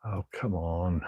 Oh, come on.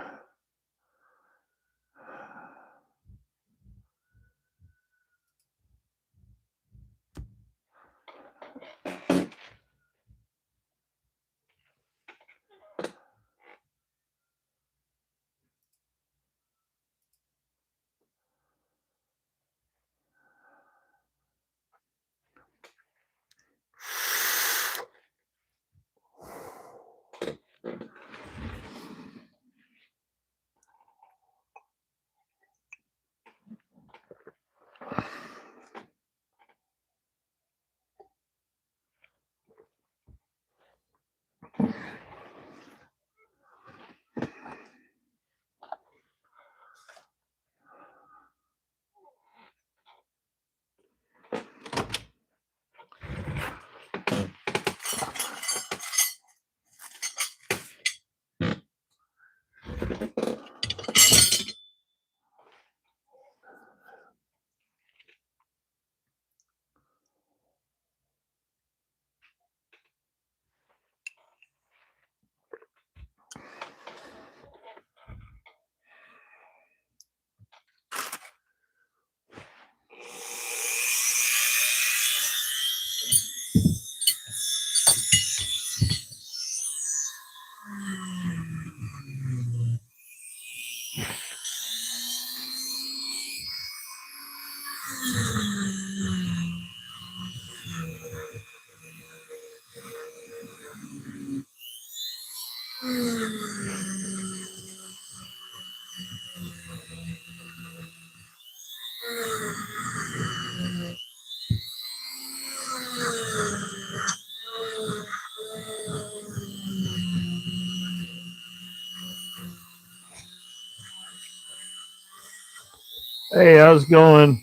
Hey, how's it going?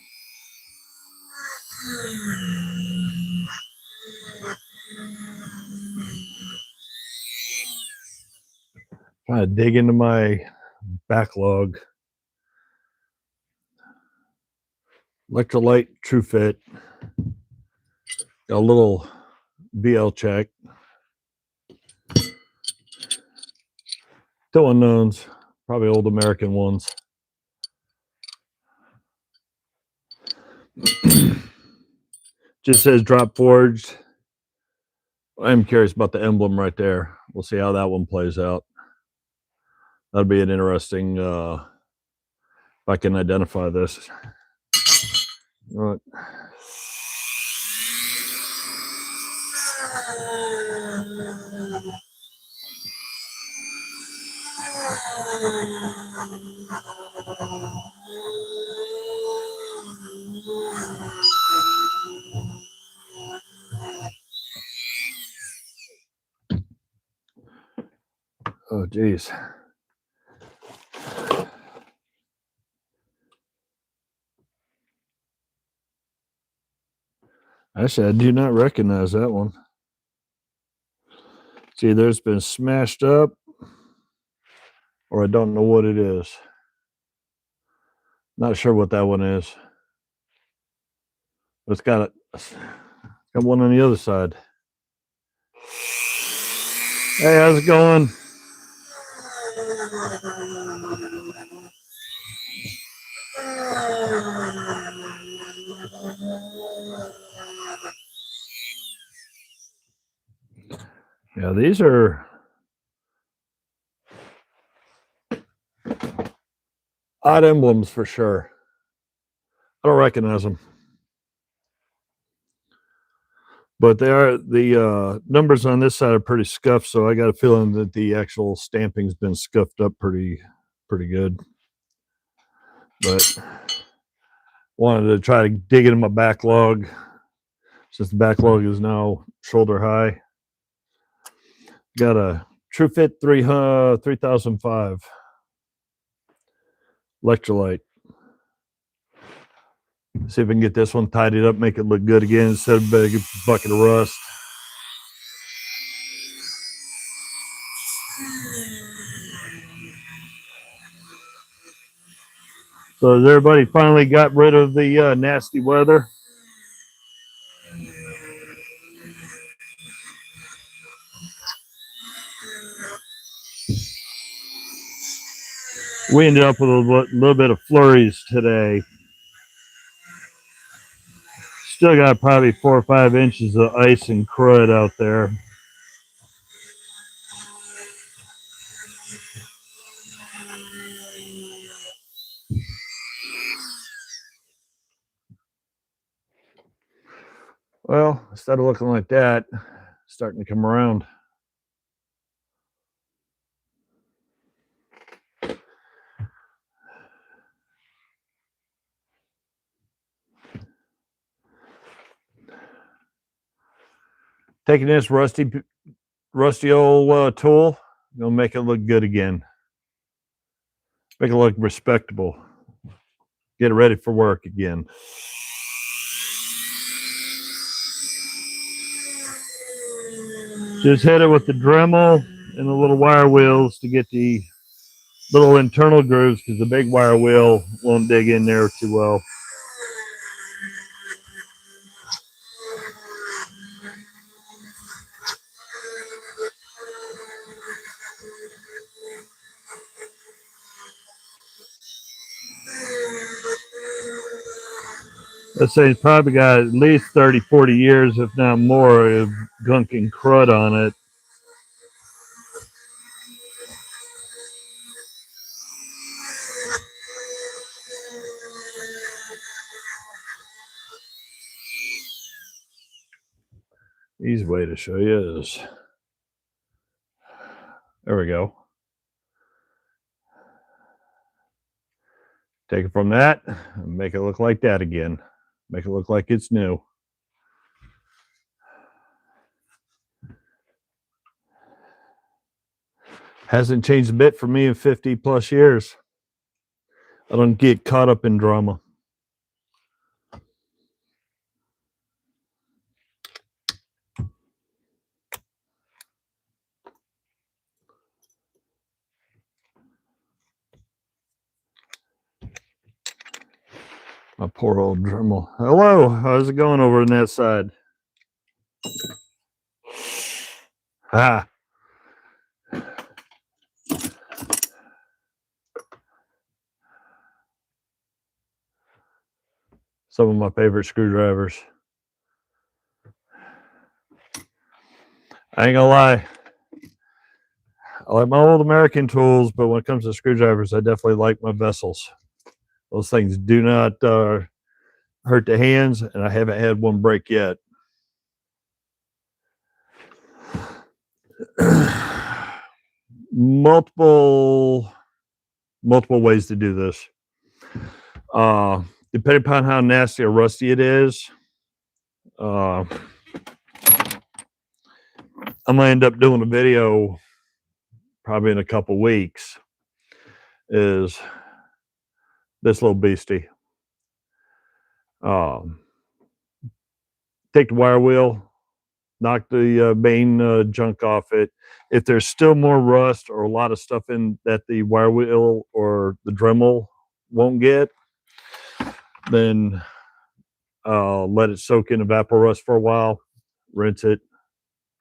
Trying to dig into my backlog. Electrolyte True Fit. Got a little BL check. Still unknowns. Probably old American ones. Just says drop forged. I'm curious about the emblem right there. We'll see how that one plays out. That'll be an interesting if I can identify this. All right. Oh, geez. Actually, I do not recognize that one. See, there's been smashed up, or I don't know what it is. Not sure what that one is. But it's got one on the other side. Hey, how's it going? Yeah, these are odd emblems for sure. I don't recognize them. But they are the numbers on this side are pretty scuffed, so I got a feeling that the actual stamping's been scuffed up pretty good. But wanted to try to dig into my backlog since the backlog is now shoulder high. Got a True Fit 3005 electrolyte. See if I can get this one tidied up, make it look good again instead of a big bucket of rust. So has everybody finally got rid of the nasty weather? We ended up with a little bit of flurries today. Still got probably 4 or 5 inches of ice and crud out there. Well, instead of looking like that, starting to come around. Taking this rusty old tool, gonna make it look good again. Make it look respectable. Get it ready for work again. Just hit it with the Dremel and the little wire wheels to get the little internal grooves, because the big wire wheel won't dig in there too well. Let's say it's probably got at least 30, 40 years, if not more, of gunk and crud on it. Easy way to show you is, there we go. Take it from that and make it look like that again. Make it look like it's new. Hasn't changed a bit for me in 50 plus years. I don't get caught up in drama. My poor old Dremel. Hello, how's it going over on that side? Ah. Some of my favorite screwdrivers. I ain't gonna lie. I like my old American tools, but when it comes to screwdrivers, I definitely like my vessels. Those things do not hurt the hands, and I haven't had one break yet. multiple ways to do this. Depending upon how nasty or rusty it is, I'm gonna end up doing a video probably in a couple weeks. Is this little beastie. Take the wire wheel, knock the main junk off it. If there's still more rust or a lot of stuff in that the wire wheel or the Dremel won't get, then let it soak in evaporust for a while, rinse it,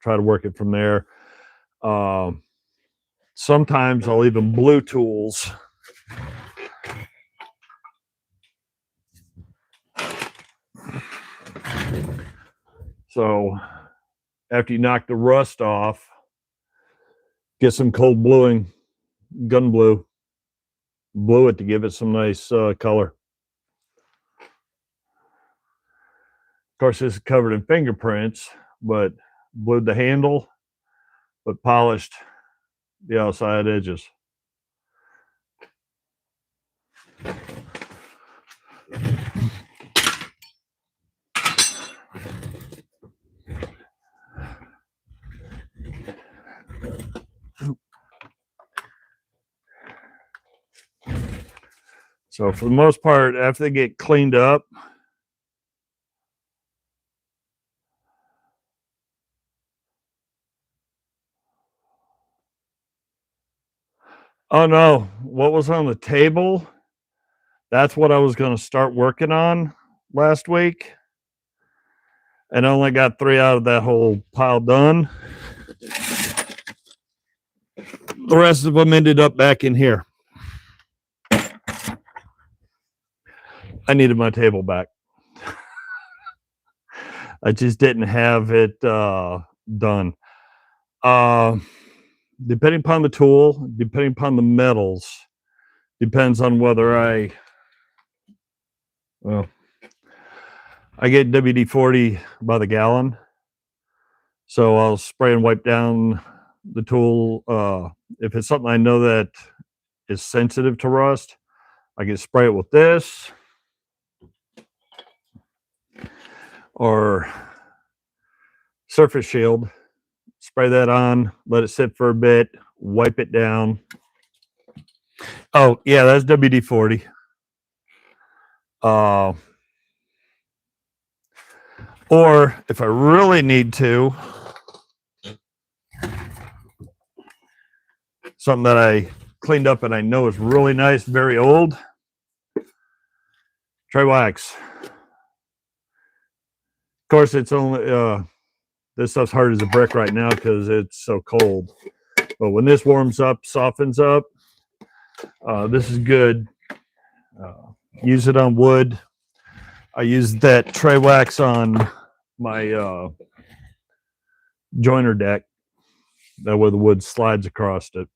try to work it from there. Sometimes I'll even blue tools. So after you knock the rust off, get some cold bluing, gun blue, blue it to give it some nice color. Of course, this is covered in fingerprints, but blued the handle, but polished the outside edges. So for the most part, after they get cleaned up, oh no, what was on the table? That's what I was going to start working on last week. And I only got 3 out of that whole pile done. The rest of them ended up back in here. I needed my table back. I just didn't have it done. Depending upon the tool, depending upon the metals, depends on whether I get WD-40 by the gallon. So I'll spray and wipe down the tool. If it's something I know that is sensitive to rust, I can spray it with this or surface shield. Spray that on, let it sit for a bit, wipe it down. Oh, yeah, that's WD-40. Or if I really need to, something that I cleaned up and I know is really nice, very old, try wax. Of course, it's only this stuff's hard as a brick right now because it's so cold. But when this warms up, softens up, this is good. Use it on wood. I use that tray wax on my joiner deck. That way the wood slides across it.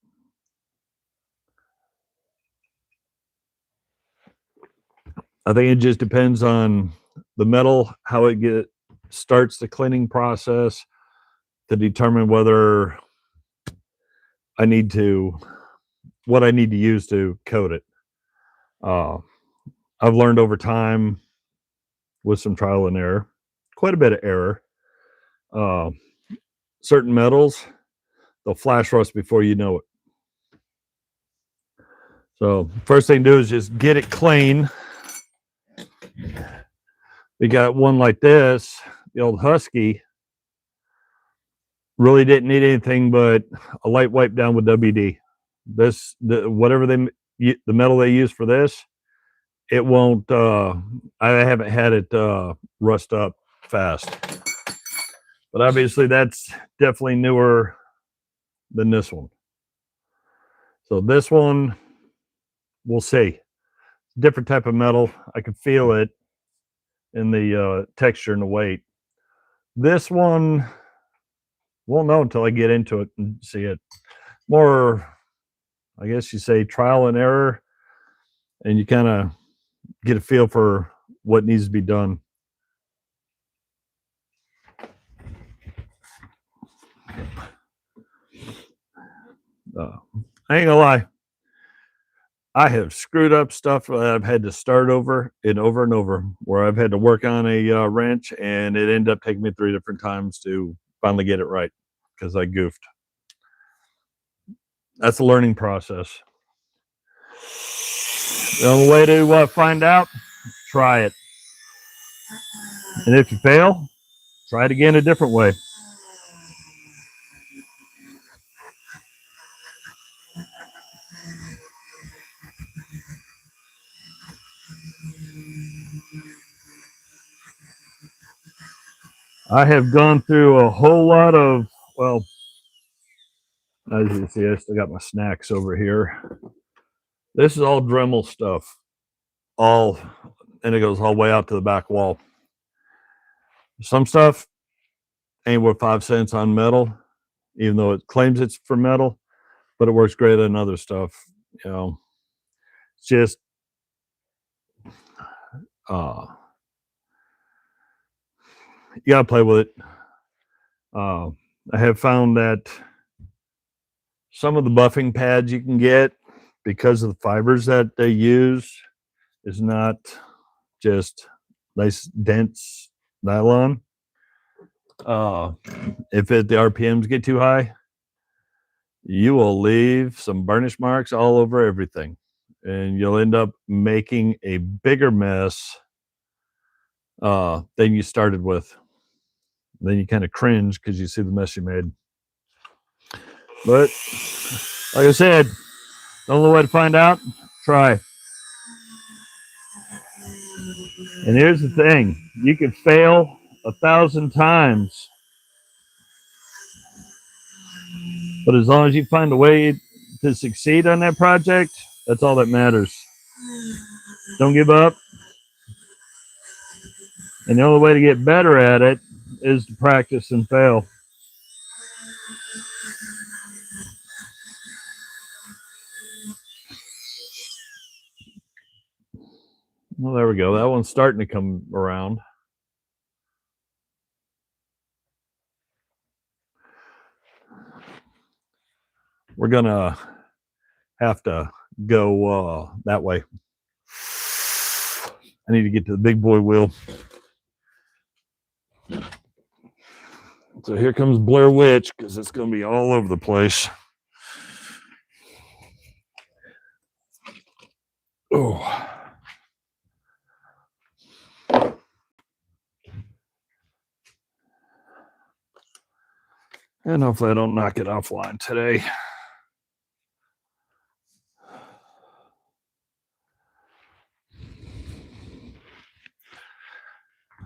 I think it just depends on the metal, how it starts the cleaning process to determine whether I need to, what I need to use to coat it. I've learned over time with some trial and error, quite a bit of error. Certain metals, they'll flash rust before you know it. So first thing to do is just get it clean. We got one like this, the old Husky. Really didn't need anything but a light wipe down with WD. Whatever the metal they use for this, it won't. I haven't had it rust up fast, but obviously that's definitely newer than this one. So this one, we'll see. Different type of metal. I can feel it in the texture and the weight. This one, won't know until I get into it and see it. More, I guess you say, trial and error, and you kind of get a feel for what needs to be done. I ain't gonna lie, I have screwed up stuff that I've had to start over and over, where I've had to work on a wrench, and it ended up taking me 3 different times to finally get it right because I goofed. That's a learning process. The only way to find out, try it. And if you fail, try it again a different way. I have gone through a whole lot of, well, as you can see, I still got my snacks over here. This is all Dremel stuff. And it goes all the way out to the back wall. Some stuff ain't worth 5 cents on metal, even though it claims it's for metal, but it works great on other stuff. You know, it's just you gotta play with it. I have found that some of the buffing pads you can get, because of the fibers that they use, is not just nice dense nylon. If the RPMs get too high, you will leave some burnish marks all over everything, and you'll end up making a bigger mess than you started with. Then you kind of cringe because you see the mess you made. But like I said, the only way to find out, try. And here's the thing, you can fail 1,000 times, but as long as you find a way to succeed on that project, that's all that matters. Don't give up. And the only way to get better at it is to practice and fail. Well, there we go. That one's starting to come around. We're gonna have to go that way. I need to get to the big boy wheel. So here comes Blair Witch, because it's going to be all over the place. Oh. And hopefully I don't knock it offline today.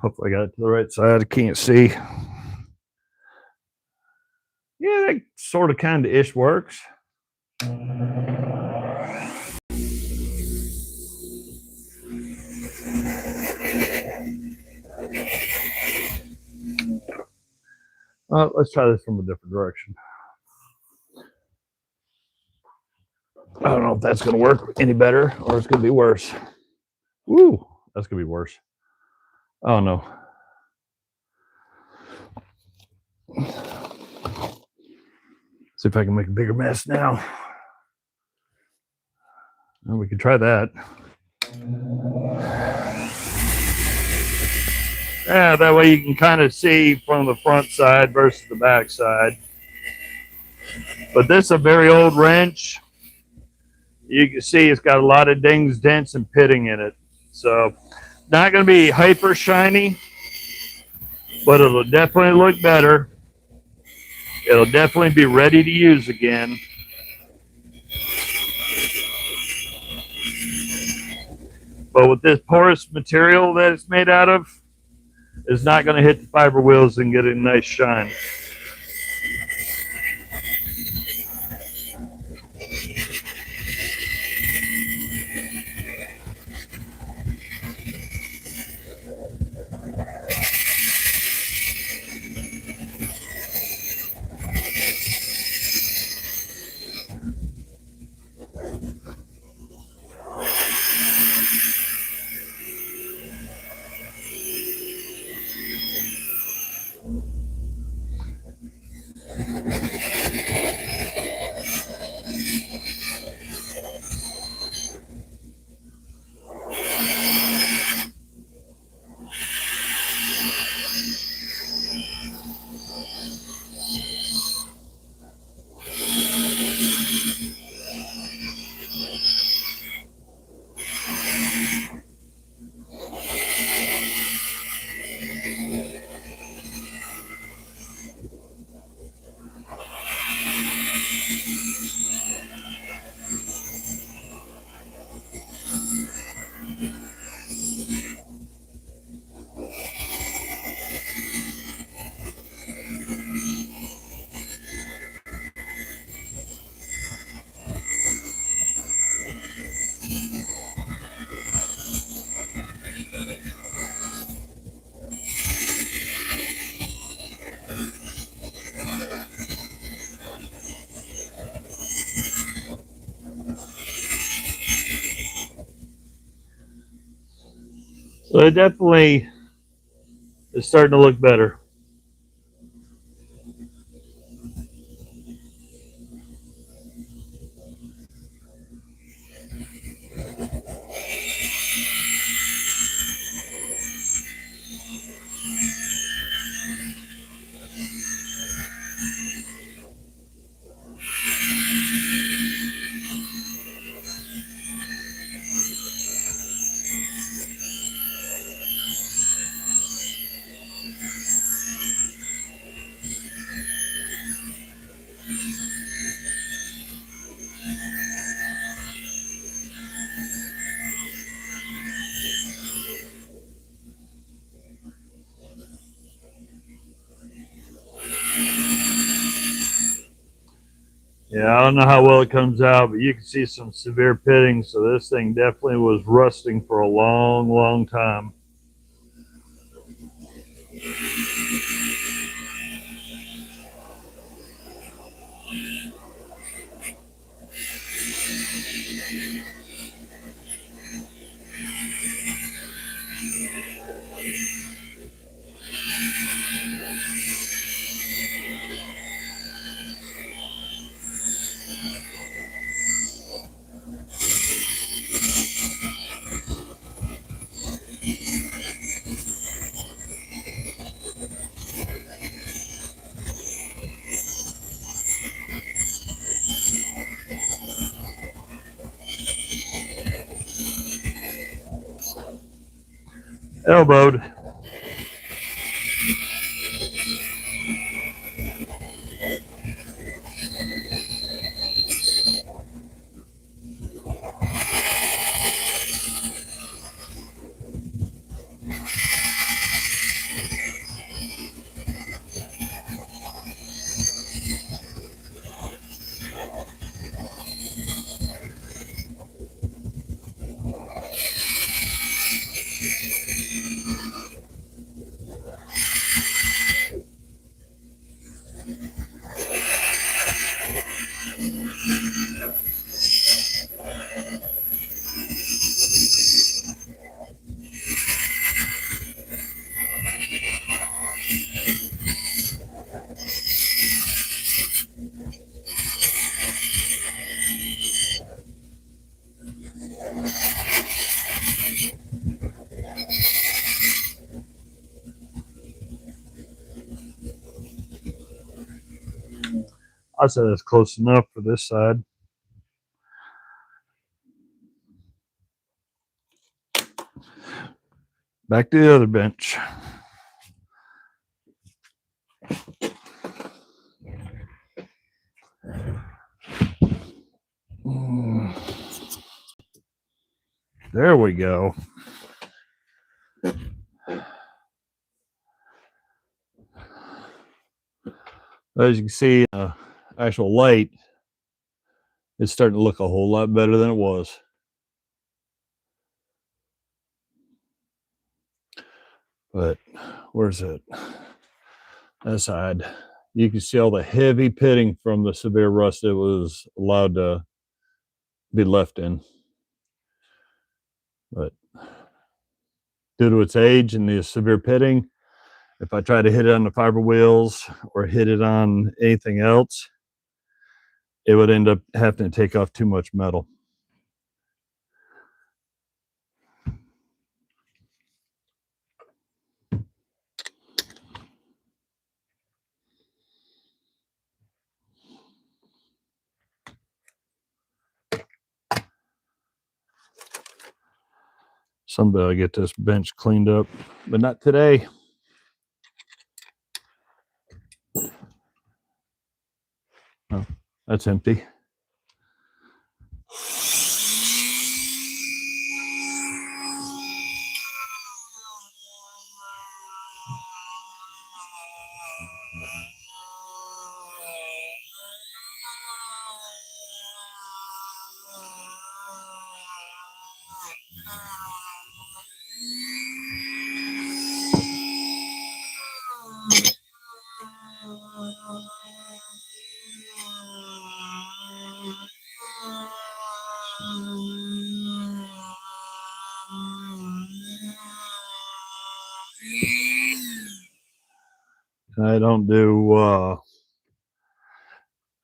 Hopefully I got it to the right side. I can't see. Yeah, that sort of kind of ish works. Let's try this from a different direction. I don't know if that's going to work any better or it's going to be worse. Woo, that's going to be worse. Oh no. See if I can make a bigger mess now. Well, we can try that. Yeah, that way you can kind of see from the front side versus the back side. But this is a very old wrench. You can see it's got a lot of dings, dents, and pitting in it. So not going to be hyper shiny, but it'll definitely look better. It'll definitely be ready to use again. But with this porous material that it's made out of, it's not going to hit the fiber wheels and get a nice shine. So it definitely is starting to look better. Yeah, I don't know how well it comes out, but you can see some severe pitting. So this thing definitely was rusting for a long, long time. Elbowed. I said that's close enough for this side. Back to the other bench. There we go. As you can see, actual light, it's starting to look a whole lot better than it was. But where's it? That side, you can see all the heavy pitting from the severe rust it was allowed to be left in. But due to its age and the severe pitting, if I try to hit it on the fiber wheels or hit it on anything else, it would end up having to take off too much metal. Someday I'll get this bench cleaned up, but not today. Oh, that's empty. I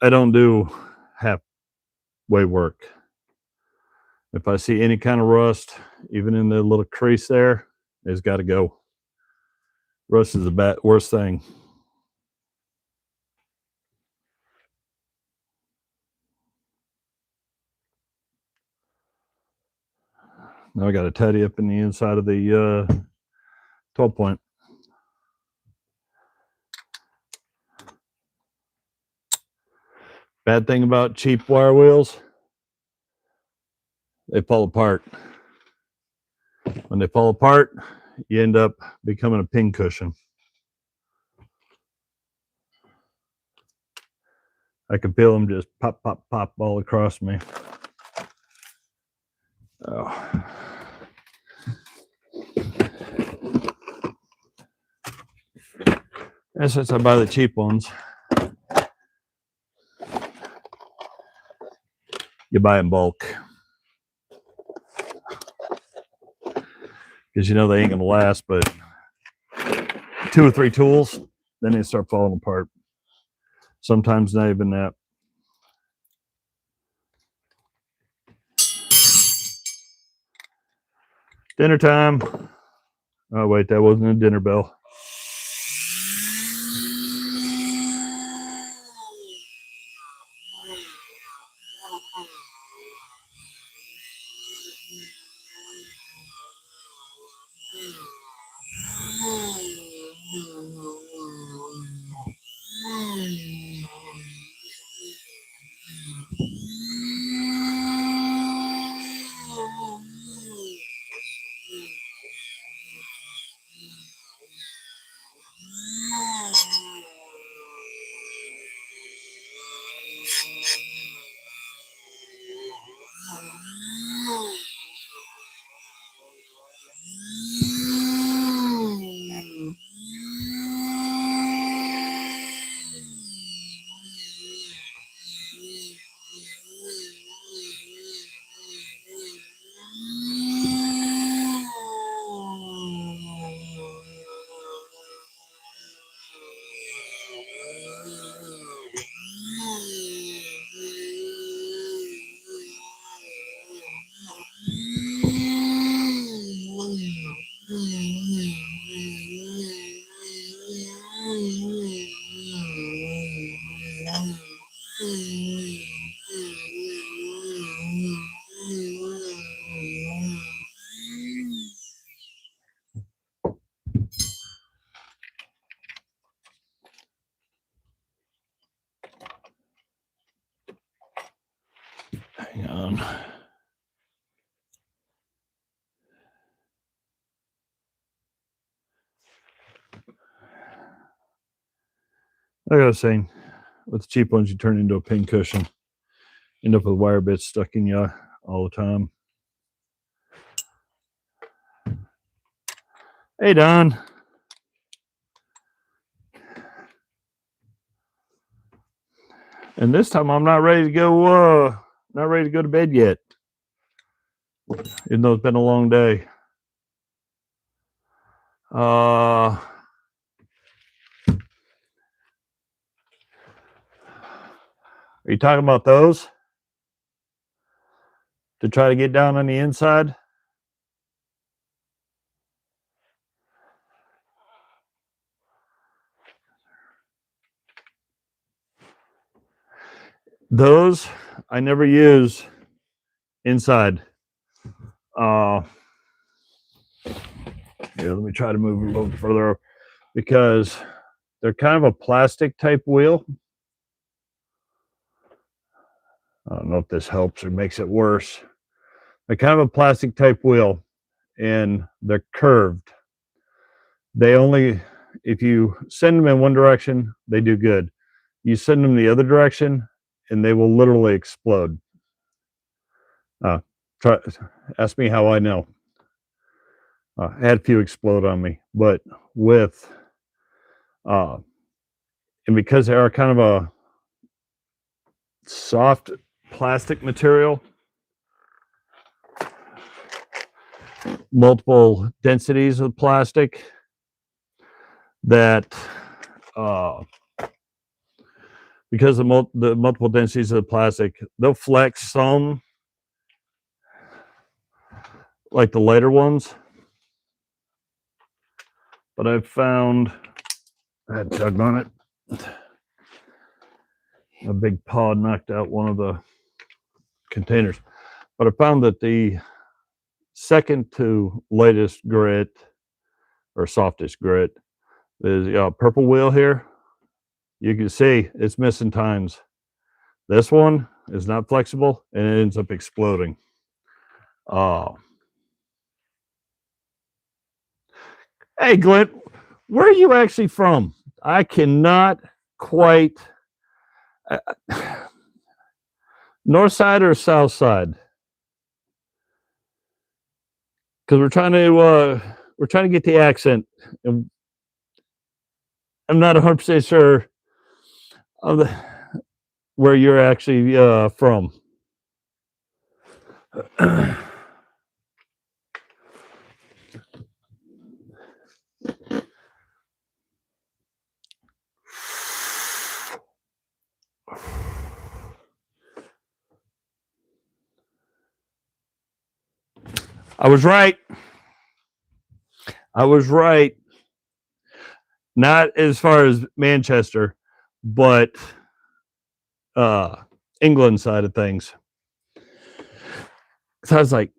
don't do halfway work. If I see any kind of rust, even in the little crease there, it's got to go. Rust is the worst thing. Now I got a tidy up in the inside of the 12 point. Bad thing about cheap wire wheels, they fall apart. When they fall apart, you end up becoming a pin cushion. I can feel them just pop, pop, pop all across me. Oh. And since I buy the cheap ones, you buy in bulk. Because you know they ain't going to last, but 2 or 3 tools, then they start falling apart. Sometimes not even that. Dinner time. Oh, wait, that wasn't a dinner bell. Hang on. Like I was saying, with the cheap ones, you turn into a pin cushion. End up with wire bits stuck in you all the time. Hey, Don. And this time I'm not ready to go. Not ready to go to bed yet, even though it's been a long day. Are you talking about those? To try to get down on the inside? Those I never use inside. Yeah, let me try to move a little further because they're kind of a plastic type wheel. I don't know if this helps or makes it worse. They're kind of a plastic type wheel and they're curved. They only, if you send them in one direction, they do good. You send them the other direction and they will literally explode. Ask me how I know. I had a few explode on me, but with, and because they are kind of a soft plastic material, multiple densities of plastic, that because of the multiple densities of the plastic, they'll flex some, like the lighter ones. But I've found, I had tugged on it. A big paw knocked out one of the containers. But I found that the second to lightest grit or softest grit is purple wheel here. You can see it's missing tines. This one is not flexible and it ends up exploding. Hey, Glenn, where are you actually from? I cannot quite. North side or south side? Because we're trying to get the accent. And I'm not 100% sure of where you're actually from. I was right. I was right. Not as far as Manchester, but England side of things. So I was like,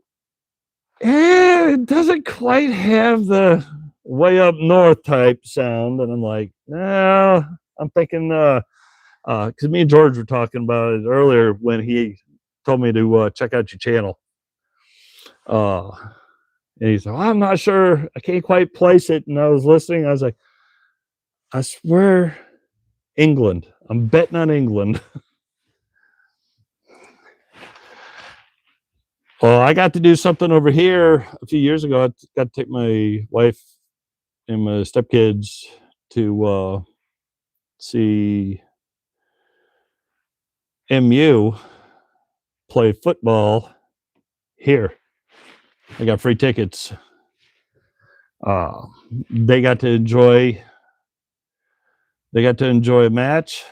it doesn't quite have the way up north type sound. And I'm like, no, I'm thinking, because me and George were talking about it earlier when he told me to check out your channel. And he said, well, I'm not sure. I can't quite place it. And I was listening. I was like, I swear, England. I'm betting on England. Well, I got to do something over here a few years ago. I got to take my wife and my stepkids to see MU play football here. I got free tickets. They got to enjoy a match,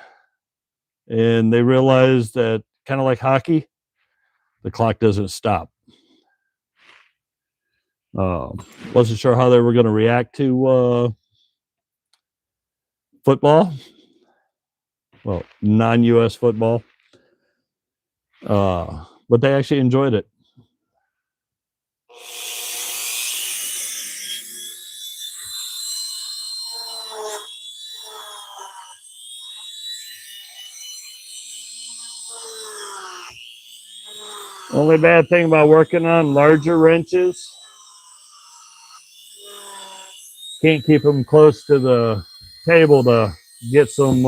and they realized that, kind of like hockey, the clock doesn't stop. Wasn't sure how they were going to react to football. Well, non-US football. But they actually enjoyed it. Only bad thing about working on larger wrenches, can't keep them close to the table to get some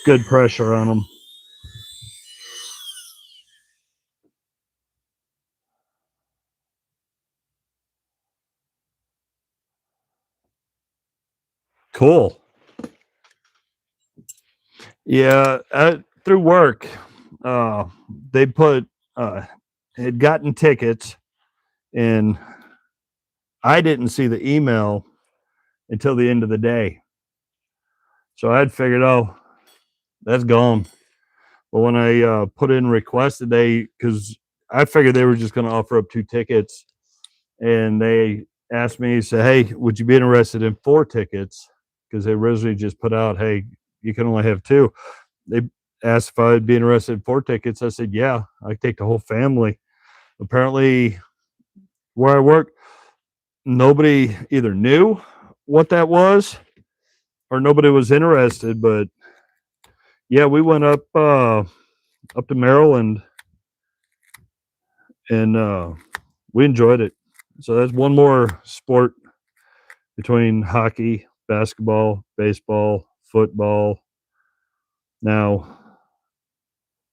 good pressure on them. Cool. Yeah, through work, they had gotten tickets, and I didn't see the email until the end of the day. So I'd figured, oh, that's gone. But when I put in request today, because I figured they were just going to offer up 2 tickets, and they asked me, said, hey, would you be interested in 4 tickets? Because they originally just put out, hey, you can only have 2. They asked if I'd be interested in 4 tickets. I said, yeah, I take the whole family. Apparently, where I work, nobody either knew what that was or nobody was interested. But yeah, we went up to Maryland, and we enjoyed it. So that's one more sport between hockey, basketball, baseball, football, now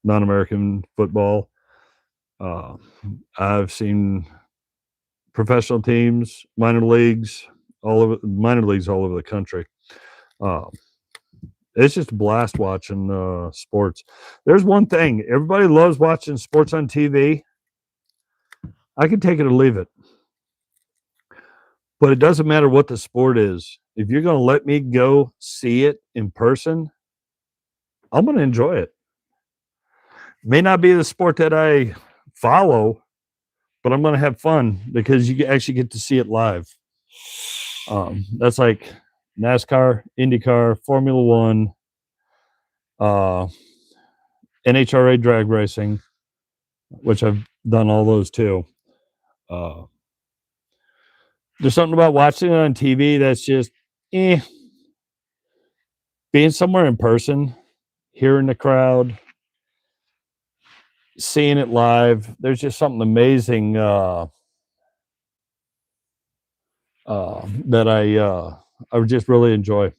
non-American football. I've seen professional teams, minor leagues all over the country. It's just a blast watching sports. There's one thing, everybody loves watching sports on TV. I can take it or leave it, but it doesn't matter what the sport is. If you're going to let me go see it in person, I'm going to enjoy it. May not be the sport that I follow, but I'm going to have fun because you actually get to see it live. That's like NASCAR, IndyCar, Formula One, NHRA drag racing, which I've done all those too. There's something about watching it on TV that's just, being somewhere in person, hearing the crowd, seeing it live. There's just something amazing that I would just really enjoy.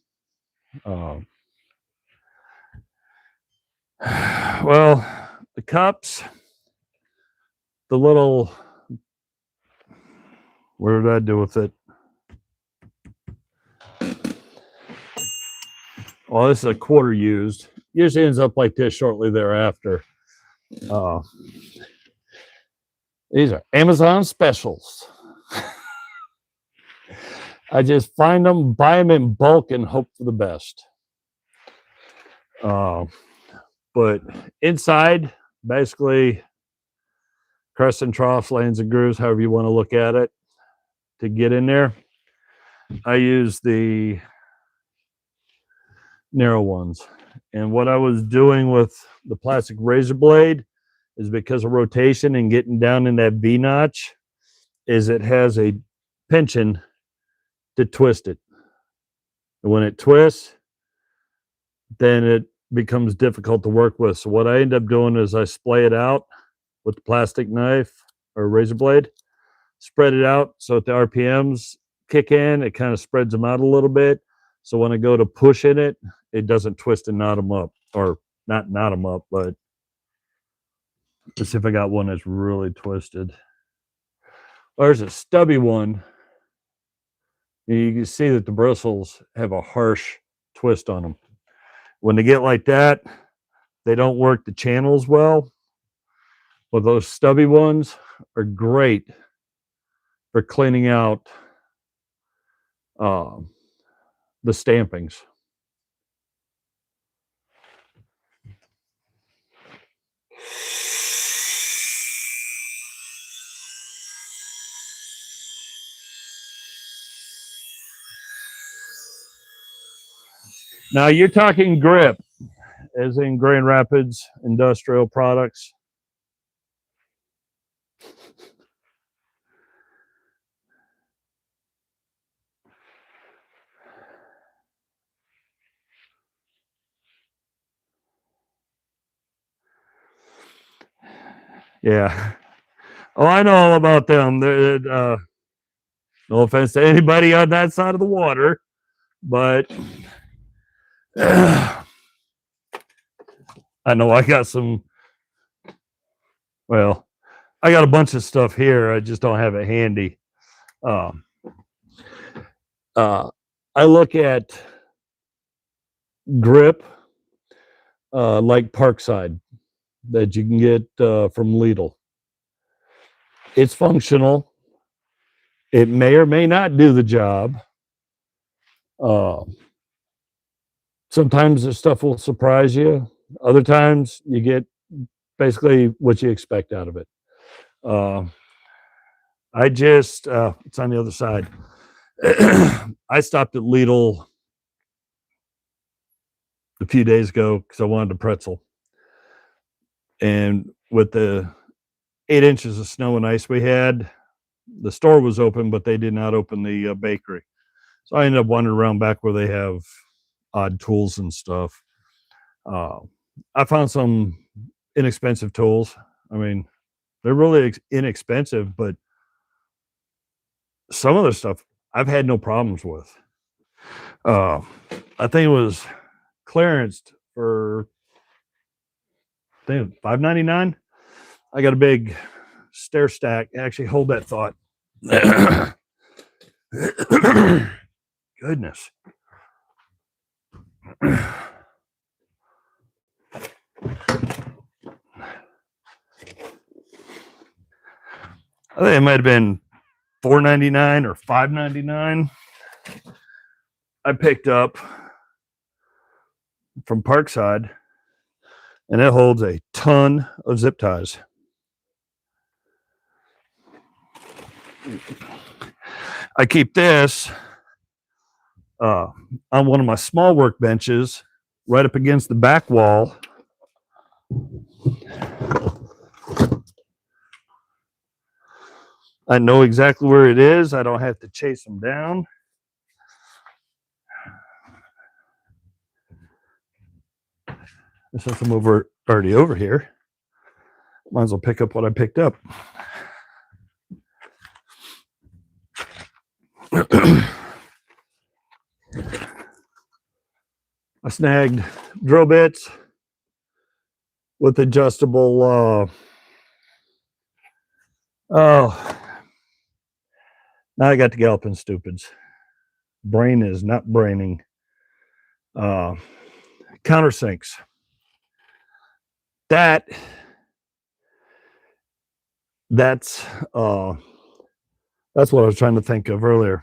Well, the cups, the little, what did I do with it? Oh, this is a quarter used. Usually ends up like this shortly thereafter. These are Amazon specials. I just find them, buy them in bulk, and hope for the best. But inside, basically crests and troughs, lanes and grooves, however you want to look at it, to get in there. I use the narrow ones. And what I was doing with the plastic razor blade is, because of rotation and getting down in that V notch, is it has a pinching to twist it. And when it twists, then it becomes difficult to work with. So what I end up doing is I splay it out with the plastic knife or razor blade, spread it out so that the RPMs kick in, it kind of spreads them out a little bit. So when I go to push in it, it doesn't twist and knot them up, or not knot them up, but let's see if I got one that's really twisted. There's a stubby one. You can see that the bristles have a harsh twist on them. When they get like that, they don't work the channels well. But those stubby ones are great for cleaning out the stampings. Now you're talking grip, as in Grand Rapids Industrial Products. Yeah. Oh, I know all about them. No offense to anybody on that side of the water, but I know I got some. Well, I got a bunch of stuff here. I just don't have it handy. I look at grip like Parkside that you can get from Lidl. It's functional. It may or may not do the job. Sometimes the stuff will surprise you. Other times you get basically what you expect out of it. It's on the other side. I stopped at Lidl a few days ago because I wanted a pretzel. And with the 8 inches of snow and ice we had, the store was open, but they did not open the bakery. So I ended up wandering around back where they have odd tools and stuff. I found some inexpensive tools. I mean, they're really inexpensive, but some of the stuff I've had no problems with. I think it was clearanced for, I think, $5.99. I got a big stair stack. Actually, hold that thought. Goodness. I think it might have been $4.99 or $5.99. I picked up from Parkside, and it holds a ton of zip ties. I keep this on one of my small workbenches right up against the back wall. I know exactly where it is. I don't have to chase them down. Since I'm already over here, might as well pick up what I picked up. I snagged drill bits with adjustable now I got the Galloping Stupids. Brain is not braining. Countersinks. That's what I was trying to think of earlier.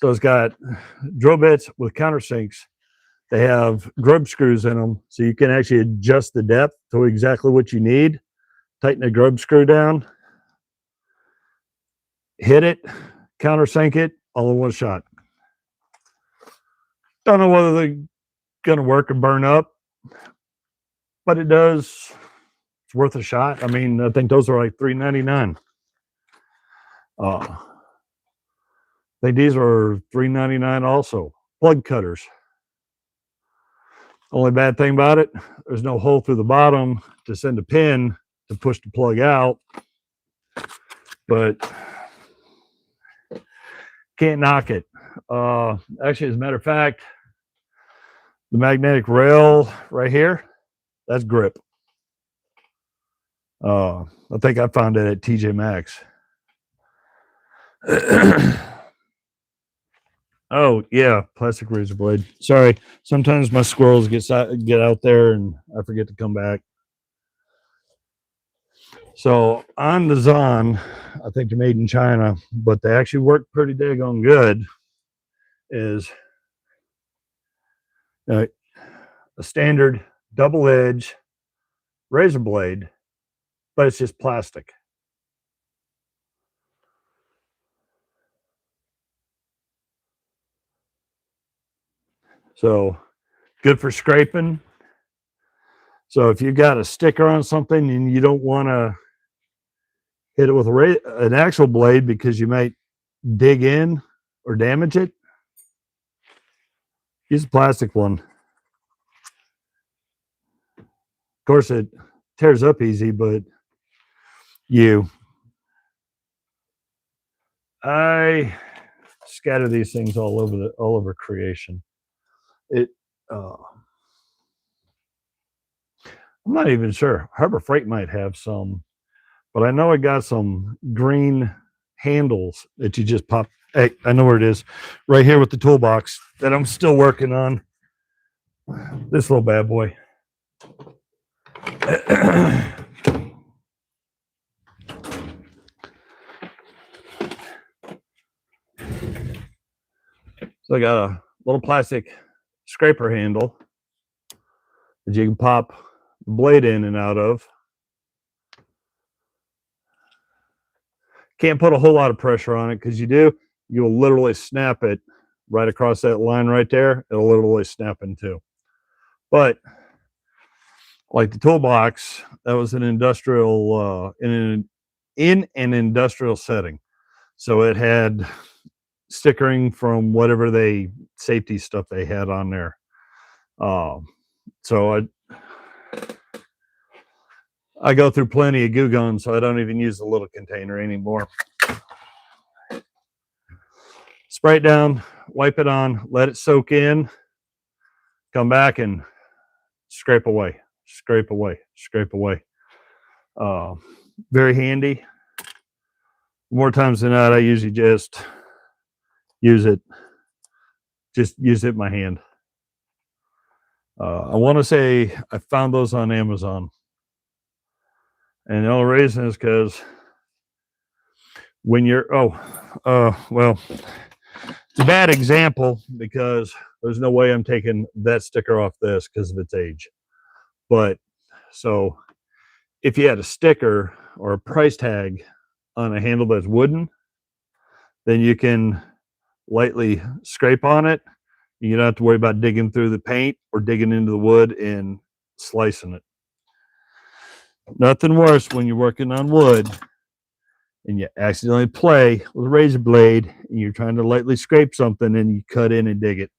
So it's got drill bits with countersinks They have grub screws in them, so you can actually adjust the depth to exactly what you need. Tighten the grub screw down, hit it, countersink it, all in one shot. Don't know whether they're going to work or burn up, but it does. It's worth a shot. I mean, I think those are like $3.99. I think these are $3.99 also. Plug cutters. Only bad thing about it, there's no hole through the bottom to send a pin to push the plug out, but can't knock it. Actually, as a matter of fact, the magnetic rail right here, that's grip. I think I found it at TJ Maxx. Oh yeah, plastic razor blade. Sorry, sometimes my squirrels get out there and I forget to come back. So on the Zon, I think they're made in China, but they actually work pretty daggone good. Is a standard double edge razor blade, but it's just plastic. So good for scraping. So if you got a sticker on something and you don't want to hit it with an actual blade because you might dig in or damage it, use a plastic one. Of course, it tears up easy, but I scatter these things all over creation. I'm not even sure. Harbor Freight might have some, but I know I got some green handles that you just pop. Hey, I know where it is, right here with the toolbox that I'm still working on. This little bad boy. So I got a little plastic scraper handle that you can pop the blade in and out of. Can't put a whole lot of pressure on it because you'll literally snap it right across that line right there. It'll literally snap in two. But like the toolbox, that was an industrial in an industrial setting, so it had stickering from whatever safety stuff they had on there. So I go through plenty of goo guns, so I don't even use the little container anymore. Spray it down, wipe it on, let it soak in, come back and scrape away, scrape away, scrape away. Very handy. More times than not, I usually just use it in my hand. I want to say I found those on Amazon. And the only reason is because when you're, well, it's a bad example because there's no way I'm taking that sticker off this because of its age. But so if you had a sticker or a price tag on a handle that's wooden, then you can lightly scrape on it. You don't have to worry about digging through the paint or digging into the wood and slicing it. Nothing worse when you're working on wood and you accidentally play with a razor blade and you're trying to lightly scrape something and you cut in and dig it.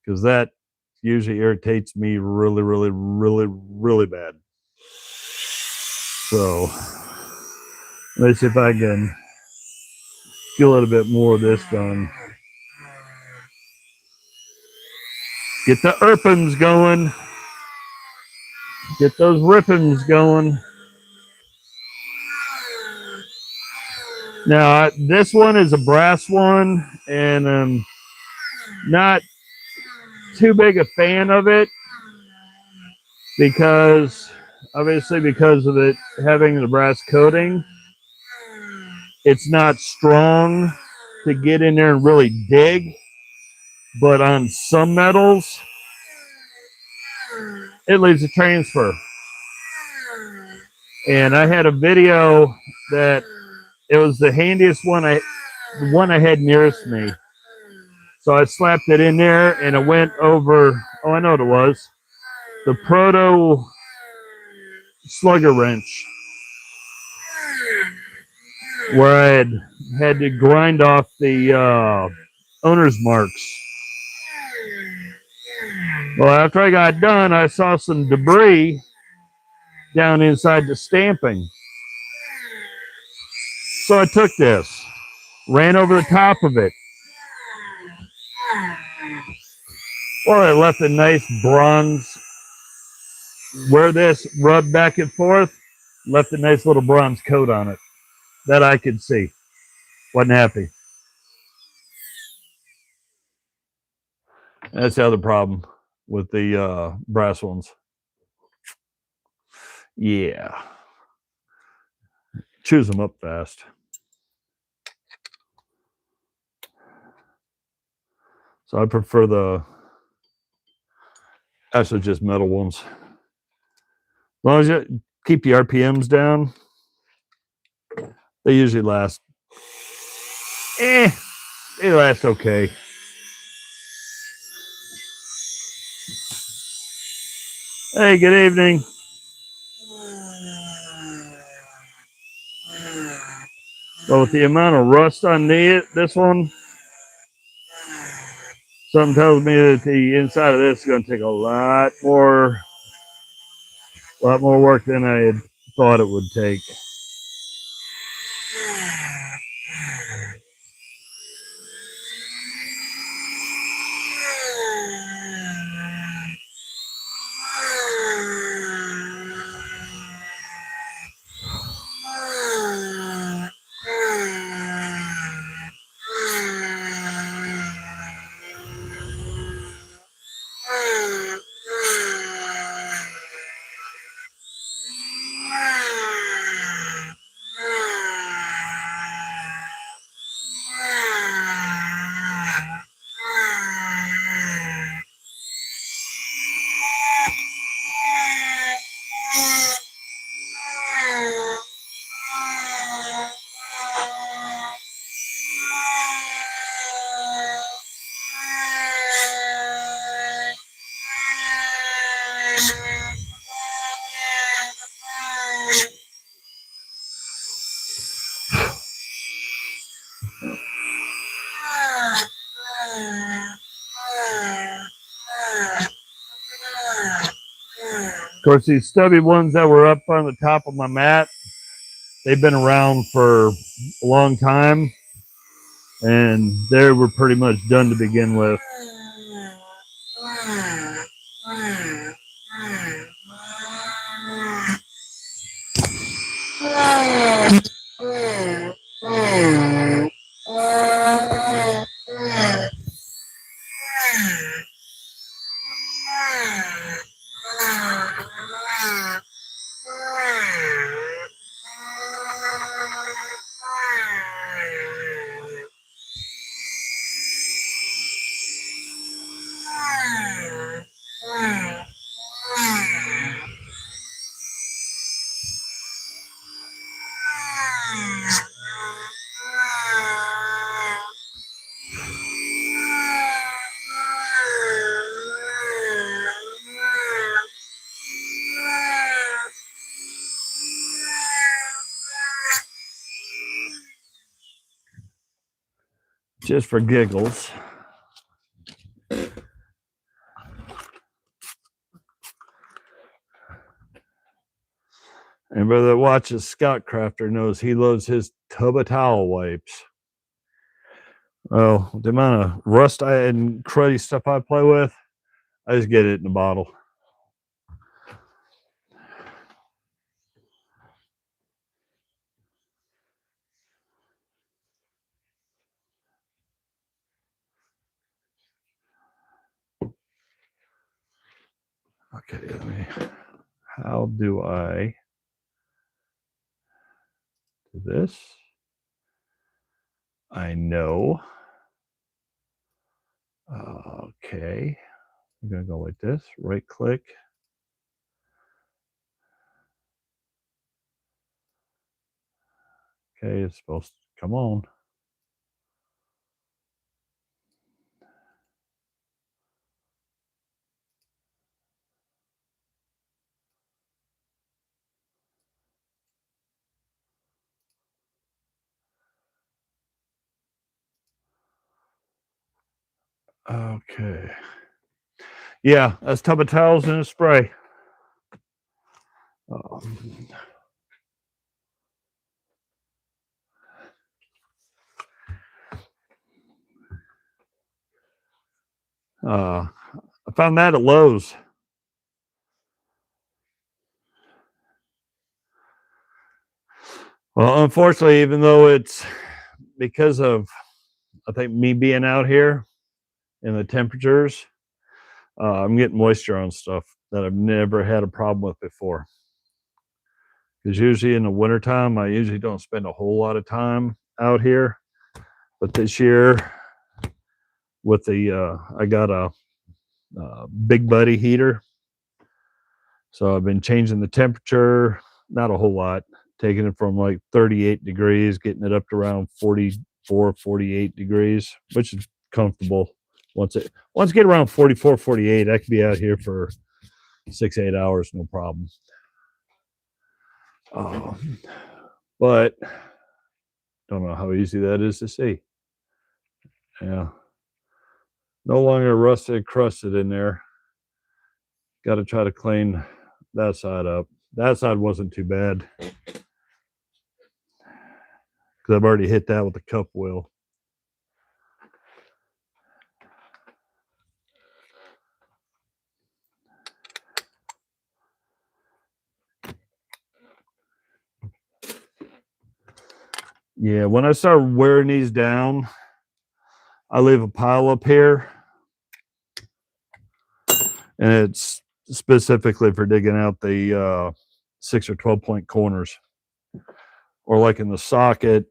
Because that usually irritates me really, really, really, really bad. So let's see if I can get a little bit more of this done. Get the erpins going. Get those rippings going. Now, this one is a brass one, and I'm not too big a fan of it because, obviously, because of it having the brass coating, it's not strong to get in there and really dig. but on some metals, it leaves a transfer. And I had a video that it was the handiest one, the one I had nearest me. So I slapped it in there and it went over, oh, I know what it was, the proto slugger wrench, where I had to grind off the owner's marks. Well, after I got done, I saw some debris down inside the stamping. So I took this, ran over the top of it. Well, it left a nice bronze, where this rubbed back and forth, left a nice little bronze coat on it that I could see. Wasn't happy. That's the other problem with the brass ones. Yeah. Chews them up fast. So I prefer the actually just metal ones. As long as you keep the RPMs down, they usually last. They last okay. Hey, good evening. So with the amount of rust on this one, something tells me that the inside of this is going to take a lot more work than I had thought it would take. Of course, these stubby ones that were up on the top of my mat, they've been around for a long time, and they were pretty much done to begin with. Just for giggles. Anybody that watches Scott Crafter knows he loads his tub of towel wipes. Well, the amount of rust and cruddy stuff I play with, I just get it in a bottle. Okay, how do I do this? I know. Okay, I'm gonna go like this, right click. Okay, it's supposed to come on. Okay. Yeah, that's tub of towels and a spray. I found that at Lowe's. Well, unfortunately, even though it's because of, I think, me being out here and the temperatures, I'm getting moisture on stuff that I've never had a problem with before. Because usually in the wintertime, I usually don't spend a whole lot of time out here. But this year, with the, I got a Big Buddy heater. So I've been changing the temperature, not a whole lot, taking it from like 38 degrees, getting it up to around 44, 48 degrees, which is comfortable. Once I get around 44, 48, I can be out here for 6, 8 hours, no problem. But don't know how easy that is to see. Yeah. No longer rusted, crusted in there. Got to try to clean that side up. That side wasn't too bad because I've already hit that with the cup wheel. Yeah, when I start wearing these down, I leave a pile up here, and it's specifically for digging out the 6 or 12 point corners, or like in the socket.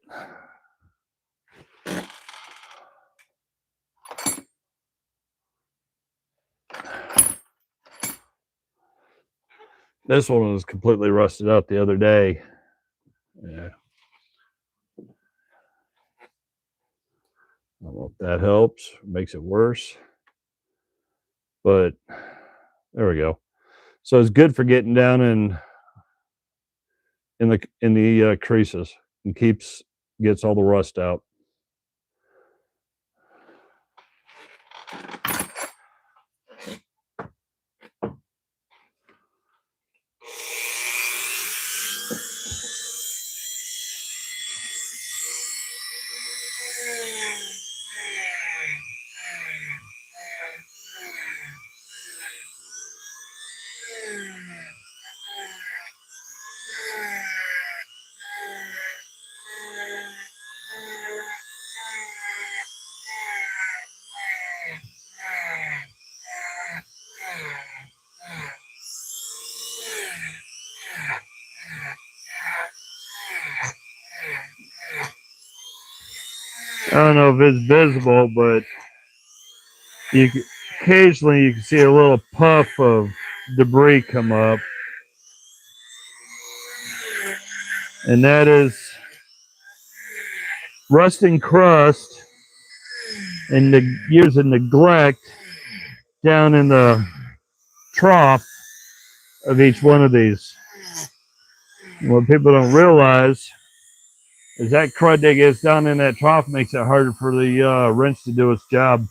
This one was completely rusted out the other day. Yeah. I don't know if that helps, makes it worse, but there we go. So it's good for getting down in the creases and gets all the rust out. I don't know if it's visible, but occasionally you can see a little puff of debris come up, and that is rusting crust and the years of neglect down in the trough of each one of these. And what people don't realize is that crud that gets down in that trough makes it harder for the wrench to do its job.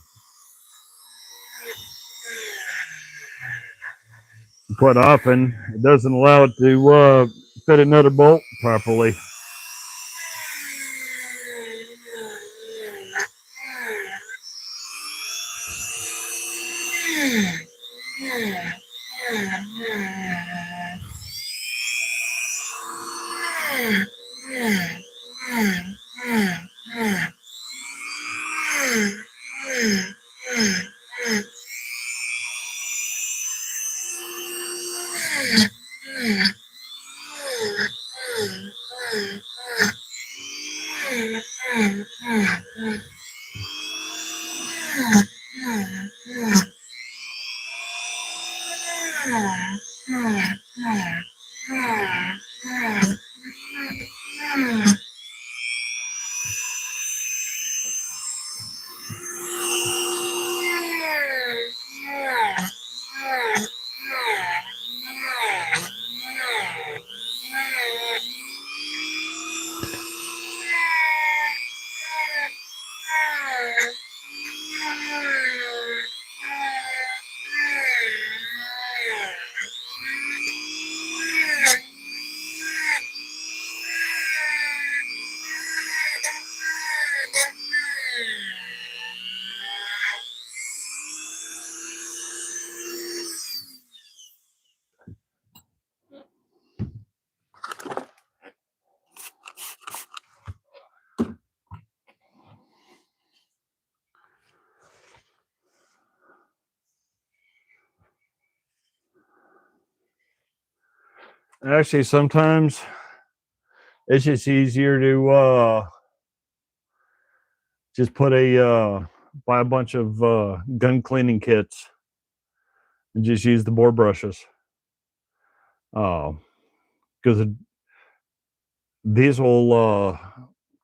Quite often, it doesn't allow it to fit another bolt properly. Actually, sometimes it's just easier to just put buy a bunch of gun cleaning kits and just use the bore brushes. Because these will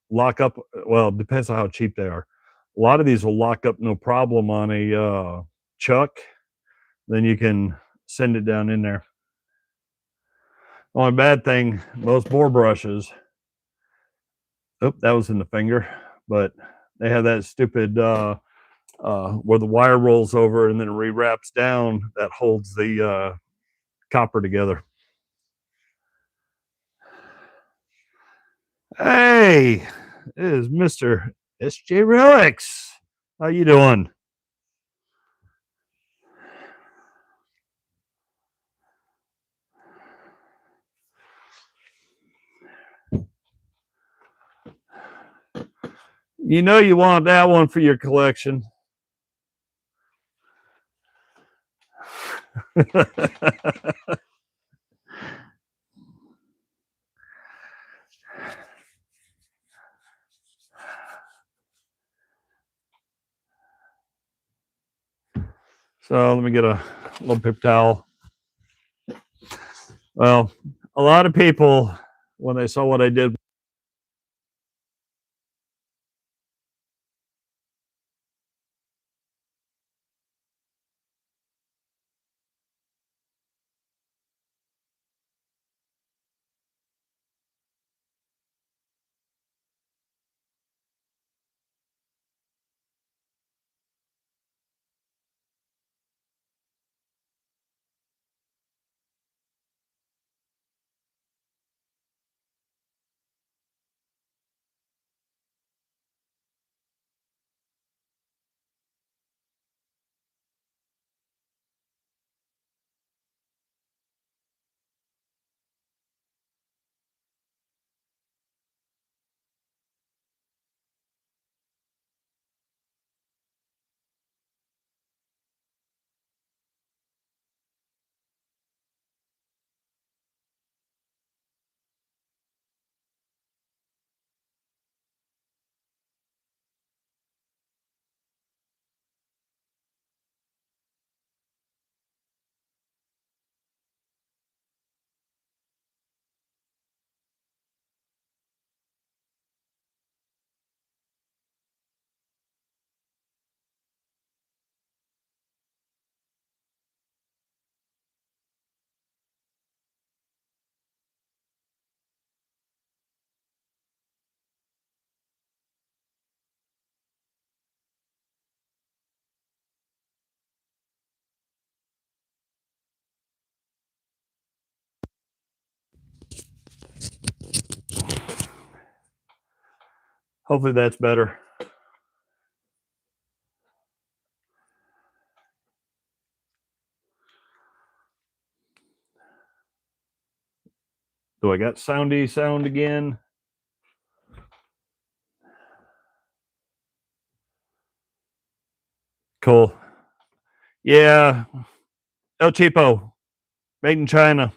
lock up. Well, it depends on how cheap they are. A lot of these will lock up no problem on a chuck. Then you can send it down in there. Only bad thing, most bore brushes. Oh, that was in the finger, but they have that stupid where the wire rolls over and then it rewraps down that holds the copper together. Hey, it is Mr. SJ Relics. How you doing? You know you want that one for your collection. So let me get a little paper towel. Well, a lot of people, when they saw what I did, hopefully that's better. Do I got soundy sound again? Cool. Yeah, El Cheapo, made in China.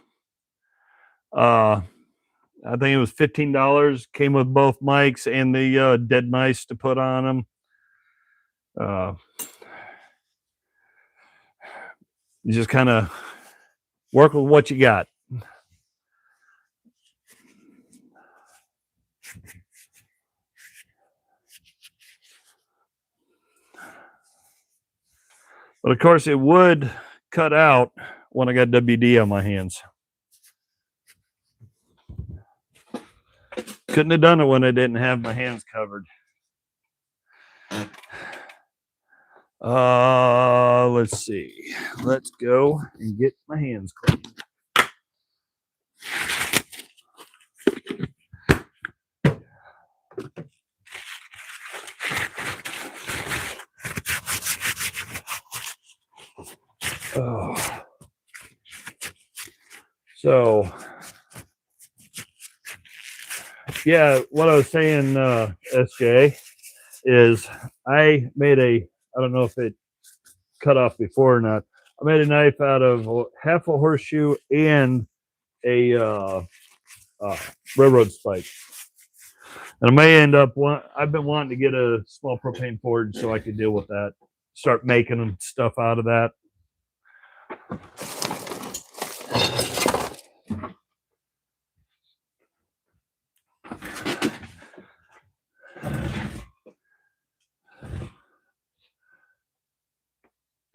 I think it was $15. Came with both mics and the dead mice to put on them. You just kind of work with what you got. But of course, it would cut out when I got WD on my hands. Couldn't have done it when I didn't have my hands covered. Let's see. Let's go and get my hands clean. Oh. So, yeah, what I was saying, SJ, is I made I don't know if it cut off before or not. I made a knife out of half a horseshoe and a railroad spike. And I may end up, I've been wanting to get a small propane forge so I could deal with that. Start making stuff out of that.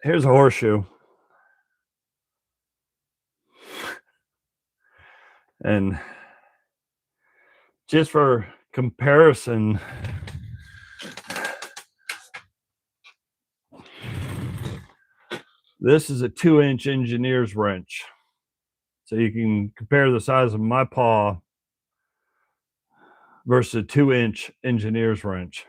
Here's a horseshoe. And just for comparison, this is a 2-inch engineer's wrench. So you can compare the size of my paw versus a 2-inch engineer's wrench.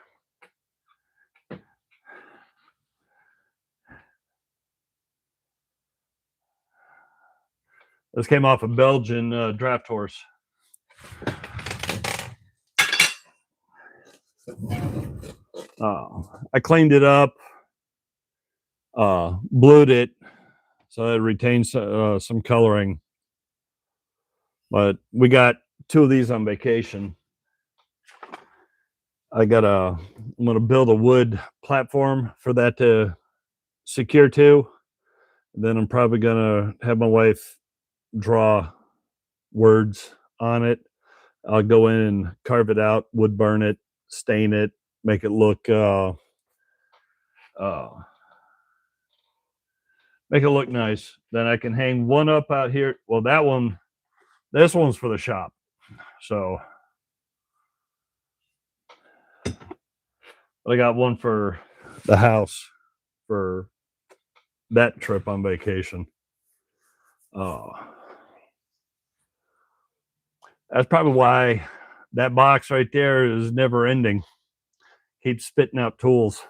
This came off a Belgian draft horse. I cleaned it up, blued it so it retains some coloring. But we got 2 of these on vacation. I'm going to build a wood platform for that to secure to. Then I'm probably going to have my wife draw words on it. I'll go in and carve it out, wood burn it, stain it, make it look nice. Then I can hang one up out here. Well, this one's for the shop. So I got one for the house for that trip on vacation. That's probably why that box right there is never ending. Keeps spitting out tools.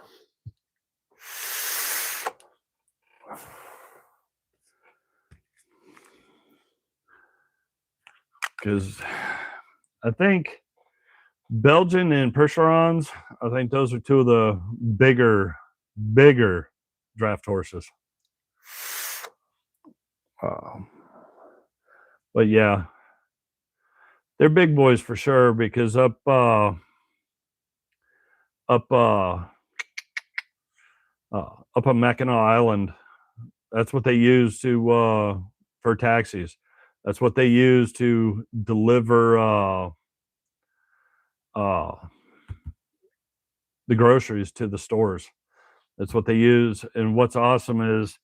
Because I think Belgian and Percherons, I think those are 2 of the bigger draft horses. But yeah, they're big boys for sure, because up on Mackinac Island, that's what they use to for taxis. That's what they use to deliver the groceries to the stores. That's what they use. And what's awesome is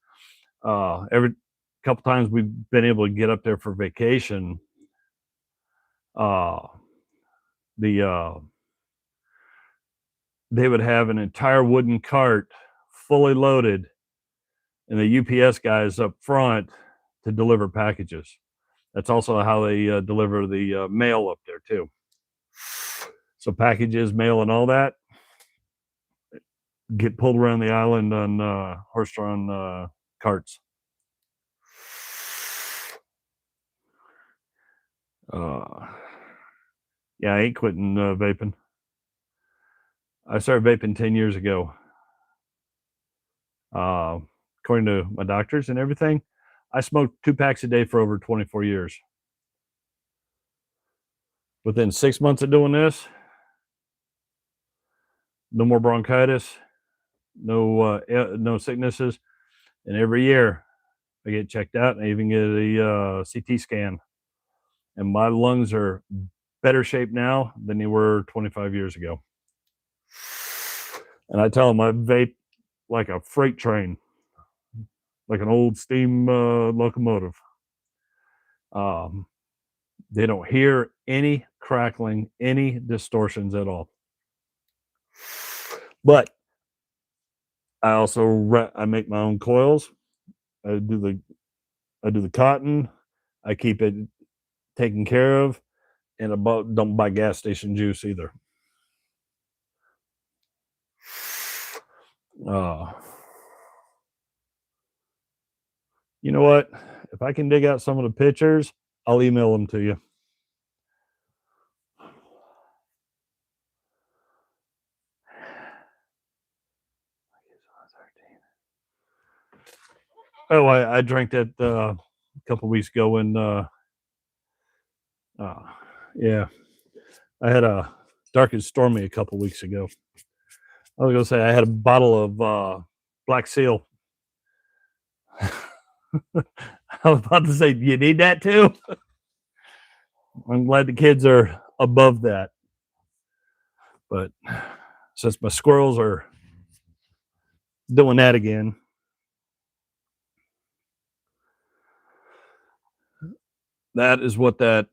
every couple times we've been able to get up there for vacation, they would have an entire wooden cart fully loaded and the UPS guys up front to deliver packages. That's also how they deliver the mail up there too. So packages, mail, and all that get pulled around the island on horse-drawn carts. Yeah, I ain't quitting vaping. I started vaping 10 years ago. According to my doctors and everything, I smoked 2 packs a day for over 24 years. Within 6 months of doing this, no more bronchitis, no sicknesses, and every year I get checked out and I even get a CT scan, and my lungs are better shape now than they were 25 years ago. And I tell them I vape like a freight train, like an old steam locomotive. They don't hear any crackling, any distortions at all. But I also I make my own coils. I do the cotton. I keep it taken care of, and don't buy gas station juice either. You know what? If I can dig out some of the pictures, I'll email them to you. Oh, I drank that a couple weeks ago when yeah, I had a dark and stormy a couple weeks ago. I was gonna say I had a bottle of Black Seal. I was about to say, do you need that too? I'm glad the kids are above that. But since my squirrels are doing that again, that is what that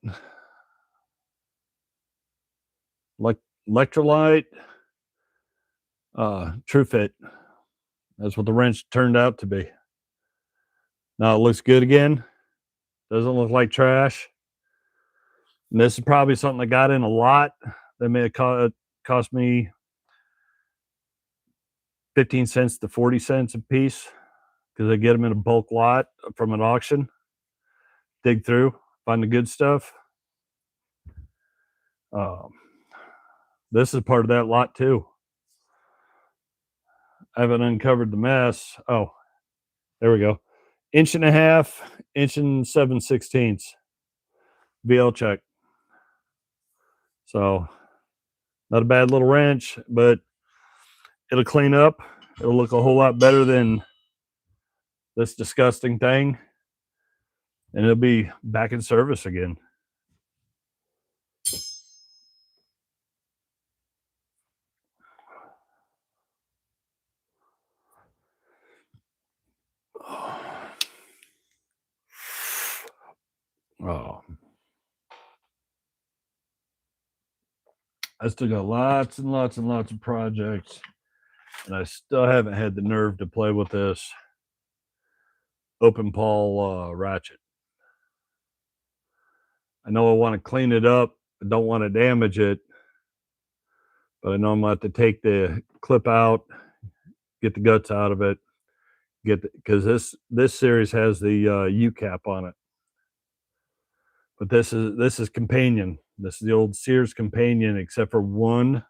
like electrolyte True Fit. That's what the wrench turned out to be. Now it looks good again. Doesn't look like trash. And this is probably something I got in a lot. That may have cost me 15 cents to 40 cents a piece because I get them in a bulk lot from an auction. Dig through, find the good stuff. This is part of that lot too. I haven't uncovered the mess. Oh, there we go. 1.5 inch, 1 7/16 VL check. So not a bad little wrench, but it'll clean up. It'll look a whole lot better than this disgusting thing, and it'll be back in service again. Oh, I still got lots and lots and lots of projects, and I still haven't had the nerve to play with this open pawl ratchet. I know I want to clean it up. I don't want to damage it, but I know I'm going to have to take the clip out, get the guts out of it, because this series has the U cap on it. But this is companion. This is the old Sears companion, except for one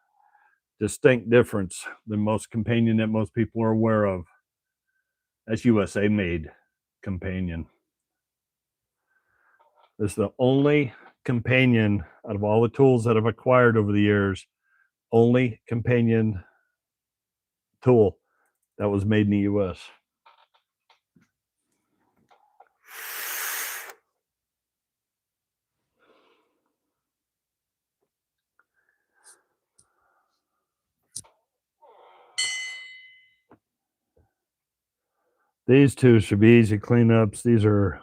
distinct difference than most companion that most people are aware of. That's USA made companion. This is the only companion out of all the tools that I've acquired over the years, only companion tool that was made in the US. These two should be easy cleanups. These are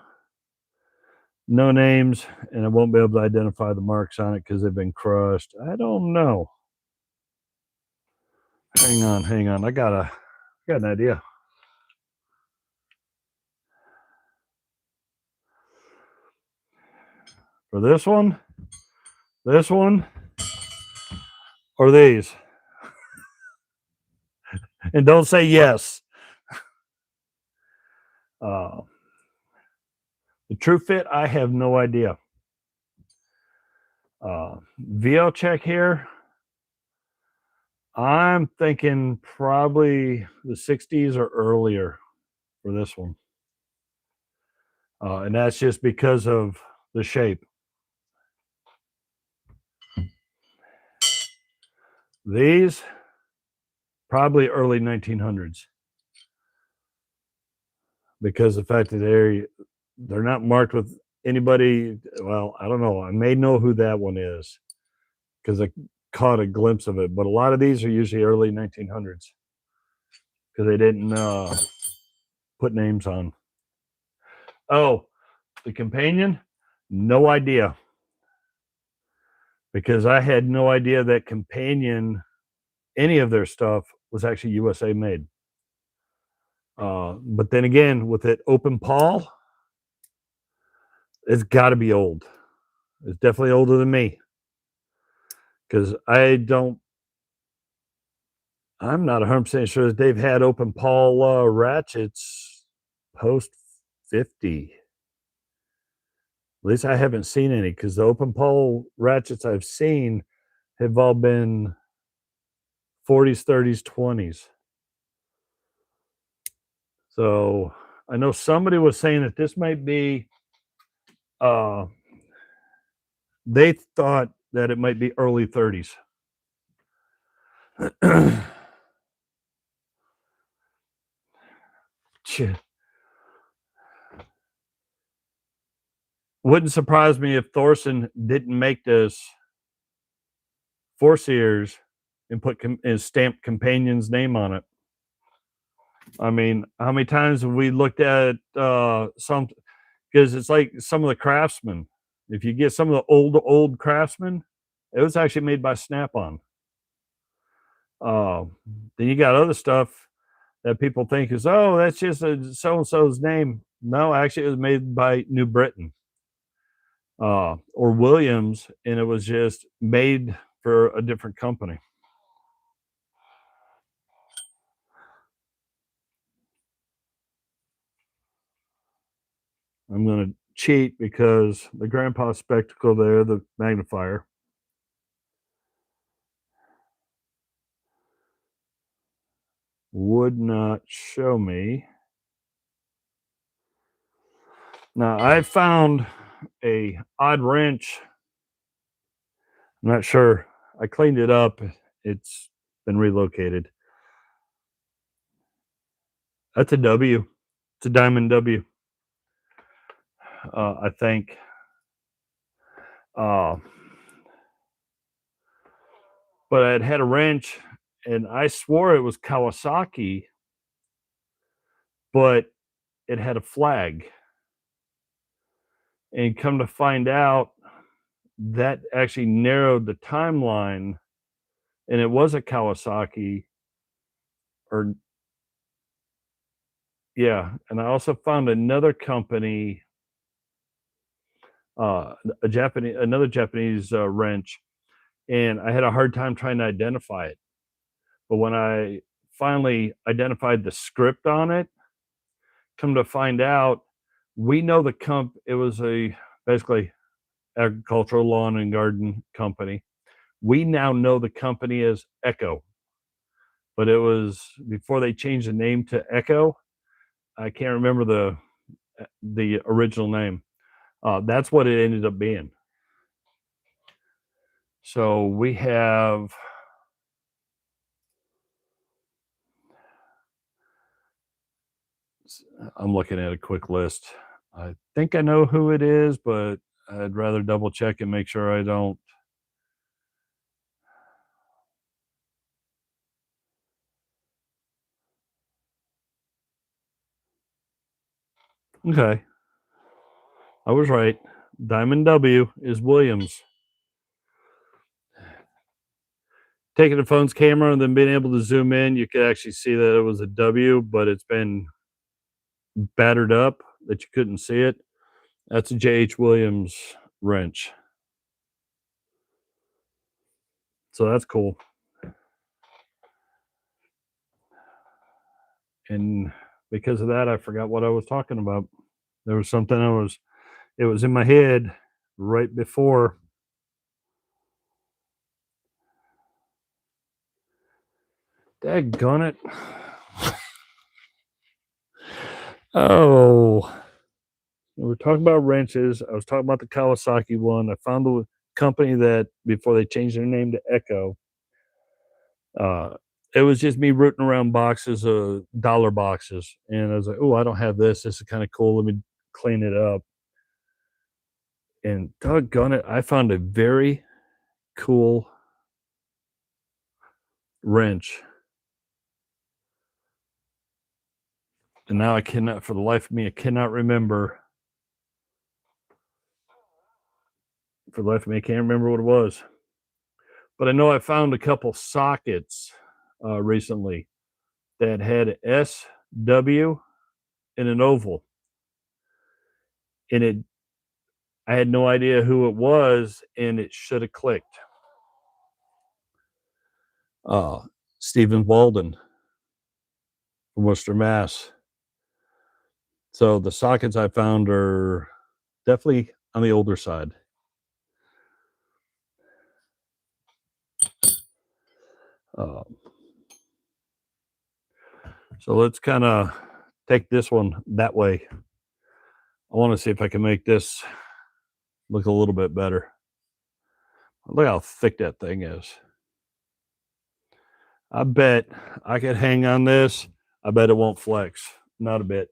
no names, and I won't be able to identify the marks on it because they've been crushed. I don't know. Hang on. I got an idea. For this one, or these. And don't say yes. The True Fit, I have no idea. VL check here, I'm thinking probably the 60s or earlier for this one. And that's just because of the shape. These, probably early 1900s. Because the fact that they're not marked with anybody. Well, I don't know. I may know who that one is because I caught a glimpse of it. But a lot of these are usually early 1900s because they didn't put names on. Oh, the companion? No idea. Because I had no idea that companion, any of their stuff, was actually USA made. But then again, with it open pawl, it's got to be old. It's definitely older than me. Because I'm not 100% sure that they've had open pawl ratchets post 50. At least I haven't seen any because the open pole ratchets I've seen have all been 40s, 30s, 20s. So I know somebody was saying that this might be, uh, they thought that it might be early 30s. Wouldn't surprise me if Thorson didn't make this 4 Sears and put and stamped Companion's name on it. I mean, how many times have we looked at some? Because it's like some of the Craftsman. If you get some of the old Craftsman, it was actually made by Snap-on. Then you got other stuff that people think is, oh, that's just a so and so's name. No, actually, it was made by New Britain or Williams, and it was just made for a different company. I'm going to cheat because the Grandpa Spectacle there, the magnifier, would not show me. Now, I found a odd wrench. I'm not sure. I cleaned it up. It's been relocated. That's a W. It's a Diamond W. I think. But I had a wrench, and I swore it was Kawasaki, but it had a flag. And come to find out, that actually narrowed the timeline, and it was a Kawasaki. Or yeah, and I also found another company, another Japanese wrench, and I had a hard time trying to identify it. But when I finally identified the script on it, come to find out, we know the it was a basically agricultural lawn and garden company. We now know the company as Echo, but it was before they changed the name to Echo. I can't remember the original name. That's what it ended up being. So we have, I'm looking at a quick list. I think I know who it is, but I'd rather double check and make sure I don't. Okay. I was right. Diamond W is Williams. Taking the phone's camera and then being able to zoom in, you could actually see that it was a W, but it's been battered up that you couldn't see it. That's a J.H. Williams wrench. So that's cool. And because of that, I forgot what I was talking about. There was something it was in my head right before. Daggone it. Oh, we were talking about wrenches. I was talking about the Kawasaki one. I found the company that before they changed their name to Echo. It was just me rooting around boxes of dollar boxes, and I was like, "Oh, I don't have this. This is kind of cool. Let me clean it up." And doggone it, I found a very cool wrench. And now I cannot, for the life of me, I cannot remember. For the life of me, I can't remember what it was. But I know I found a couple sockets recently that had S, W, and an oval. And I had no idea who it was, and it should have clicked. Stephen Walden from Worcester, Mass. So the sockets I found are definitely on the older side. So let's kind of take this one that way. I want to see if I can make this look a little bit better. Look how thick that thing is. I bet I could hang on this. I bet it won't flex. Not a bit.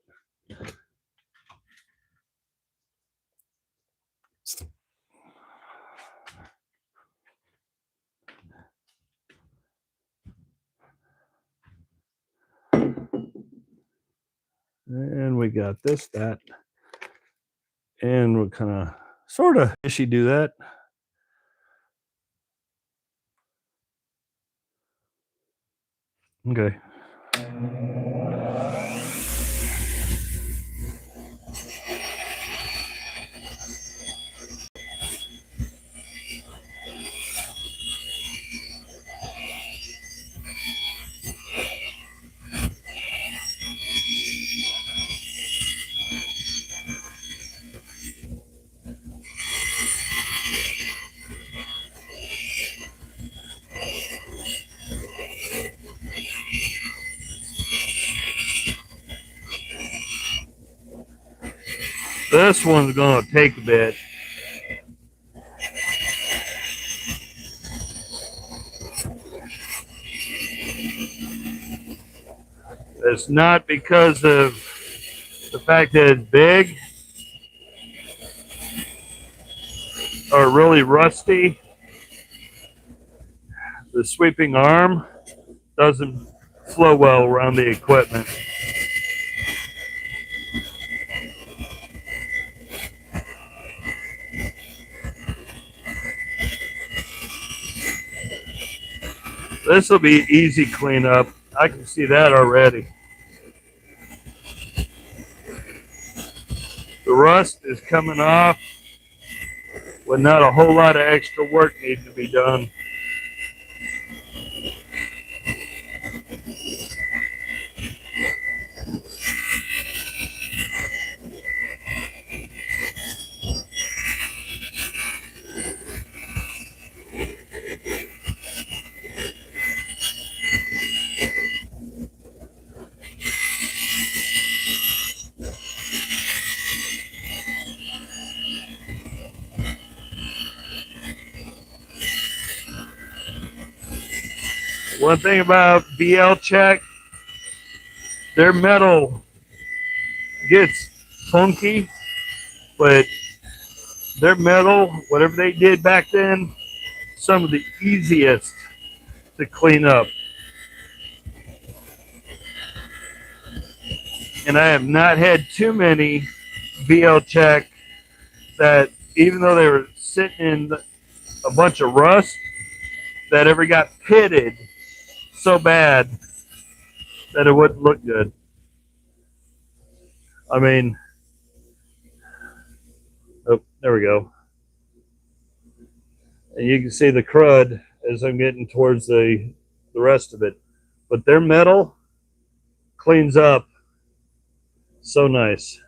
And we got this, that. And we'll kind of sort of fishy do that. Okay. This one's going to take a bit. It's not because of the fact that it's big or really rusty. The sweeping arm doesn't flow well around the equipment. This will be easy cleanup. I can see that already. The rust is coming off with not a whole lot of extra work needs to be done. One thing about BL Check, their metal gets funky, but their metal, whatever they did back then, some of the easiest to clean up. And I have not had too many BL Check that, even though they were sitting in a bunch of rust, that ever got pitted so bad that it wouldn't look good. I mean, oh, there we go. And you can see the crud as I'm getting towards the rest of it. But their metal cleans up so nice.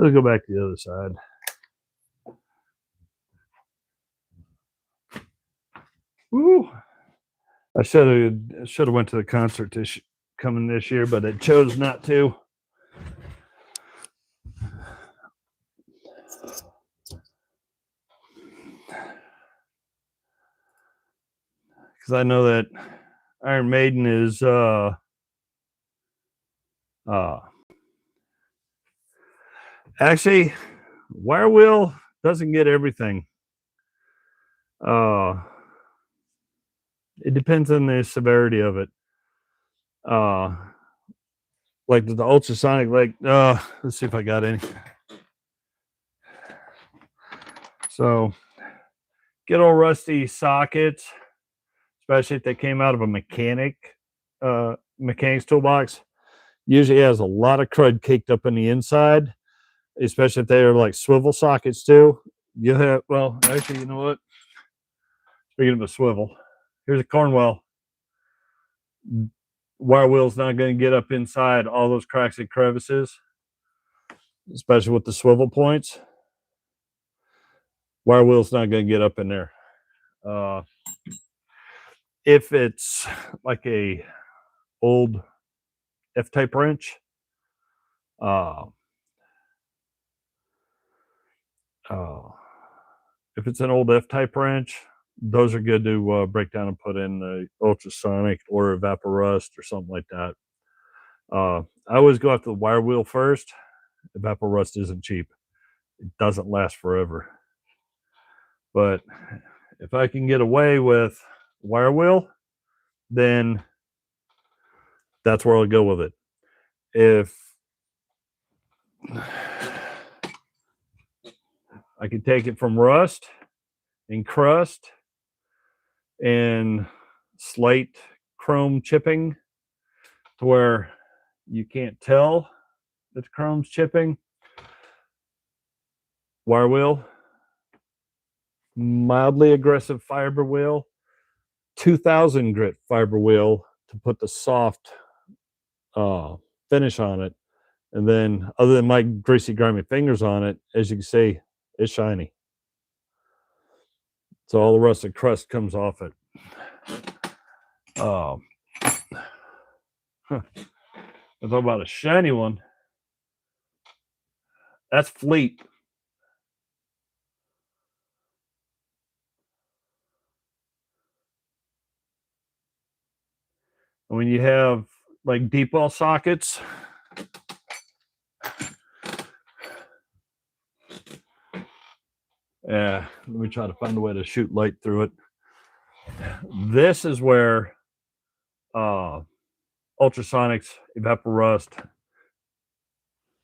Let's go back to the other side. Woo! I should have went to the concert coming this year, but I chose not to. Because I know that Iron Maiden is actually, Wire Wheel doesn't get everything. It depends on the severity of it. Like the ultrasonic, like let's see if I got any. So get old rusty sockets, especially if they came out of a mechanic's toolbox. Usually has a lot of crud caked up in the inside, especially if they're like swivel sockets too. You have, well, actually, you know what? Speaking of a swivel, here's a Cornwell. Wire wheel's not going to get up inside all those cracks and crevices, especially with the swivel points. Wire wheel's not going to get up in there. If it's like a old F-type wrench, if it's an old F-type wrench, those are good to break down and put in the ultrasonic or evaporust or something like that. I always go after the wire wheel first. Evaporust isn't cheap. It doesn't last forever. But if I can get away with wire wheel, then that's where I'll go with it. If I can take it from rust and crust and slight chrome chipping to where you can't tell that the chrome's chipping, wire wheel, mildly aggressive fiber wheel, 2000 grit fiber wheel to put the soft finish on it. And then other than my greasy, grimy fingers on it, as you can see, it's shiny. So all the rusted crust comes off it. I talk about a shiny one. That's Fleet. When you have like deep well sockets, let me try to find a way to shoot light through it. This is where ultrasonics, evaporust,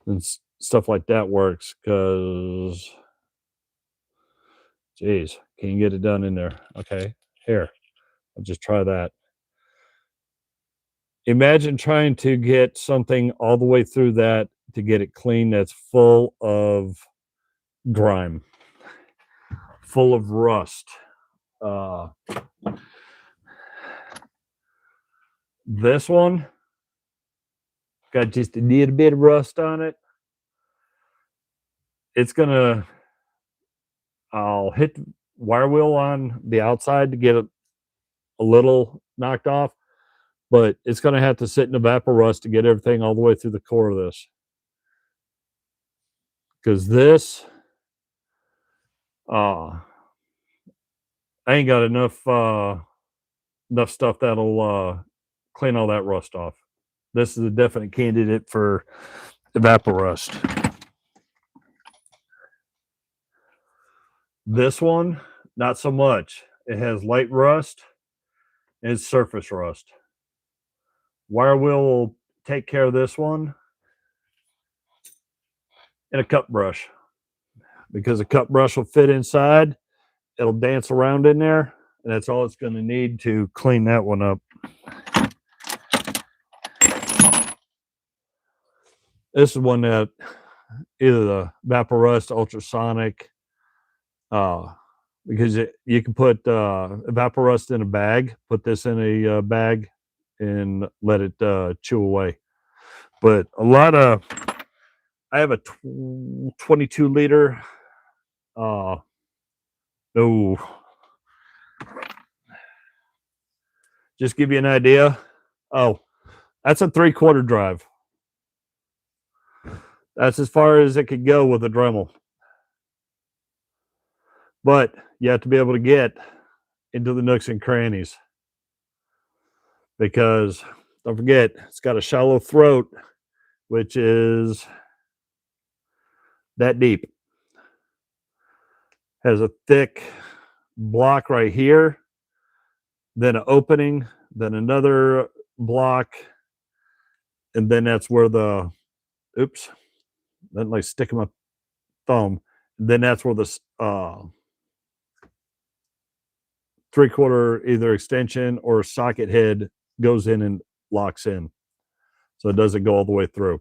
and stuff like that works. Because, geez, can you get it done in there? Okay, here, I'll just try that. Imagine trying to get something all the way through that to get it clean that's full of grime, full of rust. This one got just a little bit of rust on it. It's gonna, I'll hit the wire wheel on the outside to get it a little knocked off, but it's gonna have to sit in the evaporust to get everything all the way through the core of this. Because this, I ain't got enough stuff that'll clean all that rust off. This is a definite candidate for evaporust. This one, not so much. It has light rust and it's surface rust. Wire wheel will take care of this one in a cut brush, because a cut brush will fit inside. It'll dance around in there, and that's all it's going to need to clean that one up. This is one that either the evaporust, ultrasonic, because you can put evaporust in a bag, put this in a bag, and let it chew away. But a lot of I have a 22 liter. No, just give you an idea. Oh, that's a 3/4 drive. That's as far as it could go with a Dremel. But you have to be able to get into the nooks and crannies, because don't forget, it's got a shallow throat, which is that deep. Has a thick block right here, then an opening, then another block, and then that's where the oops, then like sticking my thumb. Then that's where the 3/4 either extension or socket head goes in and locks in, so it doesn't go all the way through.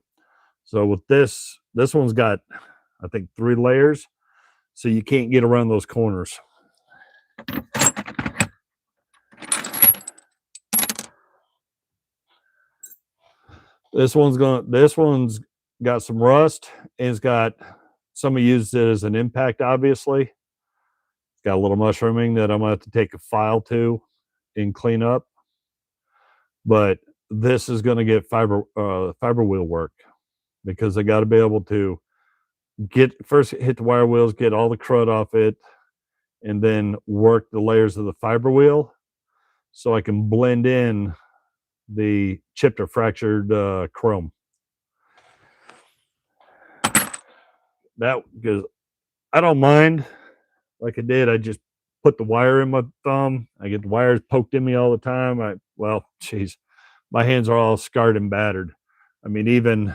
So with this one's got, I think, 3 layers, so you can't get around those corners. This one's got some rust, and it's got, somebody used it as an impact, obviously. It's got a little mushrooming that I'm gonna have to take a file to and clean up. But this is gonna get fiber wheel work, because I gotta be able to first hit the wire wheels, get all the crud off it, and then work the layers of the fiber wheel so I can blend in the chipped or fractured chrome. That, because I don't mind, like I did, I just put the wire in my thumb. I get the wires poked in me all the time. Well, geez, my hands are all scarred and battered. I mean, even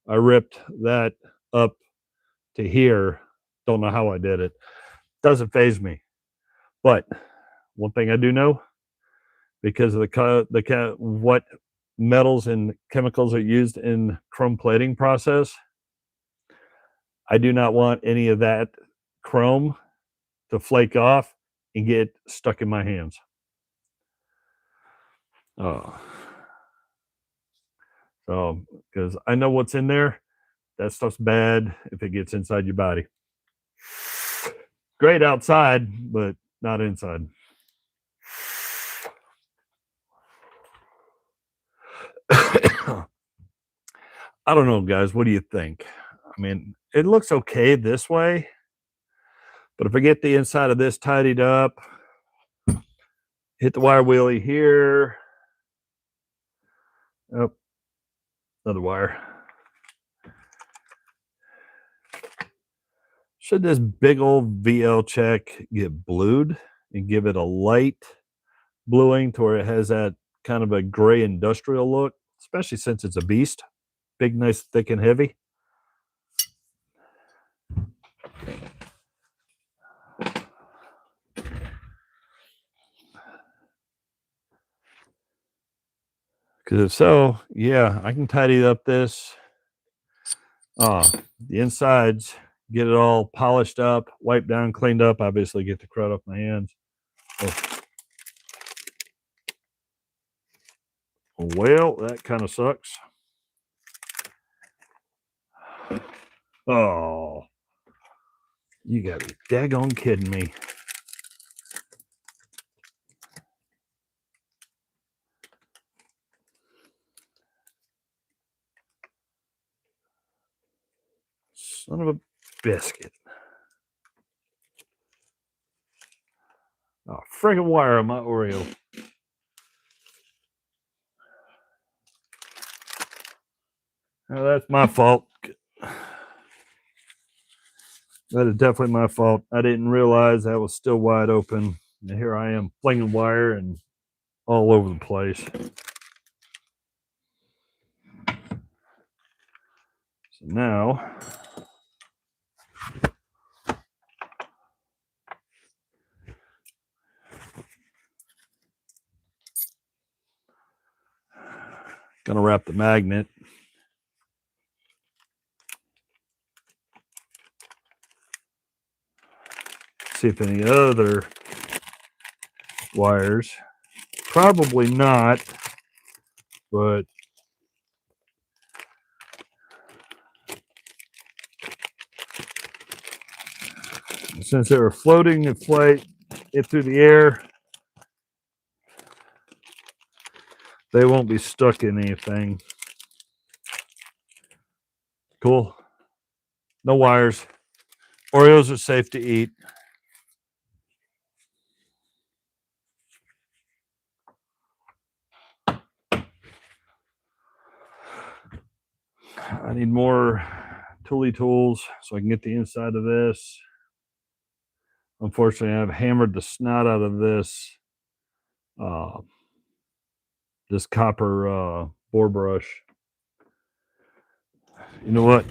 I ripped that up to here. Don't know how I did it. Doesn't faze me. But one thing I do know, because of what metals and chemicals are used in chrome plating process, I do not want any of that chrome to flake off and get stuck in my hands. Oh, so because I know what's in there, that stuff's bad if it gets inside your body. Great outside, but not inside. I don't know, guys. What do you think? I mean, it looks okay this way, but if I get the inside of this tidied up, hit the wire wheelie here. Oh, another wire. Should this big old VL check get blued and give it a light bluing to where it has that kind of a gray industrial look, especially since it's a beast, big, nice, thick, and heavy. Because if so, yeah, I can tidy up this. The insides, get it all polished up, wiped down, cleaned up. Obviously, get the crud off my hands. Well, that kind of sucks. Oh, you got to be daggone kidding me. Son of a biscuit. Oh, friggin' wire on my Oreo. Oh, that's my fault. That is definitely my fault. I didn't realize that was still wide open. And here I am flinging wire and all over the place. So now, gonna wrap the magnet. See if any other wires. Probably not, but Since they were floating in flight through the air, they won't be stuck in anything. Cool. No wires. Oreos are safe to eat. I need more tooly tools so I can get the inside of this. Unfortunately, I've hammered the snot out of this copper bore brush. You know what?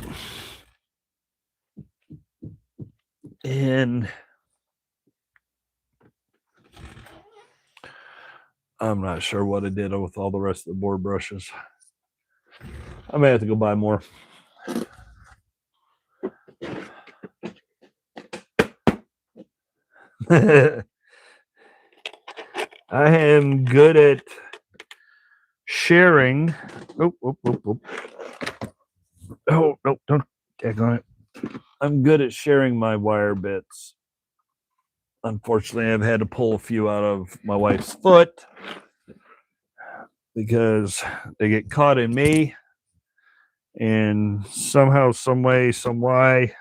And I'm not sure what I did with all the rest of the board brushes. I may have to go buy more. I am good at sharing. Oh, no, don't tag on it. I'm good at sharing my wire bits. Unfortunately, I've had to pull a few out of my wife's foot because they get caught in me, and somehow, some way, some why,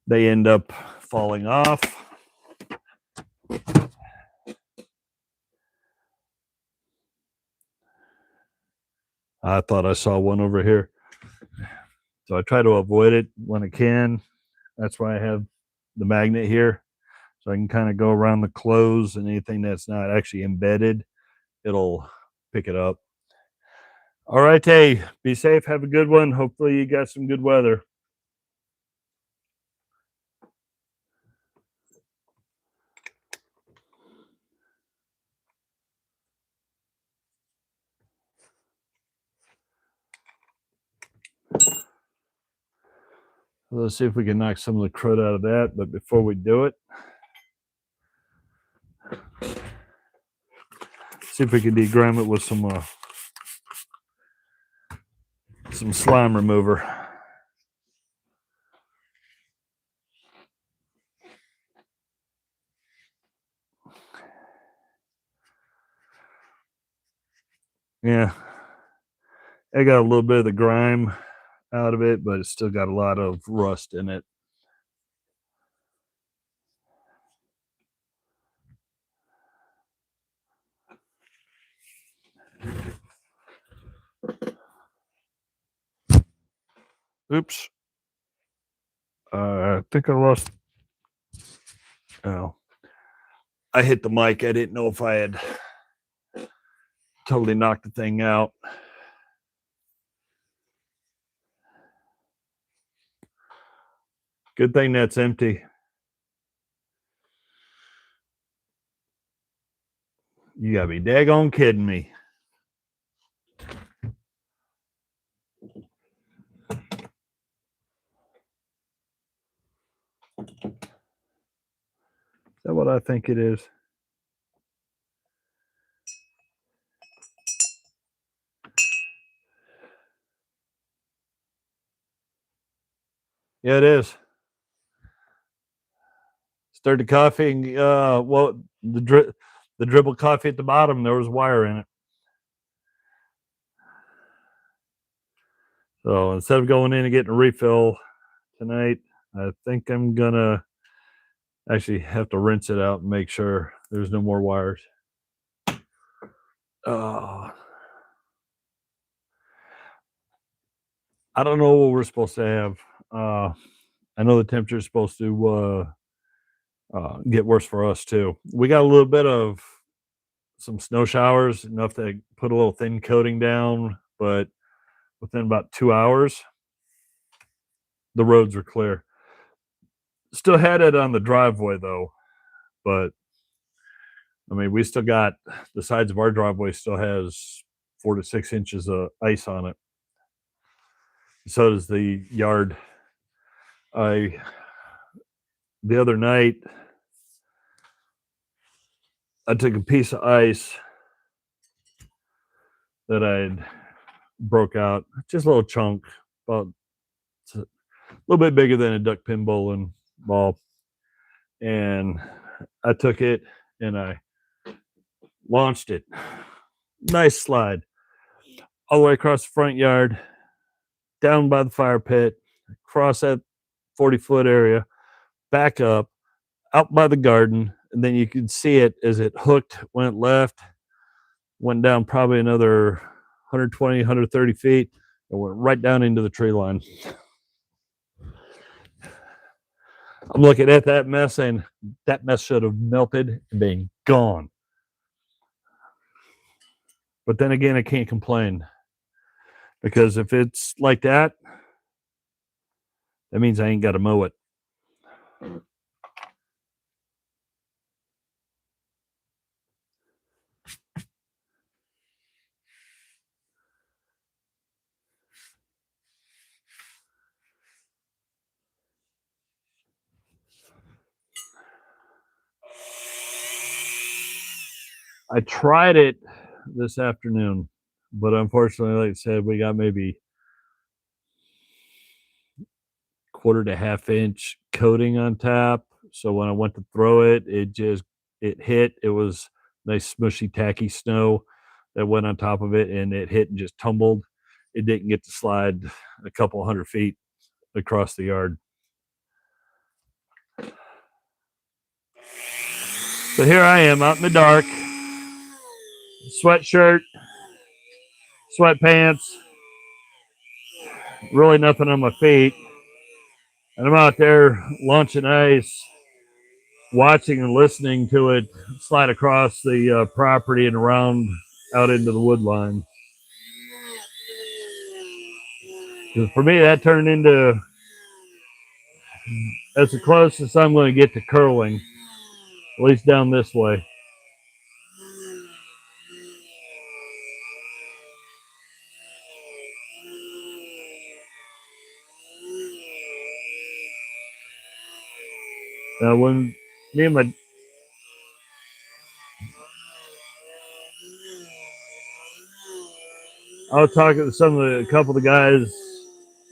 they end up falling off. I thought I saw one over here, so I try to avoid it when I can. That's why I have the magnet here, so I can kind of go around the clothes, and anything that's not actually embedded, it'll pick it up. All right, hey, be safe. Have a good one. Hopefully you got some good weather. Let's see if we can knock some of the crud out of that. But before we do it, see if we can degrime it with some slime remover. Yeah, I got a little bit of the grime out of it, but it's still got a lot of rust in it. Oops. I think I lost. Oh, I hit the mic. I didn't know if I had totally knocked the thing out. Good thing that's empty. You gotta be daggone kidding me. Is that what I think it is? Yeah, it is. Stirred the coffee, and the dribbled coffee at the bottom, there was wire in it. So instead of going in and getting a refill tonight, I think I'm gonna actually have to rinse it out and make sure there's no more wires. I don't know what we're supposed to have. I know the temperature is supposed to get worse for us too. We got a little bit of some snow showers, enough to put a little thin coating down, but within about 2 hours, the roads were clear. Still had it on the driveway though, but I mean, we still got the sides of our driveway still has 4 to 6 inches of ice on it. So does the yard. The other night, I took a piece of ice that I'd broke out, just a little chunk, about little bit bigger than a duck pin bowling ball. And I took it and I launched it. Nice slide. All the way across the front yard, down by the fire pit, across that 40-foot area, back up, out by the garden, and then you could see it as it hooked, went left, went down probably another 120, 130 feet, and went right down into the tree line. I'm looking at that mess and that mess should have melted and been gone. But then again, I can't complain, because if it's like that, that means I ain't got to mow it. I tried it this afternoon, but unfortunately, like I said, we got maybe quarter to half inch coating on top. So when I went to throw it, it hit. It was nice smushy tacky snow that went on top of it, and it hit and just tumbled. It didn't get to slide a couple 100 feet across the yard. So here I am out in the dark, sweatshirt, sweatpants, really nothing on my feet. And I'm out there launching ice, watching and listening to it slide across the property and around out into the wood line. Because for me, that turned into, that's the closest I'm going to get to curling, at least down this way. When me and my I was talking to a couple of the guys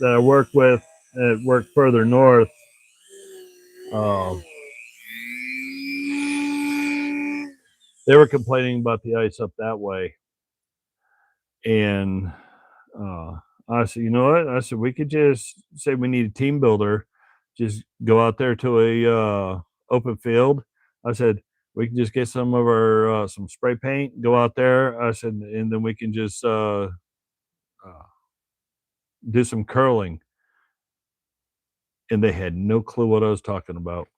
that I work with that work further north. They were complaining about the ice up that way, and I said, you know what? I said we could just say we need a team builder, just go out there to a open field. I said we can just get some of our some spray paint, go out there. I said, and then we can just do some curling. And they had no clue what I was talking about.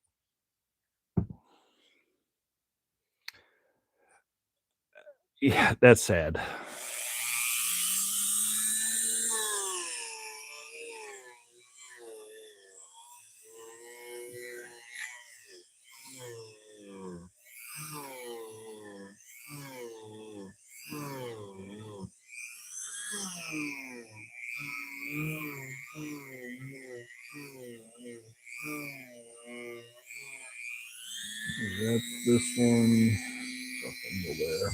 Yeah, that's sad. That's this one. Something there.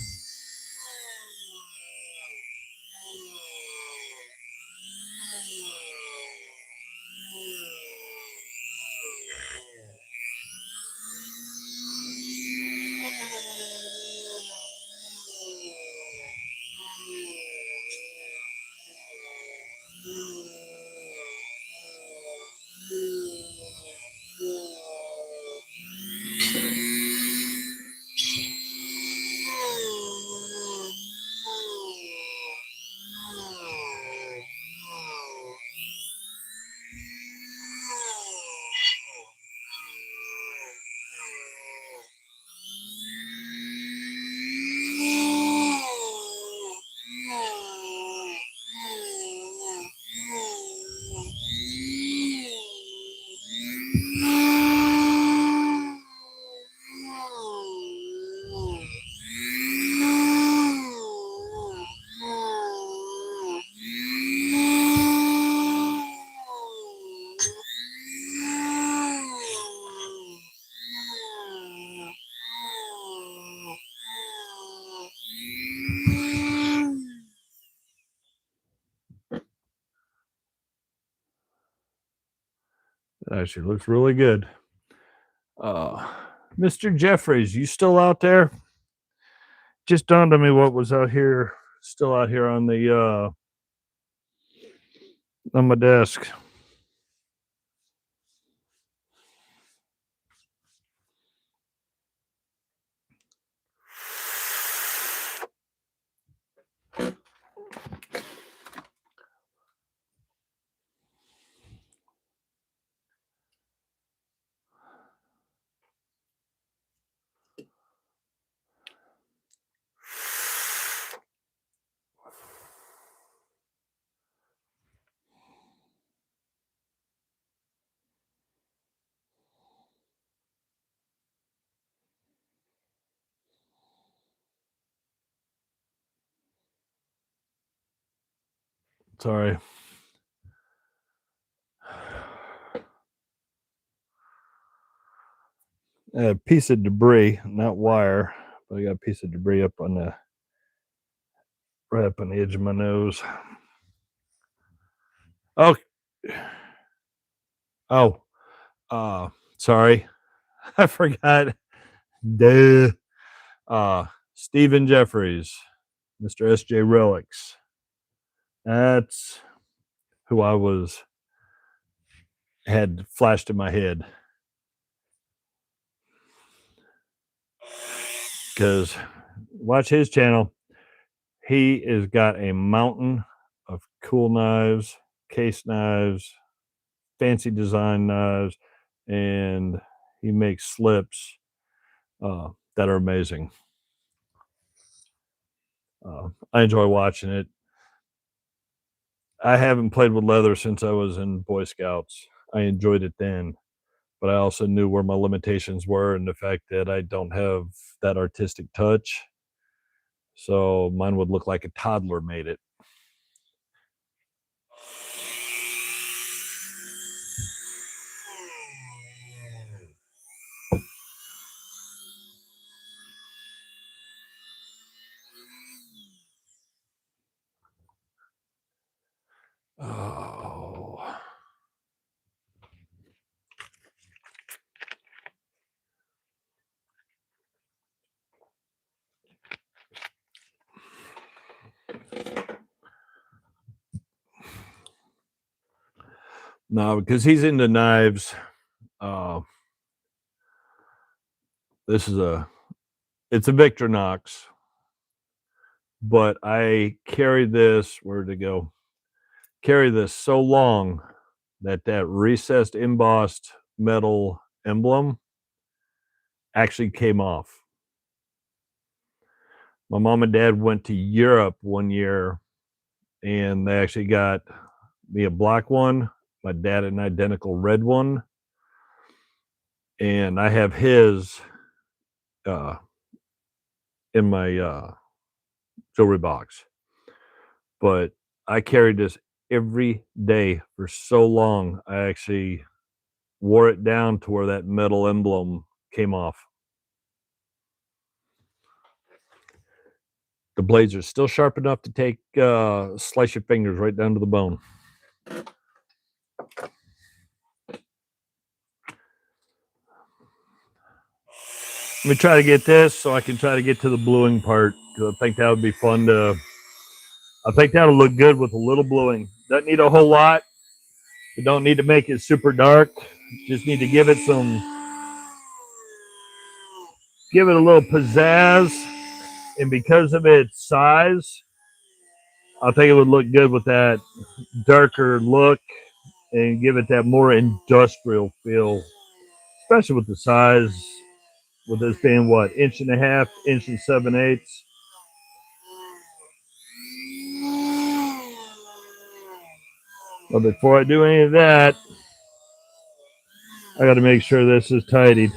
That actually looks really good. Mr. Jeffries, you still out there? Just dawned on me what was out here, still out here on the on my desk. Sorry. A piece of debris, not wire, but I got a piece of debris up on the right up on the edge of my nose. Oh, oh, sorry, I forgot. Duh. Stephen Jeffries, Mr. S.J. Relics. That's who I had flashed in my head. Because watch his channel. He has got a mountain of cool knives, case knives, fancy design knives, and he makes slips that are amazing. I enjoy watching it. I haven't played with leather since I was in Boy Scouts. I enjoyed it then, but I also knew where my limitations were and the fact that I don't have that artistic touch. So mine would look like a toddler made it. Oh. No, because he's into knives. This is it's a Victorinox, but I carried this, where'd it go? Carry this so long that recessed embossed metal emblem actually came off. My mom and dad went to Europe one year and they actually got me a black one, my dad an identical red one, and I have his in my jewelry box. But I carried this every day for so long, I actually wore it down to where that metal emblem came off. The blades are still sharp enough to take slice your fingers right down to the bone. Let me try to get this so I can try to get to the bluing part, because I think that would be fun to. I think that'll look good with a little bluing. Doesn't need a whole lot. You don't need to make it super dark. Just need to give it a little pizzazz. And because of its size, I think it would look good with that darker look and give it that more industrial feel, especially with the size, with this being what, 1.5 inches, 1 7/8. But before I do any of that, I got to make sure this is tidied.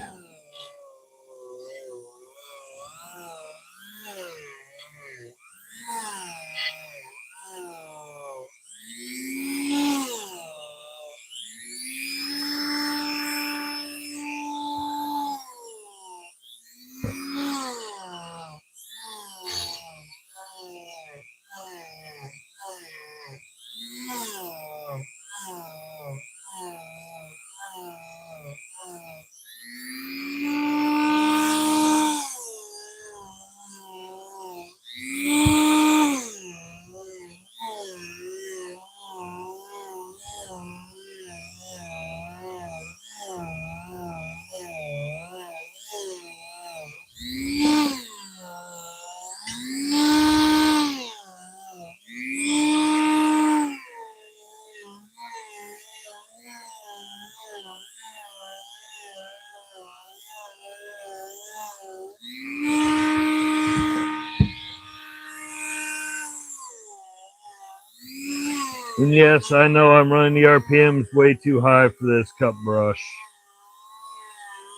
And yes, I know I'm running the RPMs way too high for this cup brush.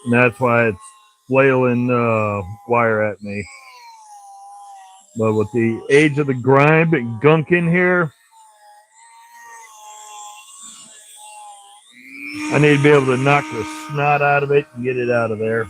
And that's why it's flailing wire at me. But with the age of the grime and gunk in here, I need to be able to knock the snot out of it and get it out of there.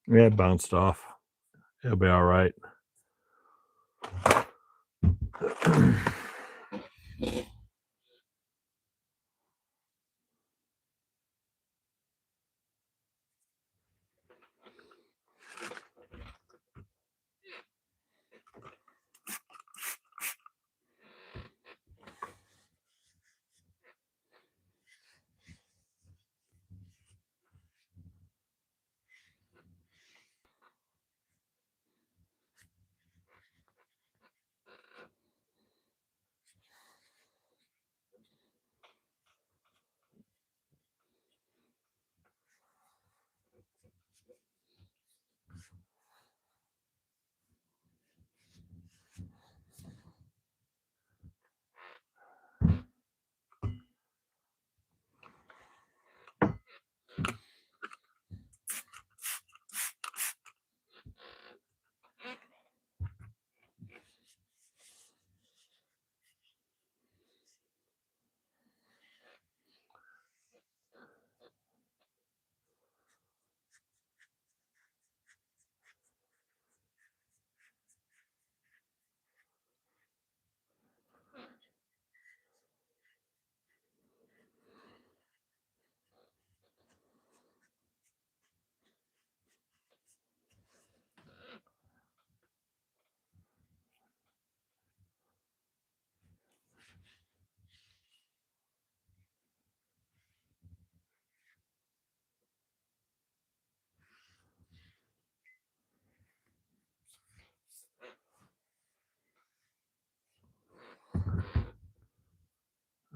Yeah, it bounced off. It'll be all right.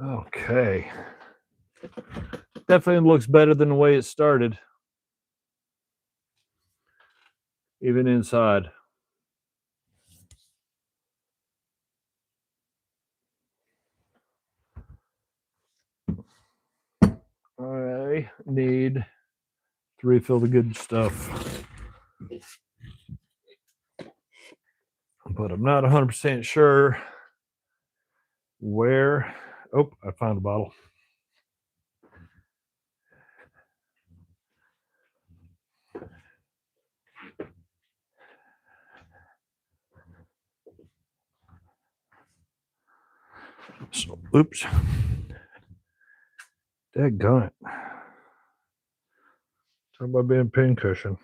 Okay. Definitely looks better than the way it started. Even inside. I need to refill the good stuff. But I'm not 100% sure where. Oh, I found a bottle. So, oops. Dadgummit. Talk about being pincushion.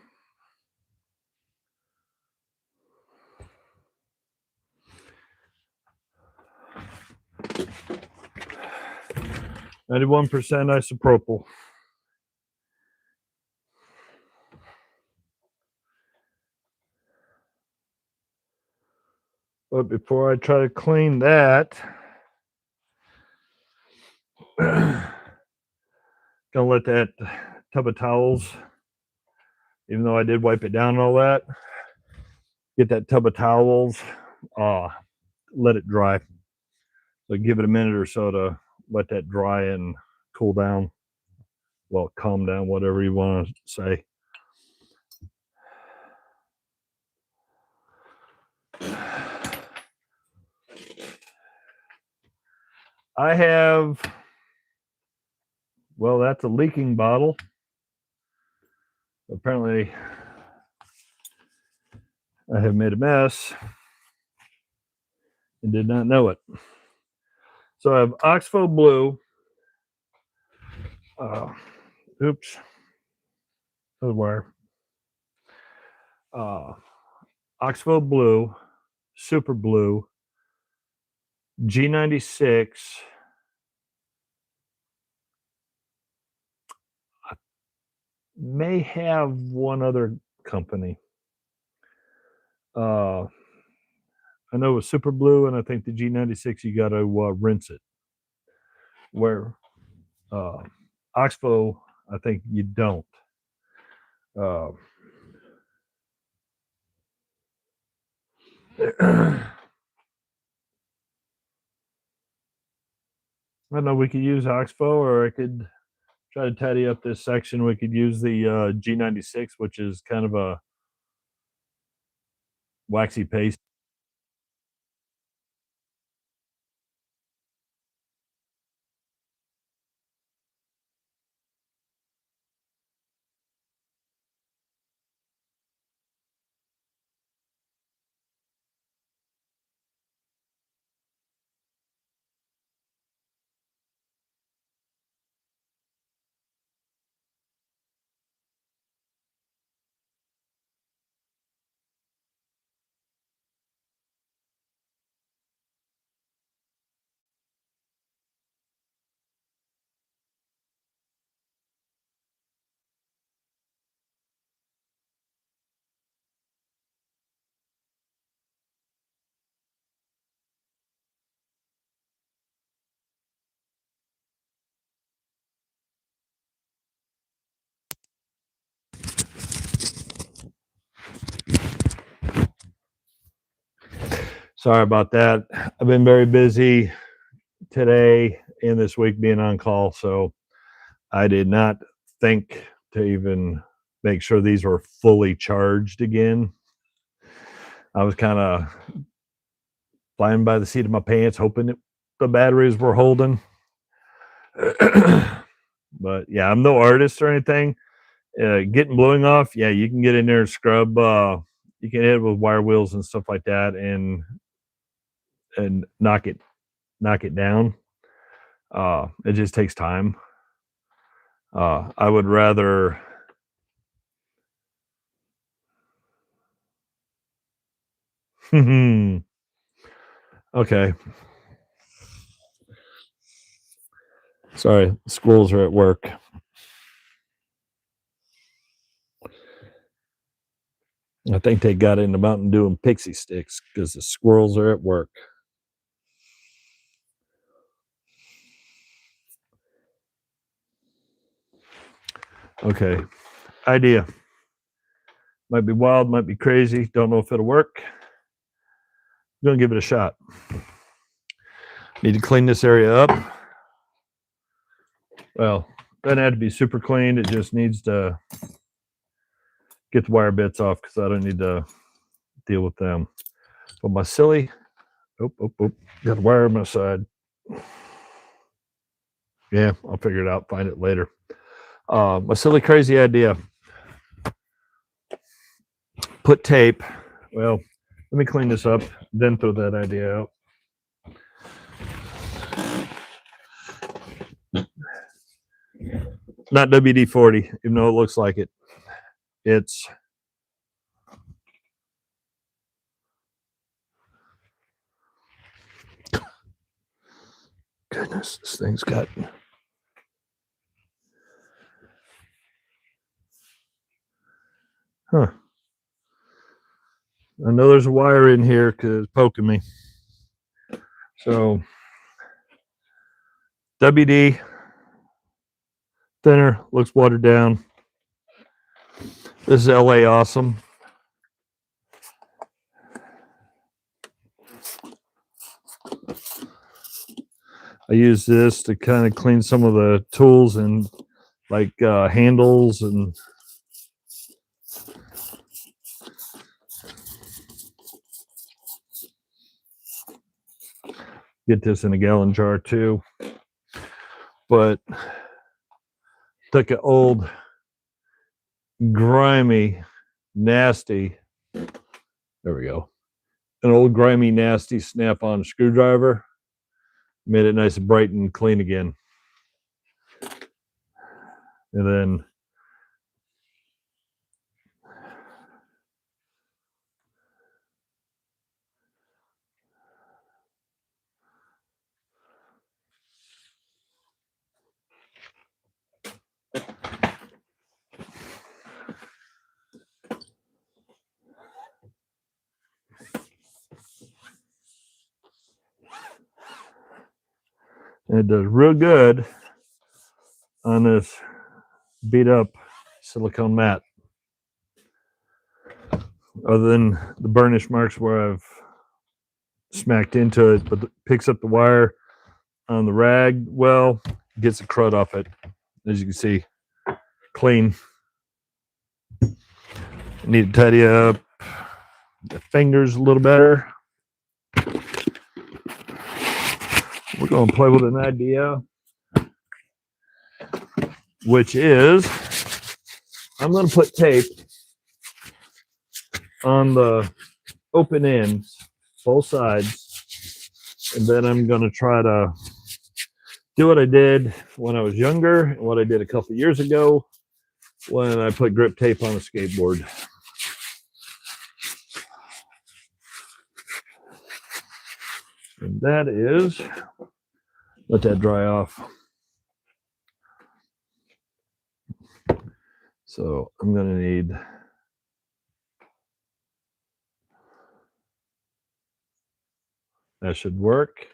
$91% isopropyl. But before I try to clean that, gonna let that tub of towels, even though I did wipe it down and all that, get that tub of towels, let it dry. So give it a minute or so to let that dry and cool down. Well, calm down, whatever you want to say. I have, well, that's a leaking bottle. Apparently, I have made a mess and did not know it. So I have Oxbow Blue, Oops. That was wire. Oxbow blue, super blue, G96. I may have one other company. I know it was super blue, and I think the G96 you got to rinse it. Where Oxbow, I think you don't. Uh, I know we could use Oxbow, or I could try to tidy up this section. We could use the G96, which is kind of a waxy paste. Sorry about that. I've been very busy today and this week being on call, so I did not think to even make sure these were fully charged again. I was kind of flying by the seat of my pants, hoping that the batteries were holding. But yeah, I'm no artist or anything. Getting bluing off, yeah, you can get in there and scrub. You can hit it with wire wheels and stuff like that, and knock it down. It just takes time. I would rather. Okay. Sorry, squirrels are at work. I think they got in the mountain doing pixie sticks because the squirrels are at work. Okay. Idea. Might be wild, might be crazy. Don't know if it'll work. I'm going to give it a shot. Need to clean this area up. Well, doesn't have to be super cleaned. It just needs to get the wire bits off because I don't need to deal with them. But my silly, got a wire on my side. Yeah, I'll figure it out, find it later. My silly, crazy idea. Put tape. Well, let me clean this up, then throw that idea out. Not WD-40, even though it looks like it. It's goodness, this thing's got. Huh. I know there's a wire in here because it's poking me. So WD thinner, looks watered down. This is LA Awesome. I use this to kind of clean some of the tools and like handles and get this in a gallon jar too. But took an old grimy, nasty, there we go, an old grimy, nasty snap-on screwdriver, made it nice and bright and clean again. And then it does real good on this beat up silicone mat. Other than the burnish marks where I've smacked into it, but it picks up the wire on the rag well, gets the crud off it. As you can see, clean. Need to tidy up the fingers a little better. We're going to play with an idea, which is I'm going to put tape on the open ends, both sides, and then I'm going to try to do what I did when I was younger and what I did a couple years ago when I put grip tape on a skateboard. And that is, let that dry off. So I'm going to need that should work.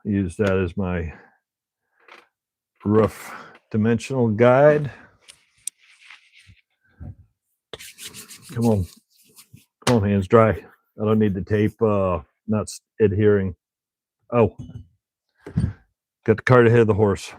Use that as my rough dimensional guide. Come on, hands dry. I don't need the tape not adhering. Oh, got the cart ahead of the horse.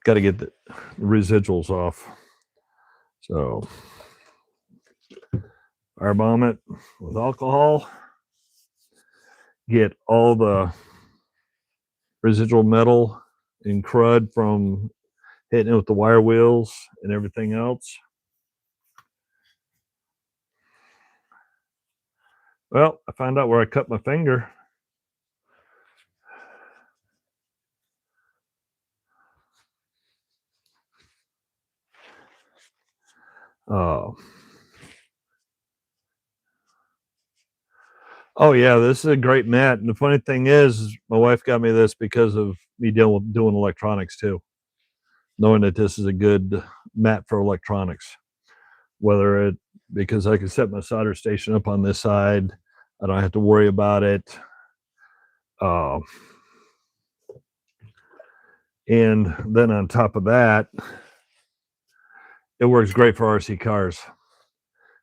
Got to get the residuals off. So firebomb it with alcohol. Get all the residual metal and crud from hitting it with the wire wheels and everything else. Well, I found out where I cut my finger. Oh yeah, this is a great mat. And the funny thing is my wife got me this because of me doing electronics too. Knowing that this is a good mat for electronics. Whether it, because I can set my solder station up on this side. I don't have to worry about it. And then on top of that, it works great for RC cars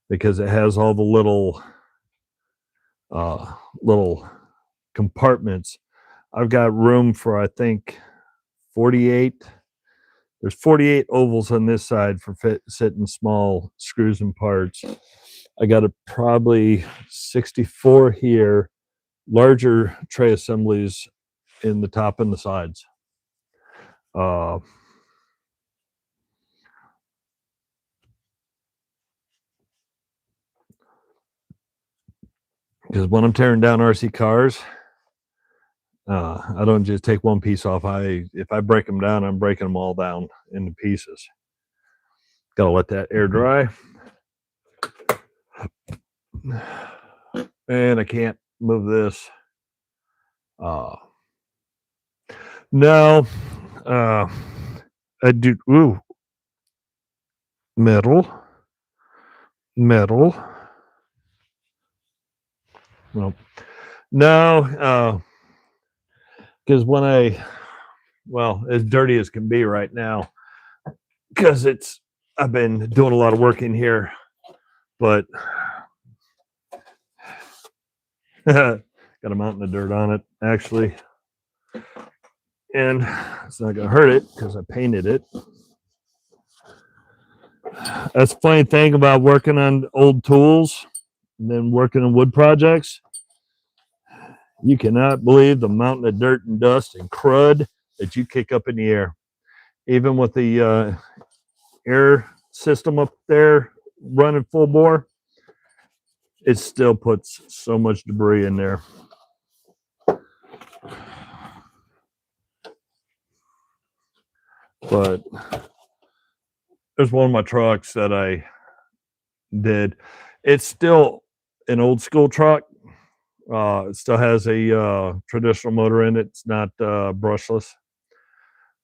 because it has all the little compartments. I've got room for, I think, 48. There's 48 ovals on this side for sitting small screws and parts. I got probably 64 here, larger tray assemblies in the top and the sides. Because when I'm tearing down RC cars, I don't just take one piece off. If I break them down, I'm breaking them all down into pieces. Gotta let that air dry. And I can't move this. No, I do. Ooh, metal. Well, no, because when well, as dirty as can be right now, because I've been doing a lot of work in here, but got a mountain of dirt on it actually, and it's not gonna hurt it because I painted it. That's the funny thing about working on old tools and then working on wood projects. You cannot believe the mountain of dirt and dust and crud that you kick up in the air. Even with the air system up there running full bore, it still puts so much debris in there. But there's one of my trucks that I did. It's still an old school truck. It still has a traditional motor in it. It's not brushless.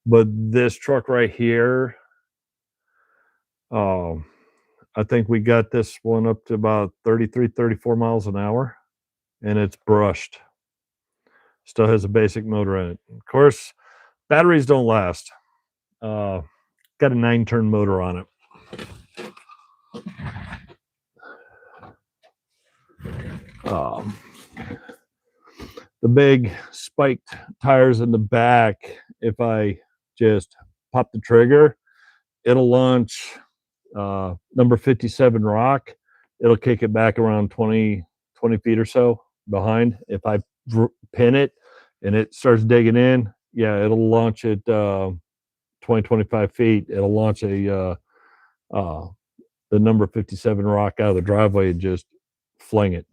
But this truck right here, um, I think we got this one up to about 33, 34 miles an hour, and it's brushed. Still has a basic motor in it. Of course, batteries don't last. Got a 9-turn motor on it. The big spiked tires in the back, if I just pop the trigger, it'll launch number 57 rock. It'll kick it back around 20 feet or so behind. If I pin it and it starts digging in, yeah, it'll launch it 20, 25 feet. It'll launch the number 57 rock out of the driveway and just fling it.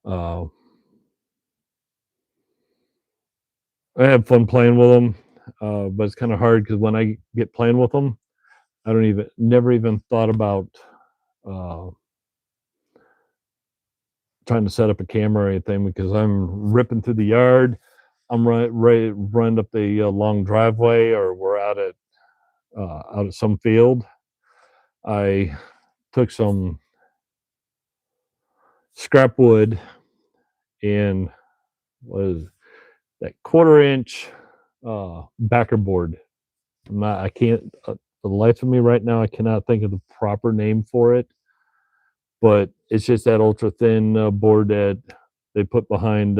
I have fun playing with them, but it's kind of hard because when I get playing with them, I never even thought about trying to set up a camera or anything because I'm ripping through the yard. I'm running up the long driveway, or we're out at some field. I took some scrap wood and was that 1/4 inch backer board. I can't, for the life of me right now, I cannot think of the proper name for it, but it's just that ultra thin board that they put behind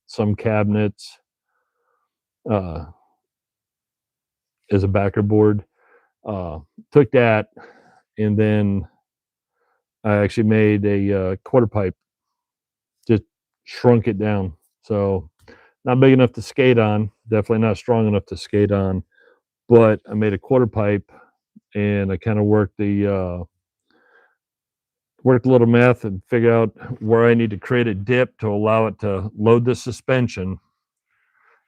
some cabinets uh, as a backer board. Took that, and then I actually made a quarter pipe, just shrunk it down. So not big enough to skate on, definitely not strong enough to skate on, but I made a quarter pipe, and I kind of worked a little math and figure out where I need to create a dip to allow it to load the suspension.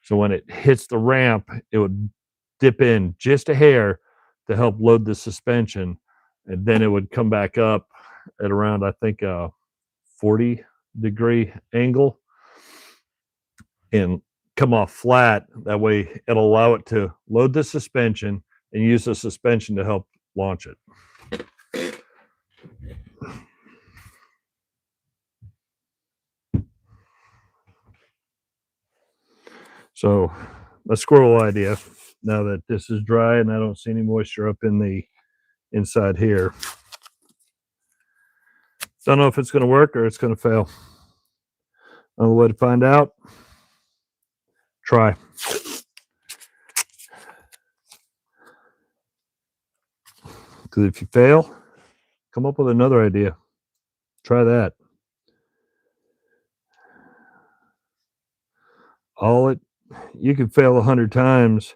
So when it hits the ramp, it would dip in just a hair to help load the suspension, and then it would come back up at around, I think, a 40-degree angle and come off flat. That way it'll allow it to load the suspension and use the suspension to help launch it. So a squirrel idea, now that this is dry and I don't see any moisture up in the inside here. Don't know if it's going to work or it's going to fail. Another way to find out, try. Because if you fail, come up with another idea. Try that. You can fail 100 times,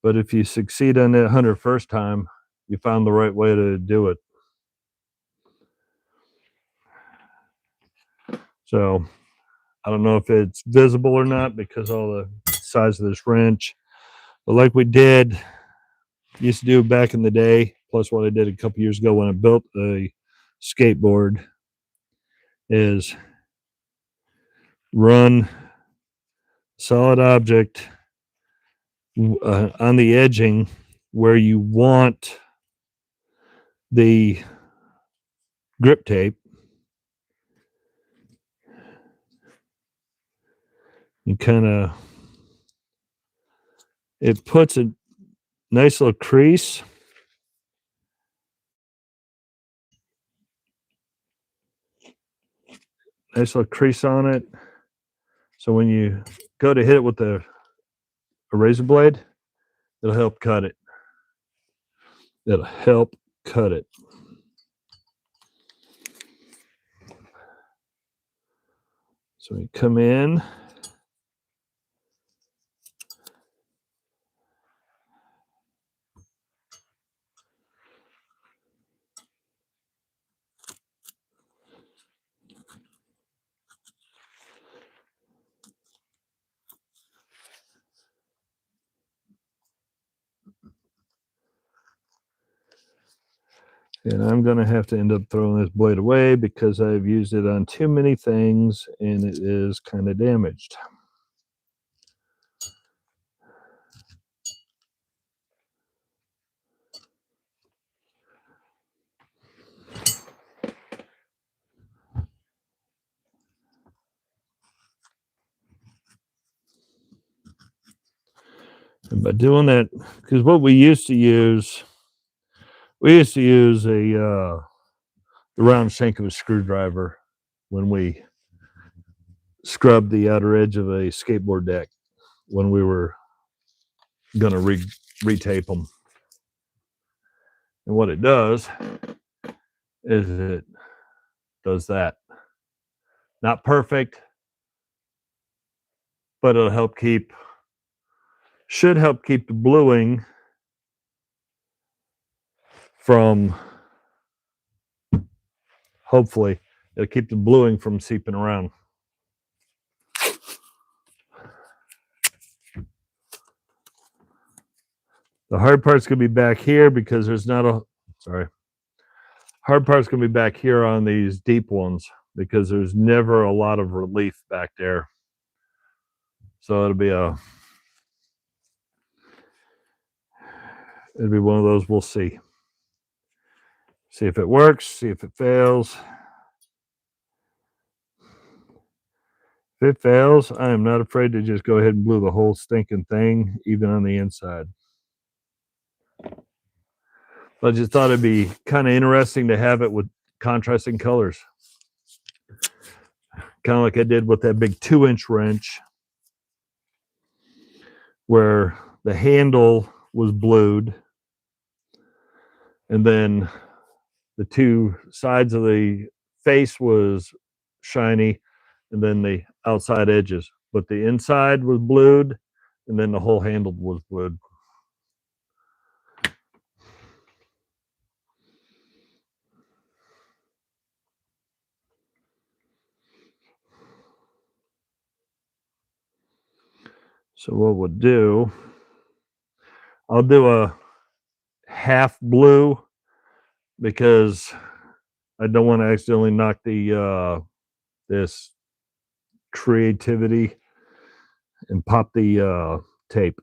but if you succeed on that 101st time, you found the right way to do it. So I don't know if it's visible or not because of the size of this wrench, but like we used to do back in the day, plus what I did a couple years ago when I built a skateboard, is run solid object on the edging where you want the grip tape. You it puts a nice little crease. Nice little crease on it. So when you go to hit it with a razor blade, it'll help cut it. It'll help cut it. So we come in. And I'm going to have to end up throwing this blade away because I've used it on too many things and it is kind of damaged. And by doing that, because what we used to use a the round shank of a screwdriver when we scrubbed the outer edge of a skateboard deck when we were going to retape them. And what it does is it does that. Not perfect, but it'll should help keep the bluing from, hopefully, it'll keep the bluing from seeping around. The hard part's going to be back here because there's not a, hard part's going to be back here on these deep ones because there's never a lot of relief back there. So it'll be one of those. We'll see. See if it works, see if it fails. If it fails, I am not afraid to just go ahead and glue the whole stinking thing, even on the inside. I just thought it'd be kind of interesting to have it with contrasting colors. Kind of like I did with that big 2-inch wrench where the handle was blued and then the two sides of the face was shiny and then the outside edges. But the inside was blued and then the whole handle was blued. So what we'll do, I'll do a half blue because I don't want to accidentally knock the this creativity and pop the tape.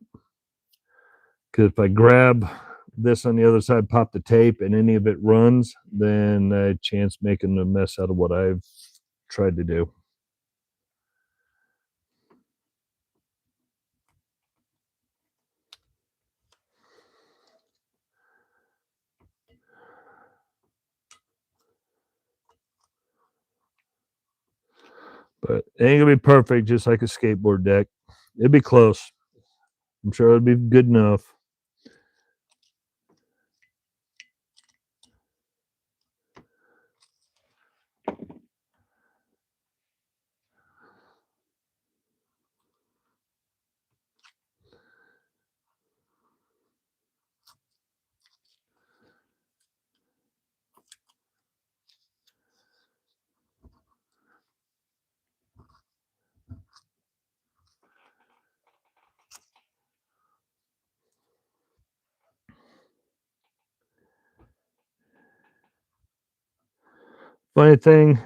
Because if I grab this on the other side, pop the tape, and any of it runs, then I chance making a mess out of what I've tried to do. But it ain't gonna be perfect, just like a skateboard deck. It'd be close. I'm sure it'd be good enough. Funny thing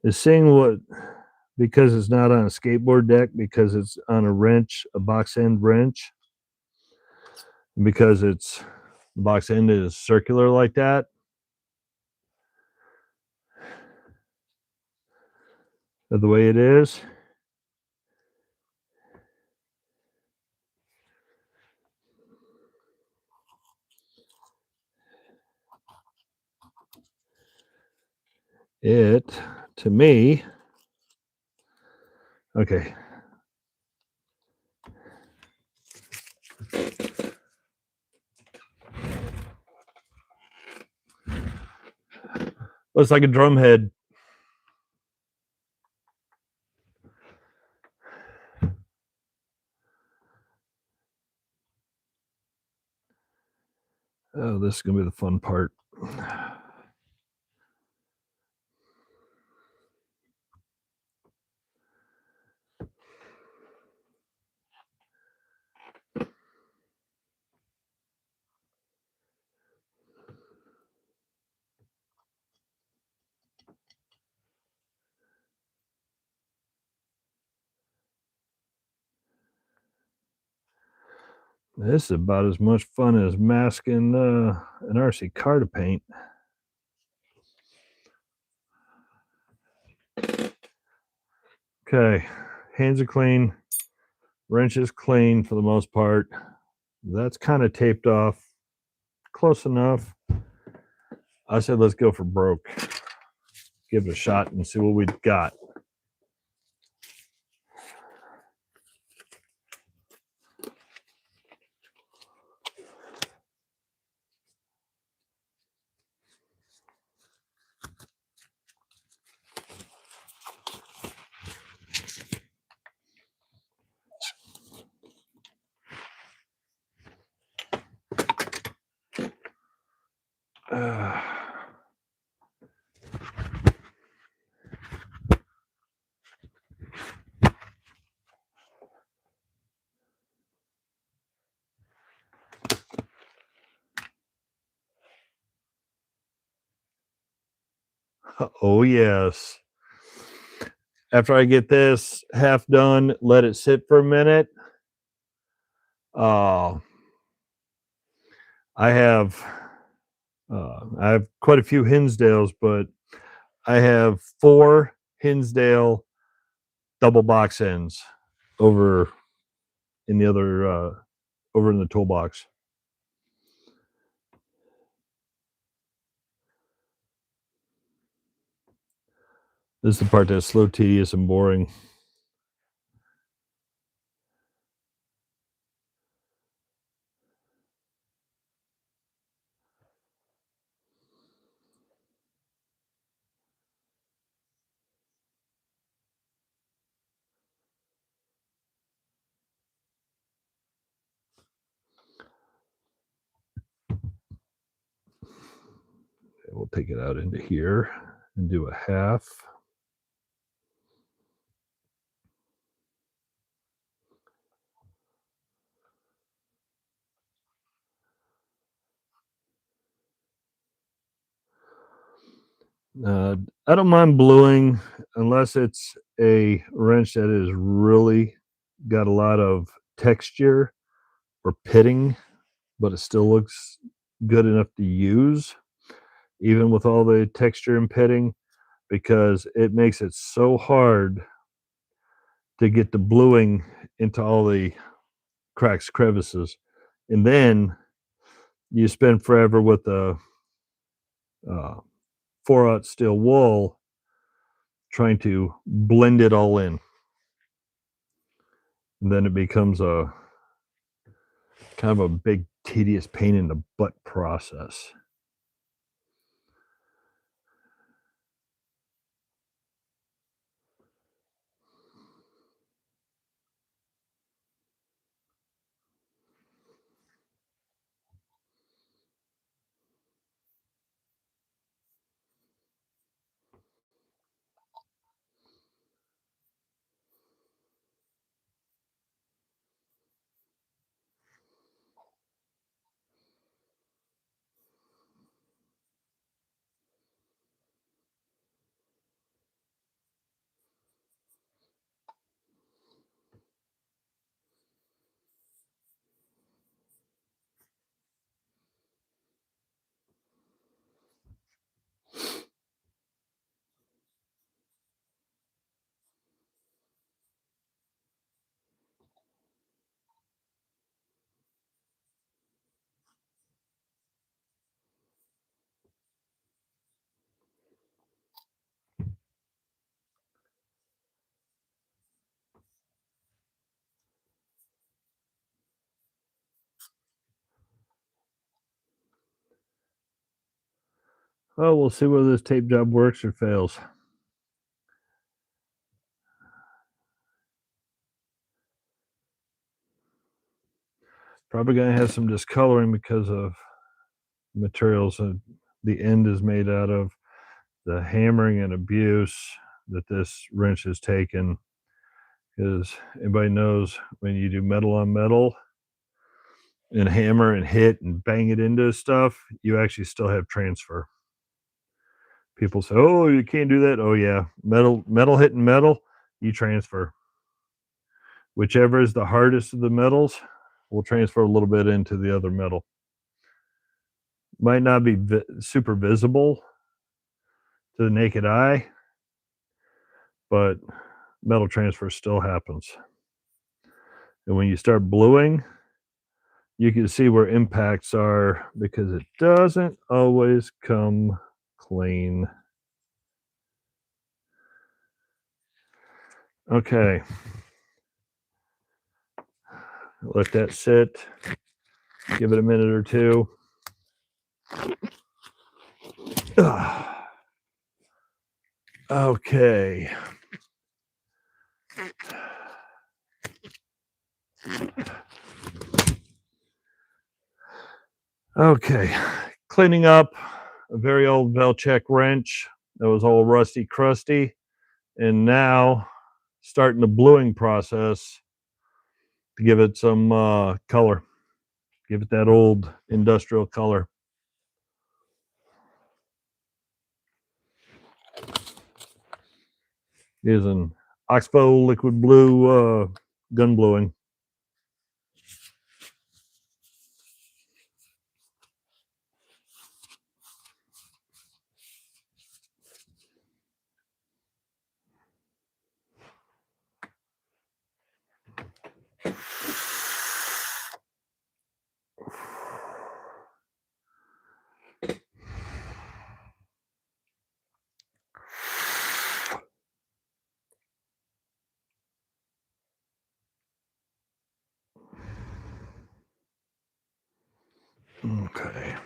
is seeing what, because it's not on a skateboard deck, because it's on a wrench, a box end wrench, because the box end is circular like that. The way it is, it, to me, okay. Looks like a drum head. Oh, this is going to be the fun part. This is about as much fun as masking an RC car to paint. Okay, hands are clean, wrench is clean for the most part. That's kind of taped off close enough. I said let's go for broke. Give it a shot and see what we got. Oh yes. After I get this half done, let it sit for a minute. Uh, I have I have quite a few Hinsdales, but I have 4 Hinsdale double box ends over in the other over in the toolbox. This is the part that's slow, tedious, and boring. We'll take it out into here and do a half. I don't mind bluing unless it's a wrench that is really got a lot of texture or pitting, but it still looks good enough to use, even with all the texture and pitting, because it makes it so hard to get the bluing into all the cracks, crevices. And then you spend forever with the 4/0 steel wool trying to blend it all in. And then it becomes a kind of a big, tedious pain in the butt process. Oh, we'll see whether this tape job works or fails. Probably going to have some discoloring because of materials that the end is made out of, the hammering and abuse that this wrench has taken. Because anybody knows when you do metal on metal and hammer and hit and bang it into stuff, you actually still have transfer. People say, "Oh, you can't do that." Oh yeah, metal hitting metal, you transfer. Whichever is the hardest of the metals will transfer a little bit into the other metal. Might not be super visible to the naked eye, but metal transfer still happens. And when you start bluing, you can see where impacts are because it doesn't always come clean. Okay. Let that sit. Give it a minute or two. Okay. Okay. Cleaning up a very old Velchek wrench that was all rusty crusty, and now starting the bluing process to give it some color. Give it that old industrial color. Using Oxbow liquid blue gun bluing. Okay.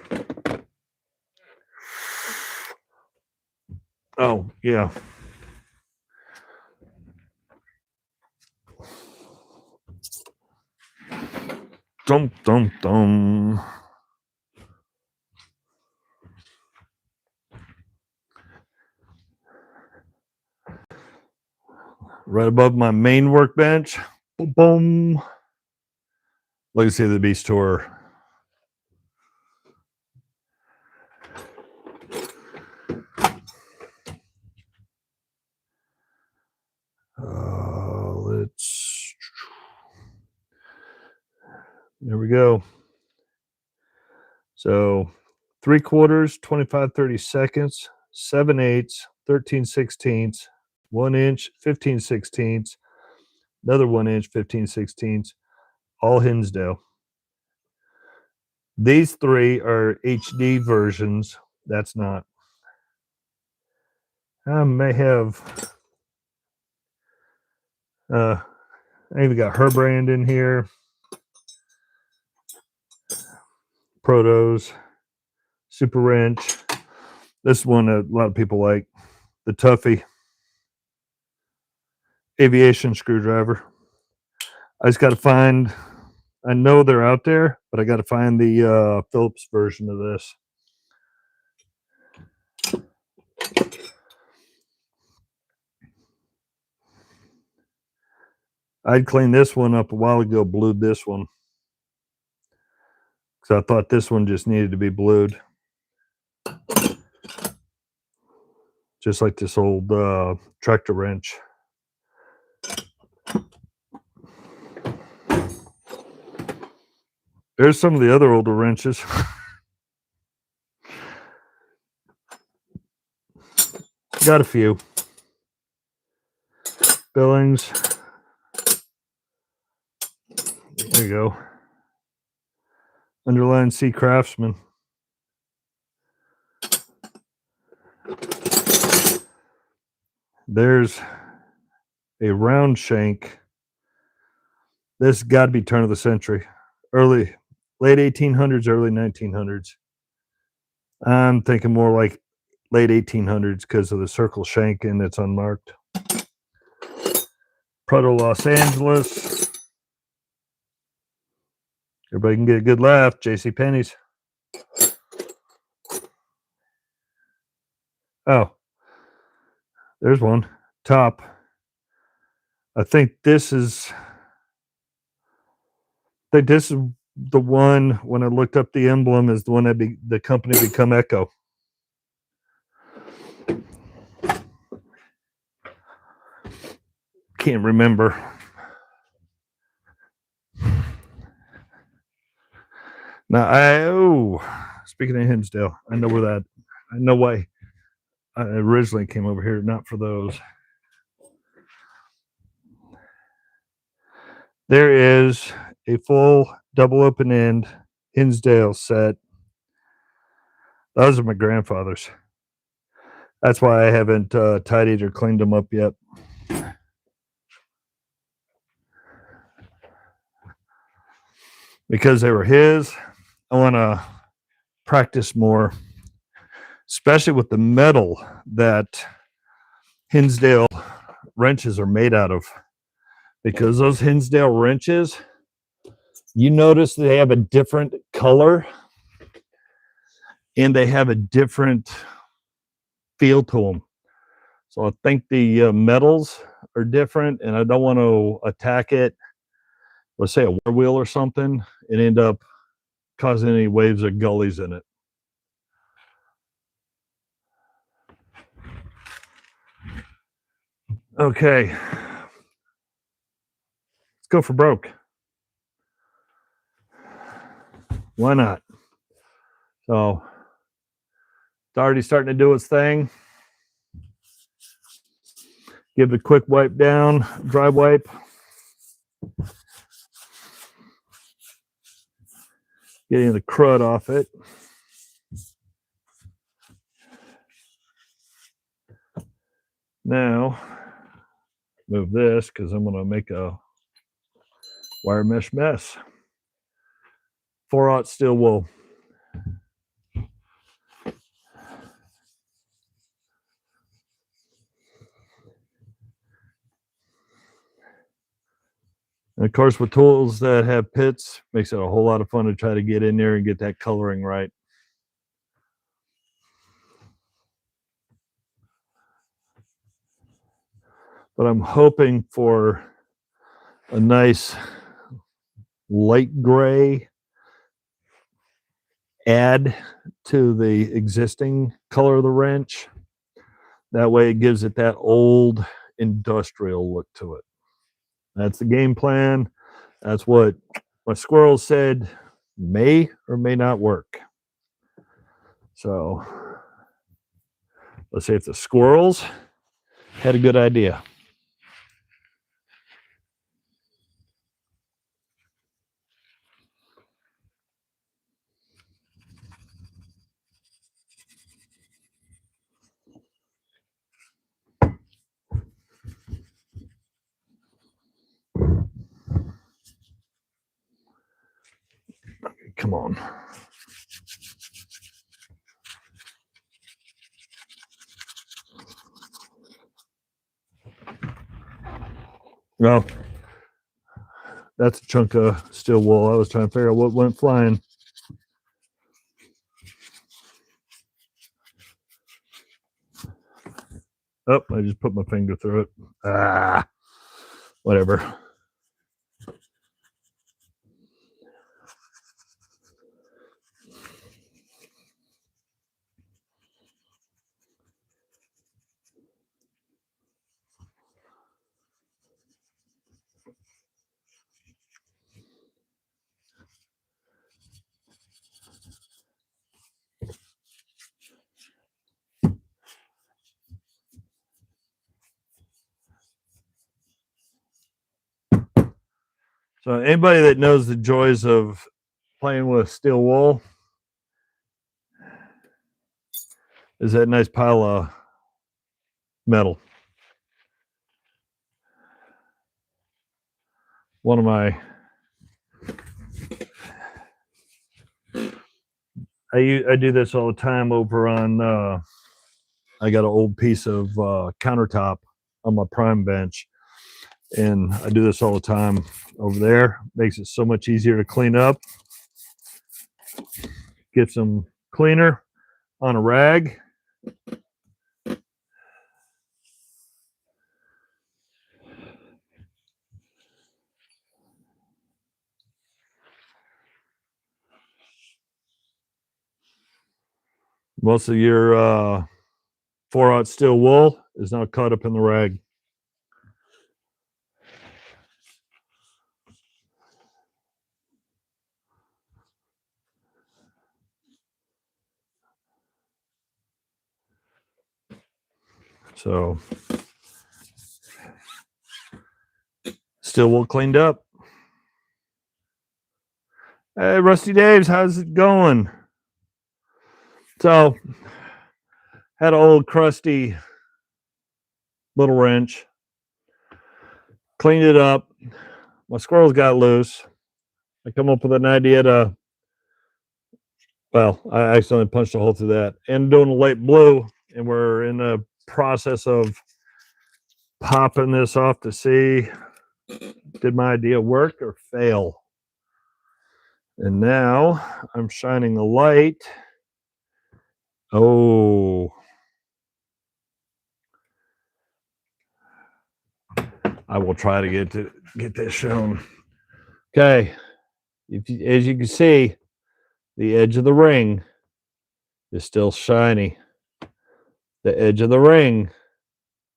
Oh, yeah. Dum, dum, dum. Right above my main workbench. Boom, boom. Legacy of the Beast Tour. There we go. So 3/4, 25, 30 seconds, 7/8, 13 sixteenths, 1 inch, 15 sixteenths, another 1 inch, 15 sixteenths, all Hinsdale. These three are HD versions. That's not. I may have. I even got her brand in here. Protos, Super Wrench. This one a lot of people like. The Tuffy aviation screwdriver. I just got to find. I know they're out there, but I got to find the Phillips version of this. I'd cleaned this one up a while ago, blued this one. Because I thought this one just needed to be blued. Just like this old tractor wrench. There's some of the other older wrenches. Got a few. Billings. There you go. Underline C Craftsman. There's a round shank. This got to be turn of the century. Late 1800s, early 1900s. I'm thinking more like late 1800s because of the circle shank and it's unmarked. Proto Los Angeles. Everybody can get a good laugh. JCPenney's. Oh, there's one. Top. I think this is the one, when I looked up the emblem, is the one that the company become Echo. can't remember. Now, speaking of Hinsdale, I know where that. I know why I originally came over here. Not for those. There is a full double open end Hinsdale set. Those are my grandfather's. That's why I haven't tidied or cleaned them up yet. Because they were his, I want to practice more, especially with the metal that Hinsdale wrenches are made out of. Because those Hinsdale wrenches, you notice they have a different color and they have a different feel to them. So I think the metals are different, and I don't want to attack it, let's say a war wheel or something, and end up causing any waves or gullies in it. Okay, let's go for broke. Why not? So it's already starting to do its thing. Give it a quick wipe down, dry wipe. Getting the crud off it. Now, move this because I'm going to make a wire mesh mess. 4/0 steel wool. And of course, with tools that have pits, makes it a whole lot of fun to try to get in there and get that coloring right. But I'm hoping for a nice light gray add to the existing color of the wrench. That way it gives it that old industrial look to it. That's the game plan. That's what my squirrels said may or may not work. So let's say if the squirrels had a good idea. Come on. Well, that's a chunk of steel wool. I was trying to figure out what went flying. Oh, I just put my finger through it. Ah, whatever. So anybody that knows the joys of playing with steel wool is that nice pile of metal. One of my I do this all the time over on I got an old piece of countertop on my prime bench, and I do this all the time over there. Makes it so much easier to clean up. Get some cleaner on a rag. Most of your 4/0 steel wool is now caught up in the rag. So still well cleaned up. Hey, Rusty Daves, how's it going? So had an old crusty little wrench, cleaned it up. My squirrels got loose. I come up with an idea to, well, I accidentally punched a hole through that and doing a light blue, and we're in the process of popping this off to see did my idea work or fail. And now I'm shining the light. Oh, I will try to get this shown. Okay, as you can see, the edge of the ring is still shiny. The edge of the ring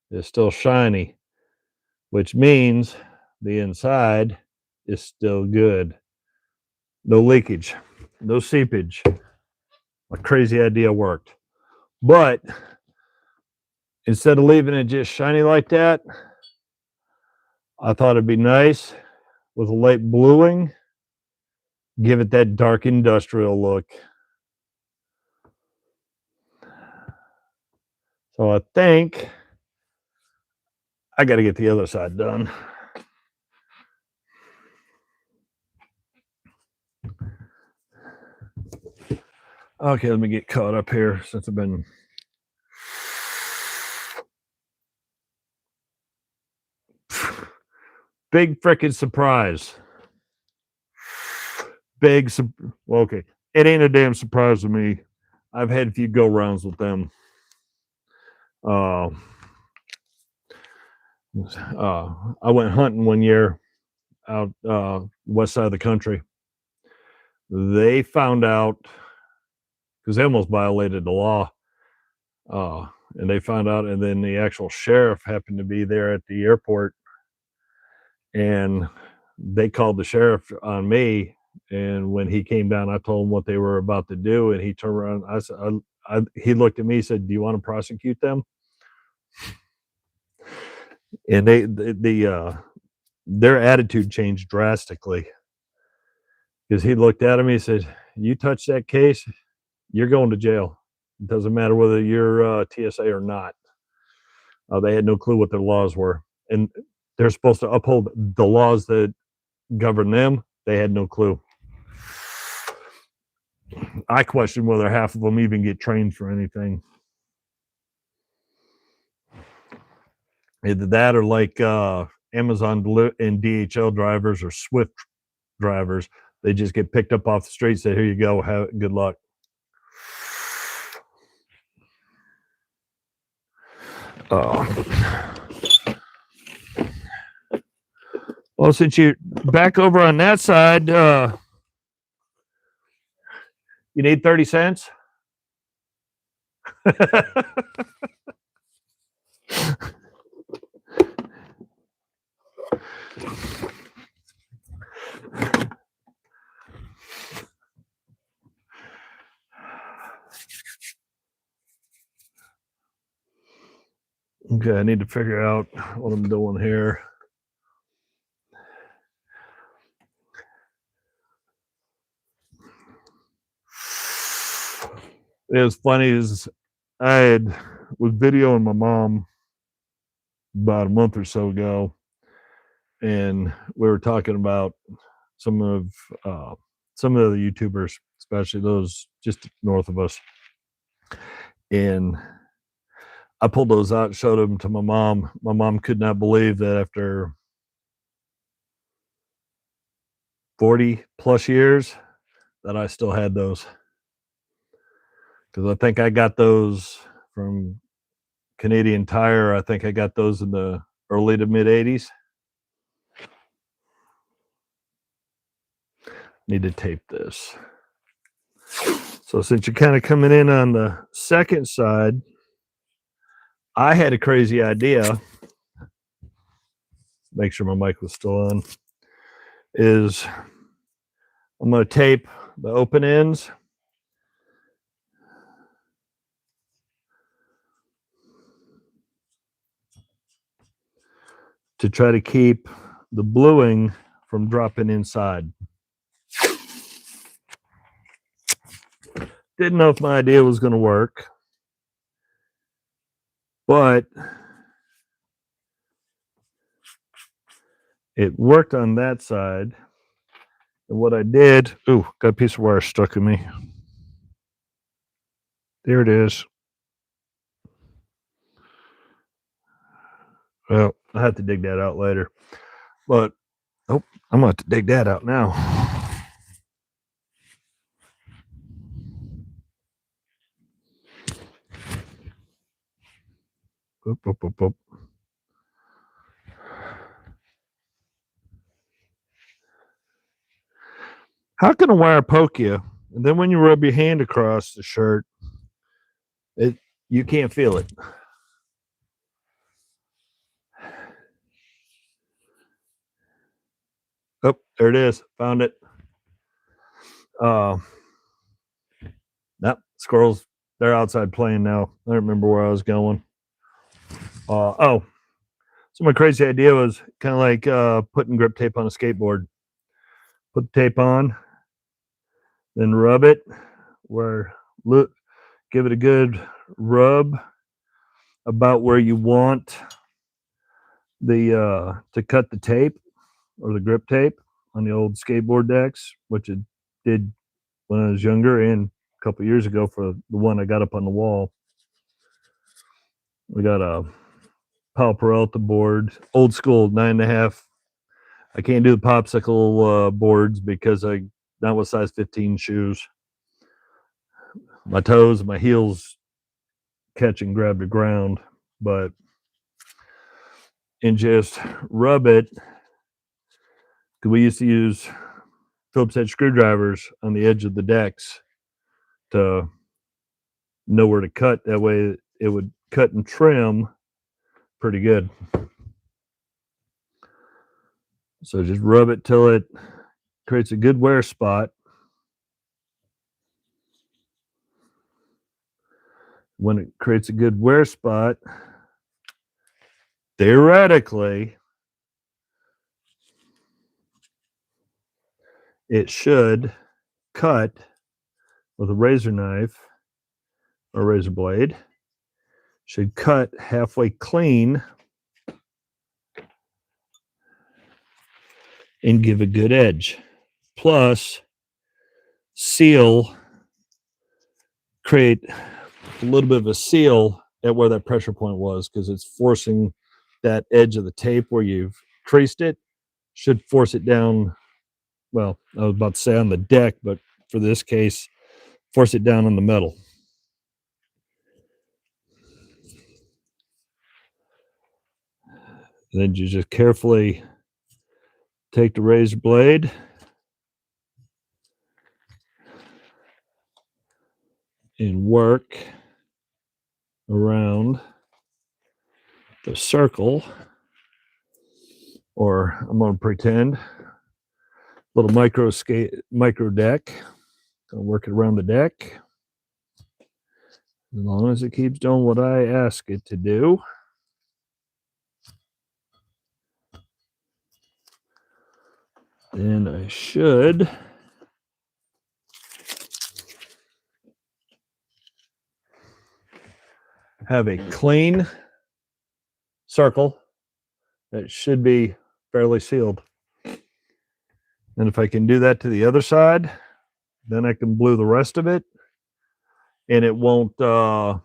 is still shiny, which means the inside is still good. No leakage, no seepage. My crazy idea worked. But instead of leaving it just shiny like that, I thought it'd be nice with a light bluing, give it that dark industrial look. So I think I got to get the other side done. Okay, let me get caught up here since I've been. Big freaking surprise. Well, okay. It ain't a damn surprise to me. I've had a few go rounds with them. I went hunting one year out west side of the country. They found out because they almost violated the law. And they found out, and then the actual sheriff happened to be there at the airport, and they called the sheriff on me. And when he came down, I told him what they were about to do, and he turned around. I said, he looked at me, he said, "Do you want to prosecute them?" And their attitude changed drastically because he looked at him. He said, "You touch that case, you're going to jail. It doesn't matter whether you're TSA or not." They had no clue what their laws were, and they're supposed to uphold the laws that govern them. They had no clue. I question whether half of them even get trained for anything. Either that or like Amazon and DHL drivers or Swift drivers. They just get picked up off the street, say, "Here you go, good luck." Well, since you're back over on that side, you need 30 cents? Okay, I need to figure out what I'm doing here. It was funny as I was videoing my mom about a month or so ago, and we were talking about some of the YouTubers, especially those just north of us. And I pulled those out and showed them to my mom. My mom could not believe that after 40 plus years that I still had those. Because I think I got those from Canadian Tire. I think I got those in the early to mid 80s. Need to tape this. So since you're kind of coming in on the second side, I had a crazy idea. Make sure my mic was still on. Is I'm going to tape the open ends. to try to keep the bluing from dropping inside. Didn't know if my idea was going to work, but it worked on that side. And what I did, ooh, got a piece of wire stuck in me. There it is. Well, I have to dig that out later. But, oh, I'm going to have to dig that out now. Oop, oop, oop, oop. How can a wire poke you? And then when you rub your hand across the shirt, you can't feel it. Oh, there it is. Found it. Nope, squirrels, they're outside playing now. I don't remember where I was going. So my crazy idea was kind of like putting grip tape on a skateboard. Put the tape on, then rub it give it a good rub about where you want the to cut the tape or the grip tape on the old skateboard decks, which it did when I was younger and a couple years ago for the one I got up on the wall. We got a Pal Peralta board, old school 9.5. I can't do the popsicle boards because not with size 15 shoes. My toes, my heels catch and grab the ground, and just rub it. We used to use Phillips head screwdrivers on the edge of the decks to know where to cut. That way it would cut and trim pretty good. So just rub it till it creates a good wear spot. When it creates a good wear spot, theoretically, it should cut with a razor knife or razor blade, should cut halfway clean and give a good edge. Plus, create a little bit of a seal at where that pressure point was, because it's forcing that edge of the tape where you've creased it, should force it down. Well, I was about to say on the deck, but for this case, force it down on the metal. Then you just carefully take the razor blade and work around the circle, or I'm going to pretend little micro deck. Going to work it around the deck as long as it keeps doing what I ask it to do. Then I should have a clean circle that should be fairly sealed. And if I can do that to the other side, then I can glue the rest of it, and it won't that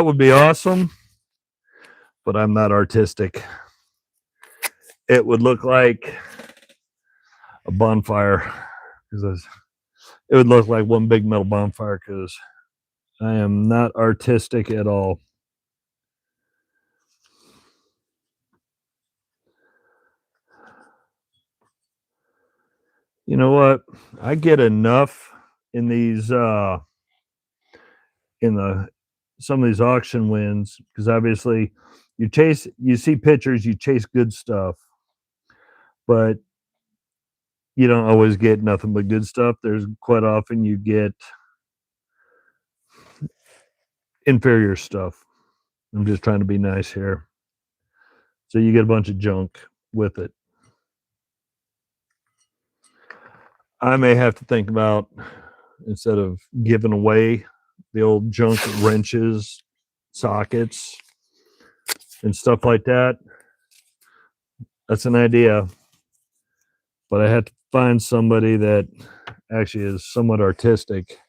would be awesome, but I'm not artistic. It would look like a bonfire, because it would look like one big metal bonfire, because I am not artistic at all. You know what? I get enough in these some of these auction wins, because obviously you see pictures, you chase good stuff, but you don't always get nothing but good stuff. There's quite often you get inferior stuff. I'm just trying to be nice here. So you get a bunch of junk with it. I may have to think about, instead of giving away the old junk wrenches, sockets, and stuff like that. That's an idea. But I had to find somebody that actually is somewhat artistic,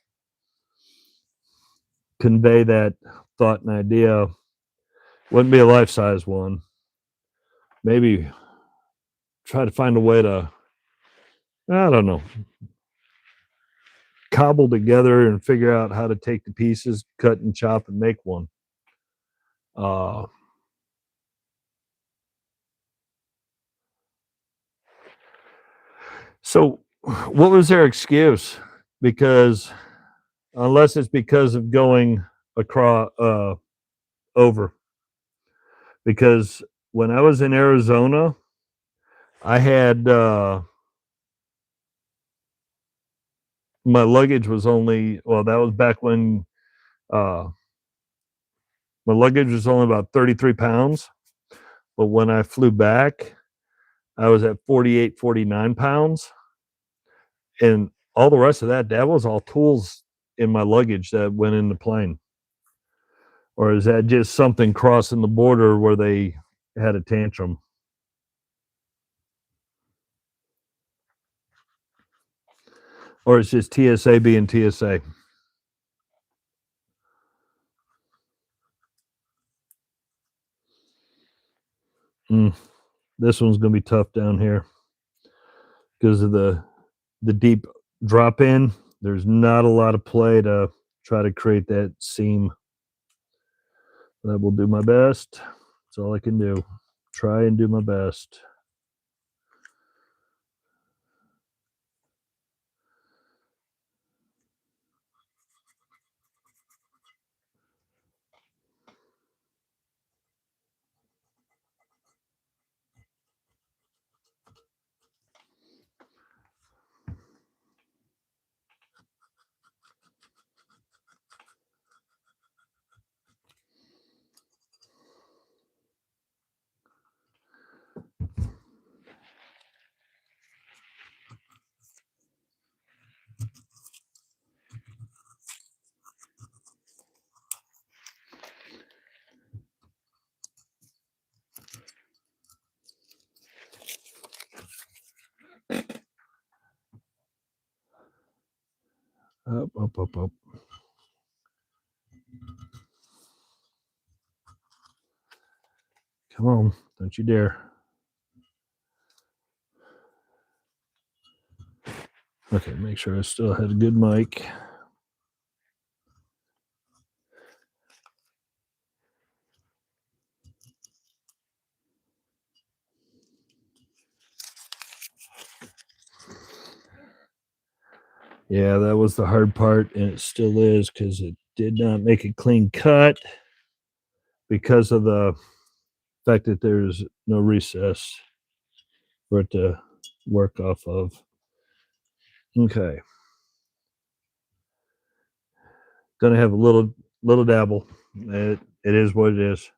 convey that thought and idea. Wouldn't be a life-size one. Maybe try to find a way to, I don't know, cobble together and figure out how to take the pieces, cut and chop, and make one. So what was their excuse? Because unless it's because of going across over. Because when I was in Arizona, I had my luggage was only, well, that was back when uh, my luggage was only about 33 pounds. But when I flew back, I was at 48, 49 pounds. And all the rest of that was all tools in my luggage that went in the plane. Or is that just something crossing the border where they had a tantrum? Or it's just TSA being TSA? This one's going to be tough down here because of the deep drop in. There's not a lot of play to try to create that seam. I will do my best. That's all I can do. Try and do my best. Up, up, up, up. Come on, don't you dare. Okay, make sure I still had a good mic. Yeah, that was the hard part, and it still is because it did not make a clean cut because of the fact that there's no recess for it to work off of. Okay. Gonna have a little dabble. It is what it is.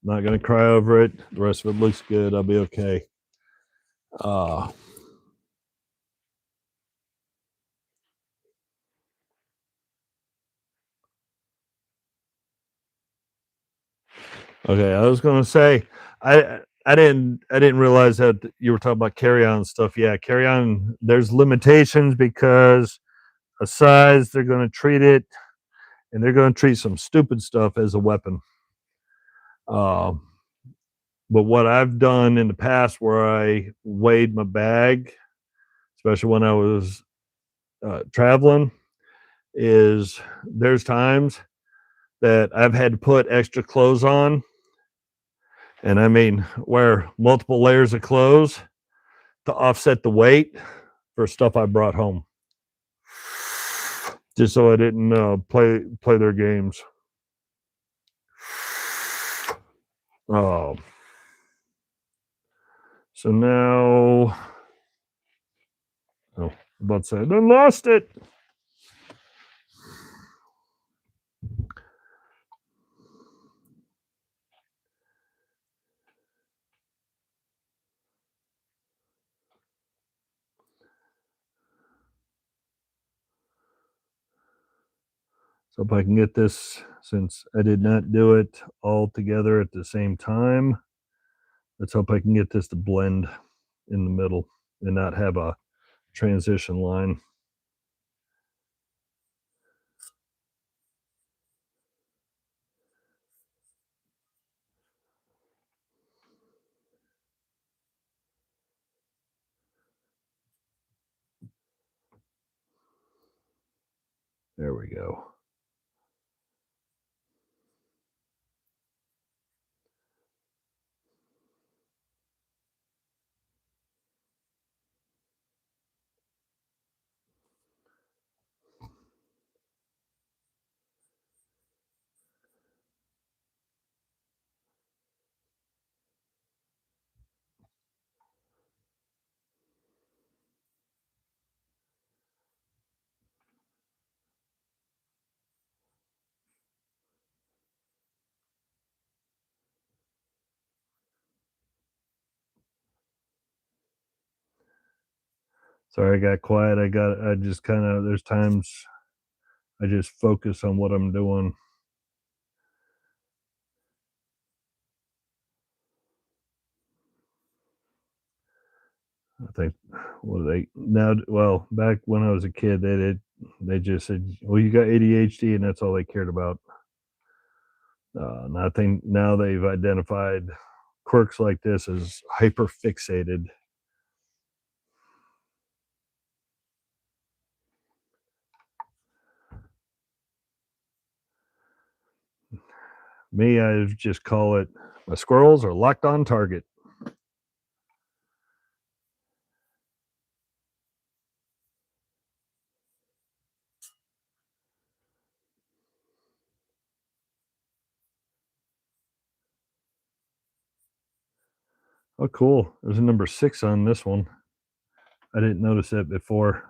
Not gonna cry over it. The rest of it looks good. I'll be okay. Uh okay, I was gonna say I didn't realize that you were talking about carry on stuff. Yeah, carry on, there's limitations because of size, they're gonna treat it, and they're gonna treat some stupid stuff as a weapon. Um but what I've done in the past where I weighed my bag, especially when I was traveling, is there's times that I've had to put extra clothes on, and I mean wear multiple layers of clothes to offset the weight for stuff I brought home, just so I didn't play their games. Oh, so now Oh, about to say, I done lost it. So if I can get this, since I did not do it all together at the same time, let's hope I can get this to blend in the middle and not have a transition line. There we go. Sorry, I got quiet. I just kind of, there's times I just focus on what I'm doing. I think, what are they now? Well, back when I was a kid, they just said, "Well, you got ADHD," and that's all they cared about. And I think now they've identified quirks like this as hyper fixated. Me, I just call it, my squirrels are locked on target. Oh, cool. There's a number 6 on this one. I didn't notice that before.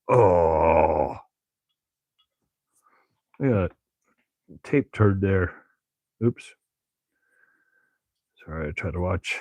Oh, I got a tape turd there. Oops. Sorry, I tried to watch.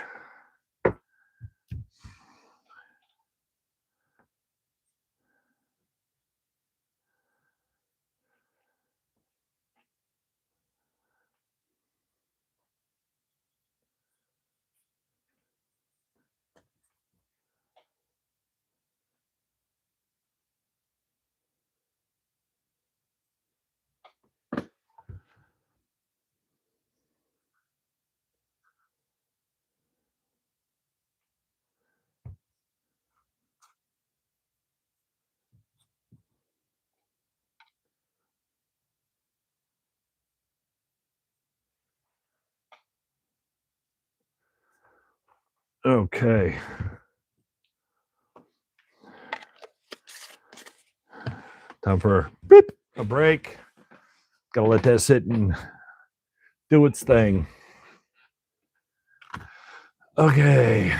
Okay. Time for beep, a break. Gotta let that sit and do its thing. Okay.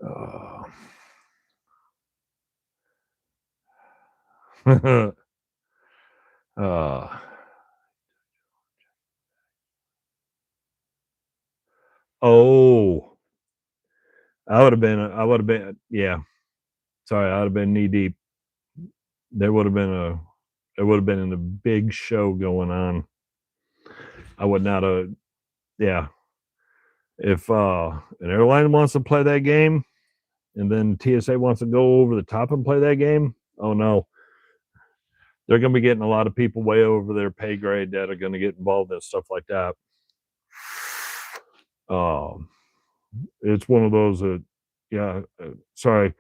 Uh, uh, oh, I would have been, yeah. Sorry, I would have been knee deep. There would have been a, there would have been a big show going on. I would not have, yeah. If an airline wants to play that game and then TSA wants to go over the top and play that game, oh no. they're going to be getting a lot of people way over their pay grade that are going to get involved in stuff like that. It's one of those that, yeah, sorry,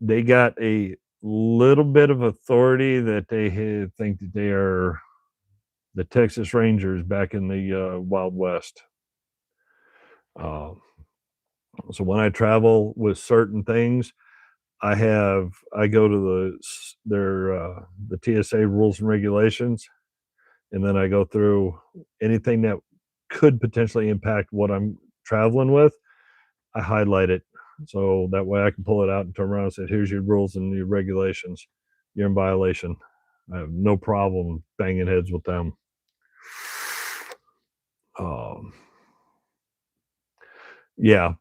they got a little bit of authority that they think that they are the Texas Rangers back in the Wild West. So when I travel with certain things, I go to the TSA rules and regulations, and then I go through anything that could potentially impact what I'm traveling with. I highlight it so that way I can pull it out and turn around and say, "Here's your rules and your regulations. You're in violation." I have no problem banging heads with them. Yeah,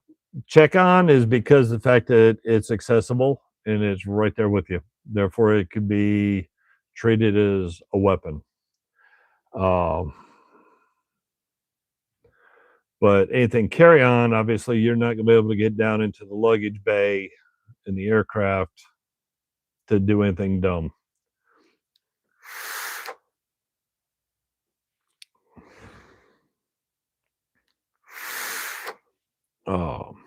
check on is because the fact that it's accessible and it's right there with you. Therefore, it could be treated as a weapon. Um, but anything carry on, obviously, you're not going to be able to get down into the luggage bay in the aircraft to do anything dumb. Um,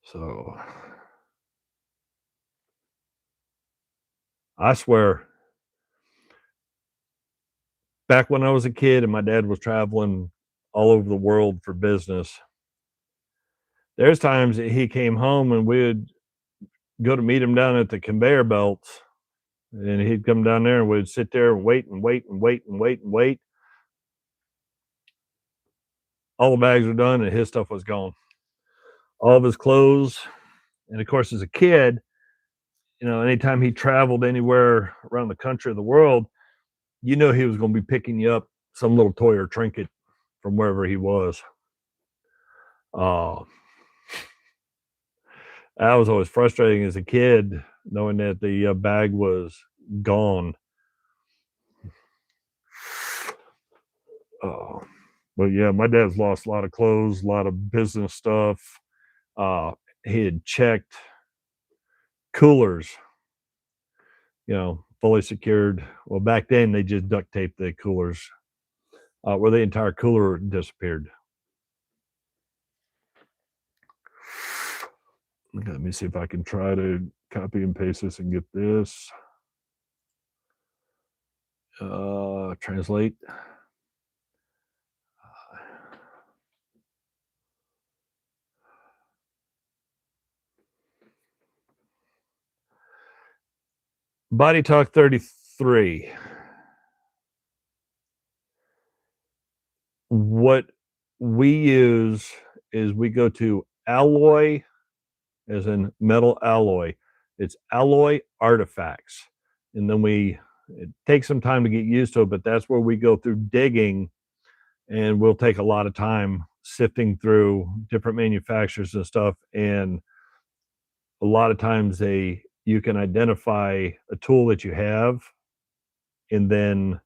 so I swear, back when I was a kid and my dad was traveling all over the world for business, there's times that he came home and we'd go to meet him down at the conveyor belts, and he'd come down there and we'd sit there and wait and wait and wait and wait and wait. All the bags were done and his stuff was gone. All of his clothes. And of course, as a kid, anytime he traveled anywhere around the country or the world, he was going to be picking you up some little toy or trinket from wherever he was. That was always frustrating as a kid, knowing that the bag was gone. But yeah, my dad's lost a lot of clothes, a lot of business stuff. He had checked coolers, fully secured. Well, back then they just duct taped the coolers, where the entire cooler disappeared. Okay, let me see if I can try to copy and paste this and get this. Translate. Body Talk 33. What we use is we go to alloy, as in metal alloy. It's alloy artifacts. And then it takes some time to get used to it, but that's where we go through digging, and we'll take a lot of time sifting through different manufacturers and stuff. And a lot of times you can identify a tool that you have, and then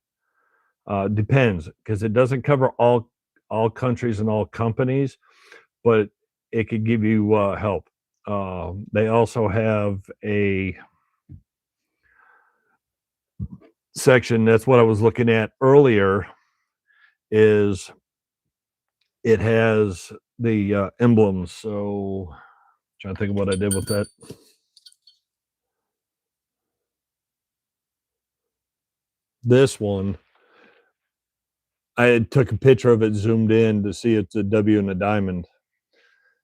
depends, because it doesn't cover all countries and all companies, but it could give you help. They also have a section, that's what I was looking at earlier, is it has the emblems. So trying to think of what I did with that. This one, I took a picture of it, zoomed in to see it's a W and a diamond.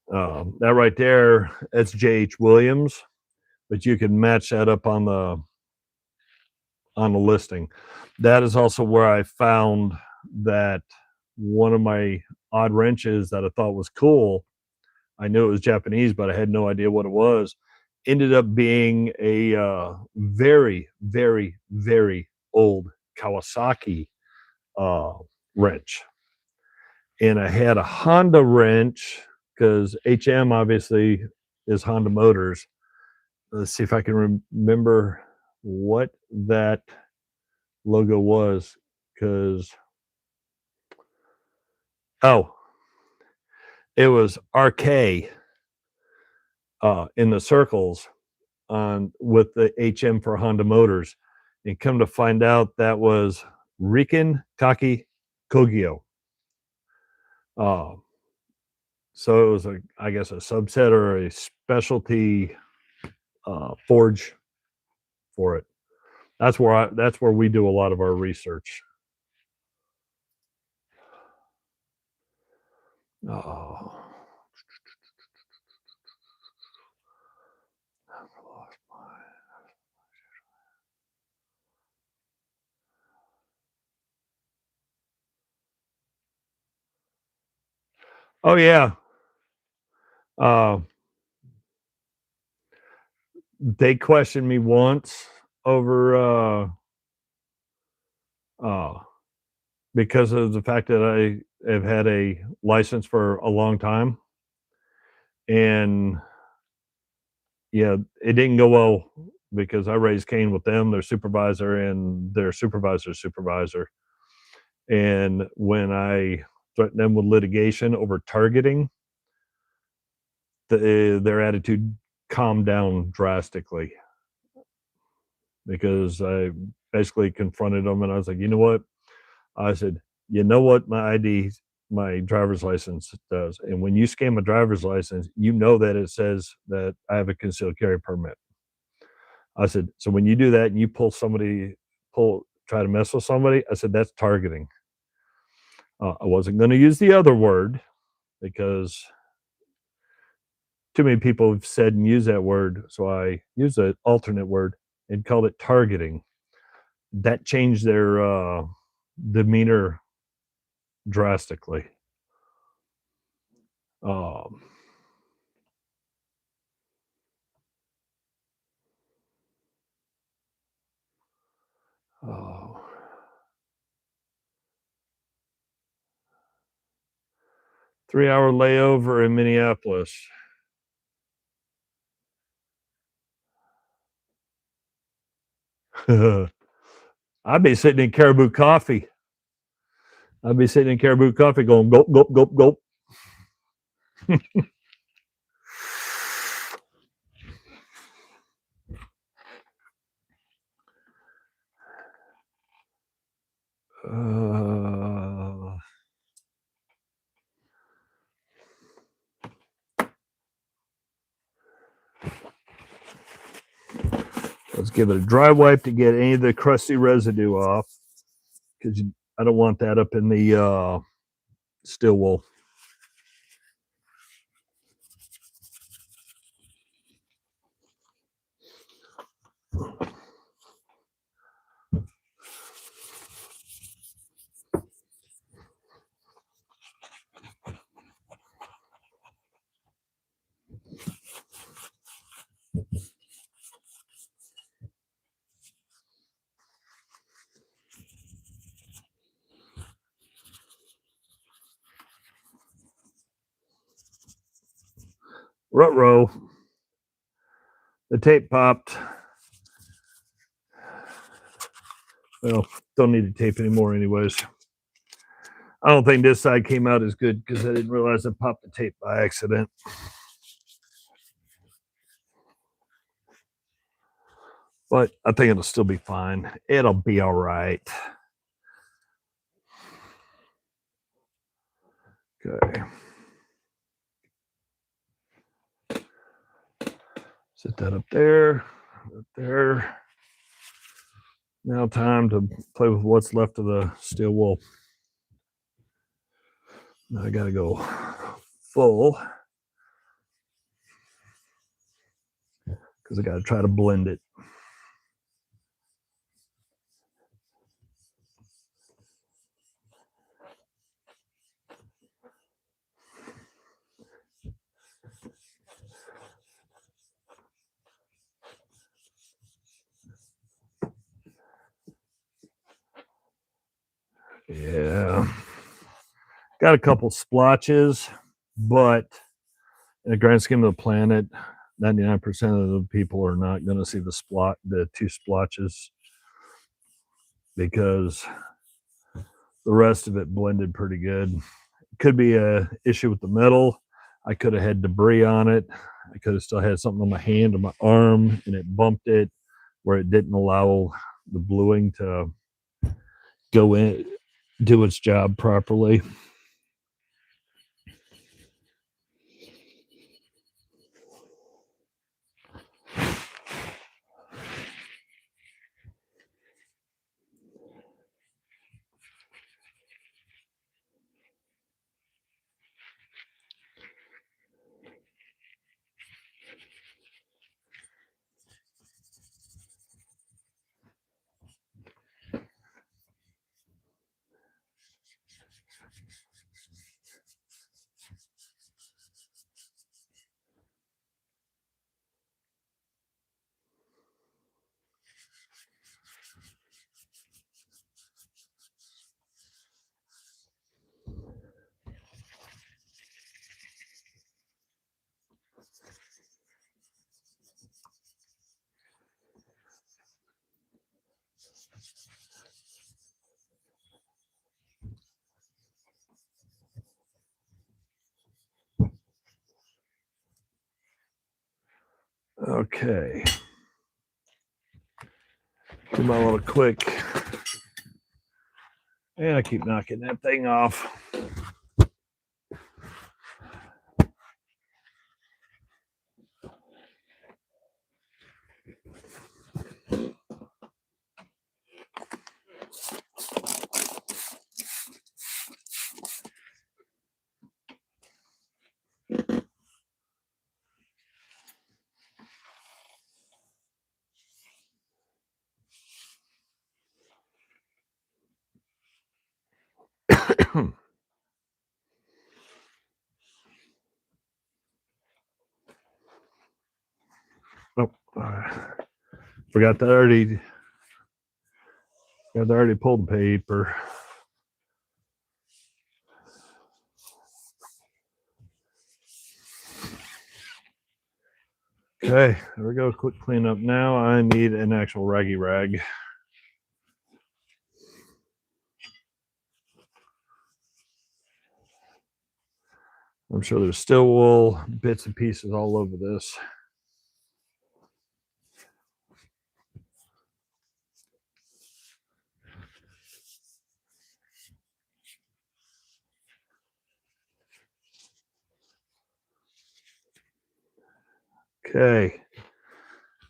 That right there, that's J.H. Williams, but you can match that up on the listing. That is also where I found that one of my odd wrenches that I thought was cool, I knew it was Japanese, but I had no idea what it was, ended up being a very, very, very old Kawasaki wrench. And I had a Honda wrench, because HM obviously is Honda Motors. Let's see if I can remember what that logo was, because it was RK in the circles on with the HM for Honda Motors, and come to find out that was Riken Kaki Kogyo. Uh, so it was I guess a subset or a specialty forge for it. That's where we do a lot of our research. Oh. Oh yeah. They questioned me once over because of the fact that I have had a license for a long time, and yeah, it didn't go well because I raised Cain with them, their supervisor, and their supervisor's supervisor. And when I threatened them with litigation over targeting, their attitude calmed down drastically because I basically confronted them and I was like, you know what? I said, you know what my ID, my driver's license does. And when you scan my driver's license, you know that it says that I have a concealed carry permit. I said, so when you do that and you try to mess with somebody, I said, that's targeting. I wasn't going to use the other word because too many people have said and used that word. So I used an alternate word and called it targeting. That changed their demeanor drastically. Um, oh. 3-hour layover in Minneapolis. I'd be sitting in Caribou Coffee. I'd be sitting in Caribou Coffee going gulp, gulp, gulp, gulp. Let's give it a dry wipe to get any of the crusty residue off because I don't want that up in the steel wool. Ruh-roh. The tape popped. Well, don't need to tape anymore anyways. I don't think this side came out as good because I didn't realize I popped the tape by accident. But I think it'll still be fine. It'll be all right. Okay. Set that up there. Now time to play with what's left of the steel wool. Now I gotta go full because I gotta try to blend it. Yeah. Got a couple splotches, but in the grand scheme of the planet, 99% of the people are not going to see the two splotches because the rest of it blended pretty good. Could be a issue with the metal. I could have had debris on it, I could have still had something on my hand or my arm, and it bumped it where it didn't allow the bluing to go in, do its job properly. Okay. Do my little quick. And I keep knocking that thing off. Oh, forgot to already pulled the paper. Okay, there we go. Quick cleanup. Now I need an actual raggy rag. I'm sure there's still wool bits and pieces all over this. Okay,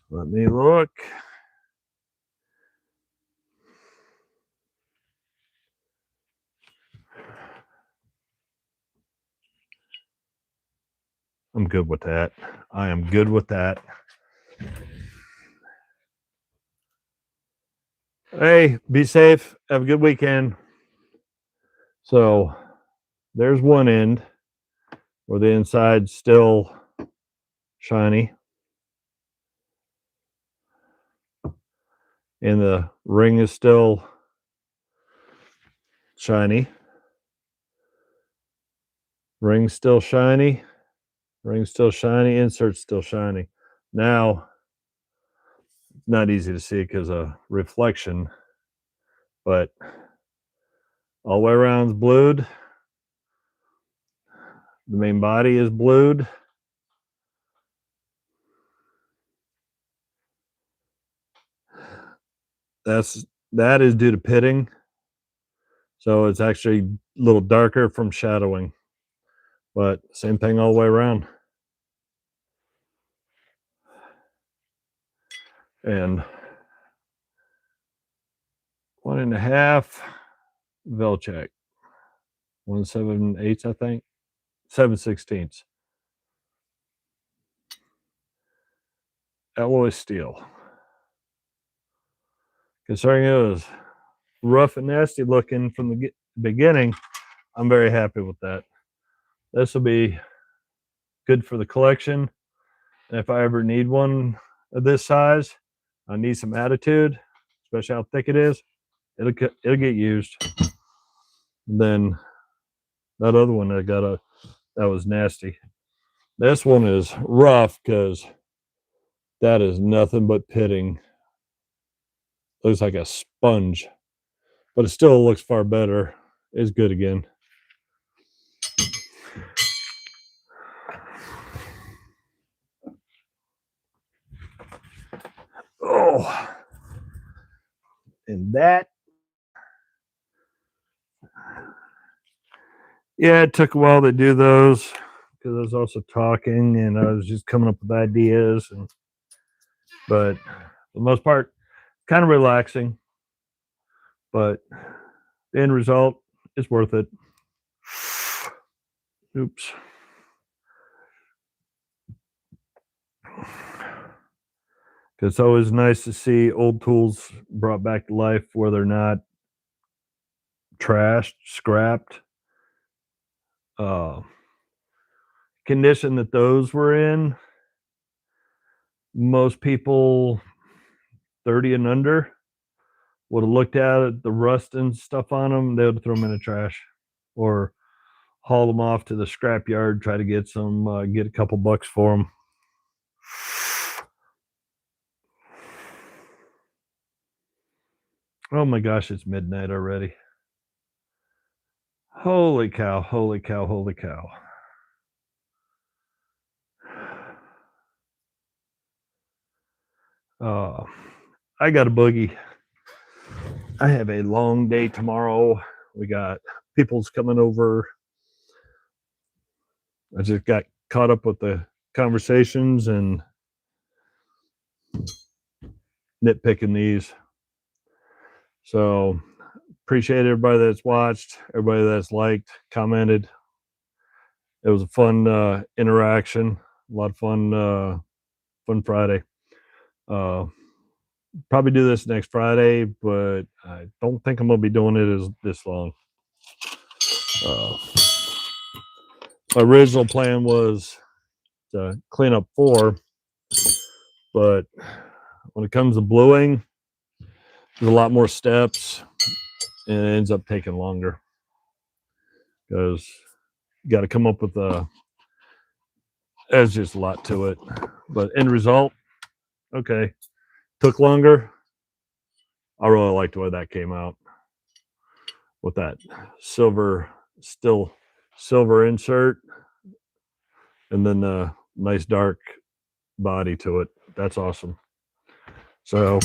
let me look. I'm good with that. I am good with that. Hey, be safe. Have a good weekend. So there's one end where the inside's still shiny. And the ring is still shiny. Ring's still shiny. Ring's still shiny. Insert's still shiny. Now, not easy to see because of reflection, but all the way around is blued. The main body is blued. That is due to pitting. So it's actually a little darker from shadowing. But same thing all the way around. And 1.5 Velchek. 1/7/8, I think. 7/16. Alloy steel. Considering it was rough and nasty looking from the beginning, I'm very happy with that. This will be good for the collection. And if I ever need one of this size, I need some attitude, especially how thick it is. It'll get used. And then that other one that was nasty. This one is rough because that is nothing but pitting. Looks like a sponge, but it still looks far better. It's good again. Oh, and that, yeah, it took a while to do those because I was also talking and I was just coming up with ideas, but for the most part, kind of relaxing. But the end result is worth it. Oops. It's always nice to see old tools brought back to life where they're not trashed, scrapped. Uh, Condition that those were in, most people 30 and under would have looked at it, the rust and stuff on them, they would throw them in the trash or haul them off to the scrap yard, try to get some, get a couple bucks for them. Oh my gosh, it's midnight already. Holy cow, holy cow, holy cow. I got a boogie. I have a long day tomorrow. We got people's coming over. I just got caught up with the conversations and nitpicking these. So appreciate everybody that's watched, everybody that's liked, commented. It was a fun interaction, a lot of fun Friday. Probably do this next Friday, but I don't think I'm gonna be doing it as this long. My original plan was to clean up 4, but when it comes to bluing, there's a lot more steps and it ends up taking longer because you got to come up with there's just a lot to it. But end result, okay, took longer. I really liked the way that came out with that silver insert and then the nice dark body to it. That's awesome. So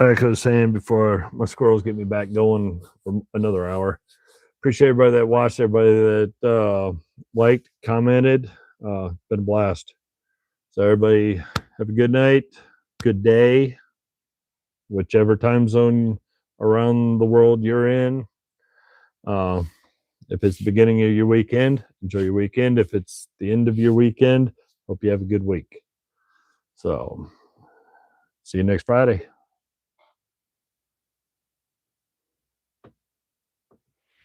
like I was saying before, my squirrels get me back going for another hour. Appreciate everybody that watched, everybody that liked, commented. Been a blast. So everybody have a good night, good day, whichever time zone around the world you're in. If it's the beginning of your weekend, enjoy your weekend. If it's the end of your weekend, hope you have a good week. So see you next Friday.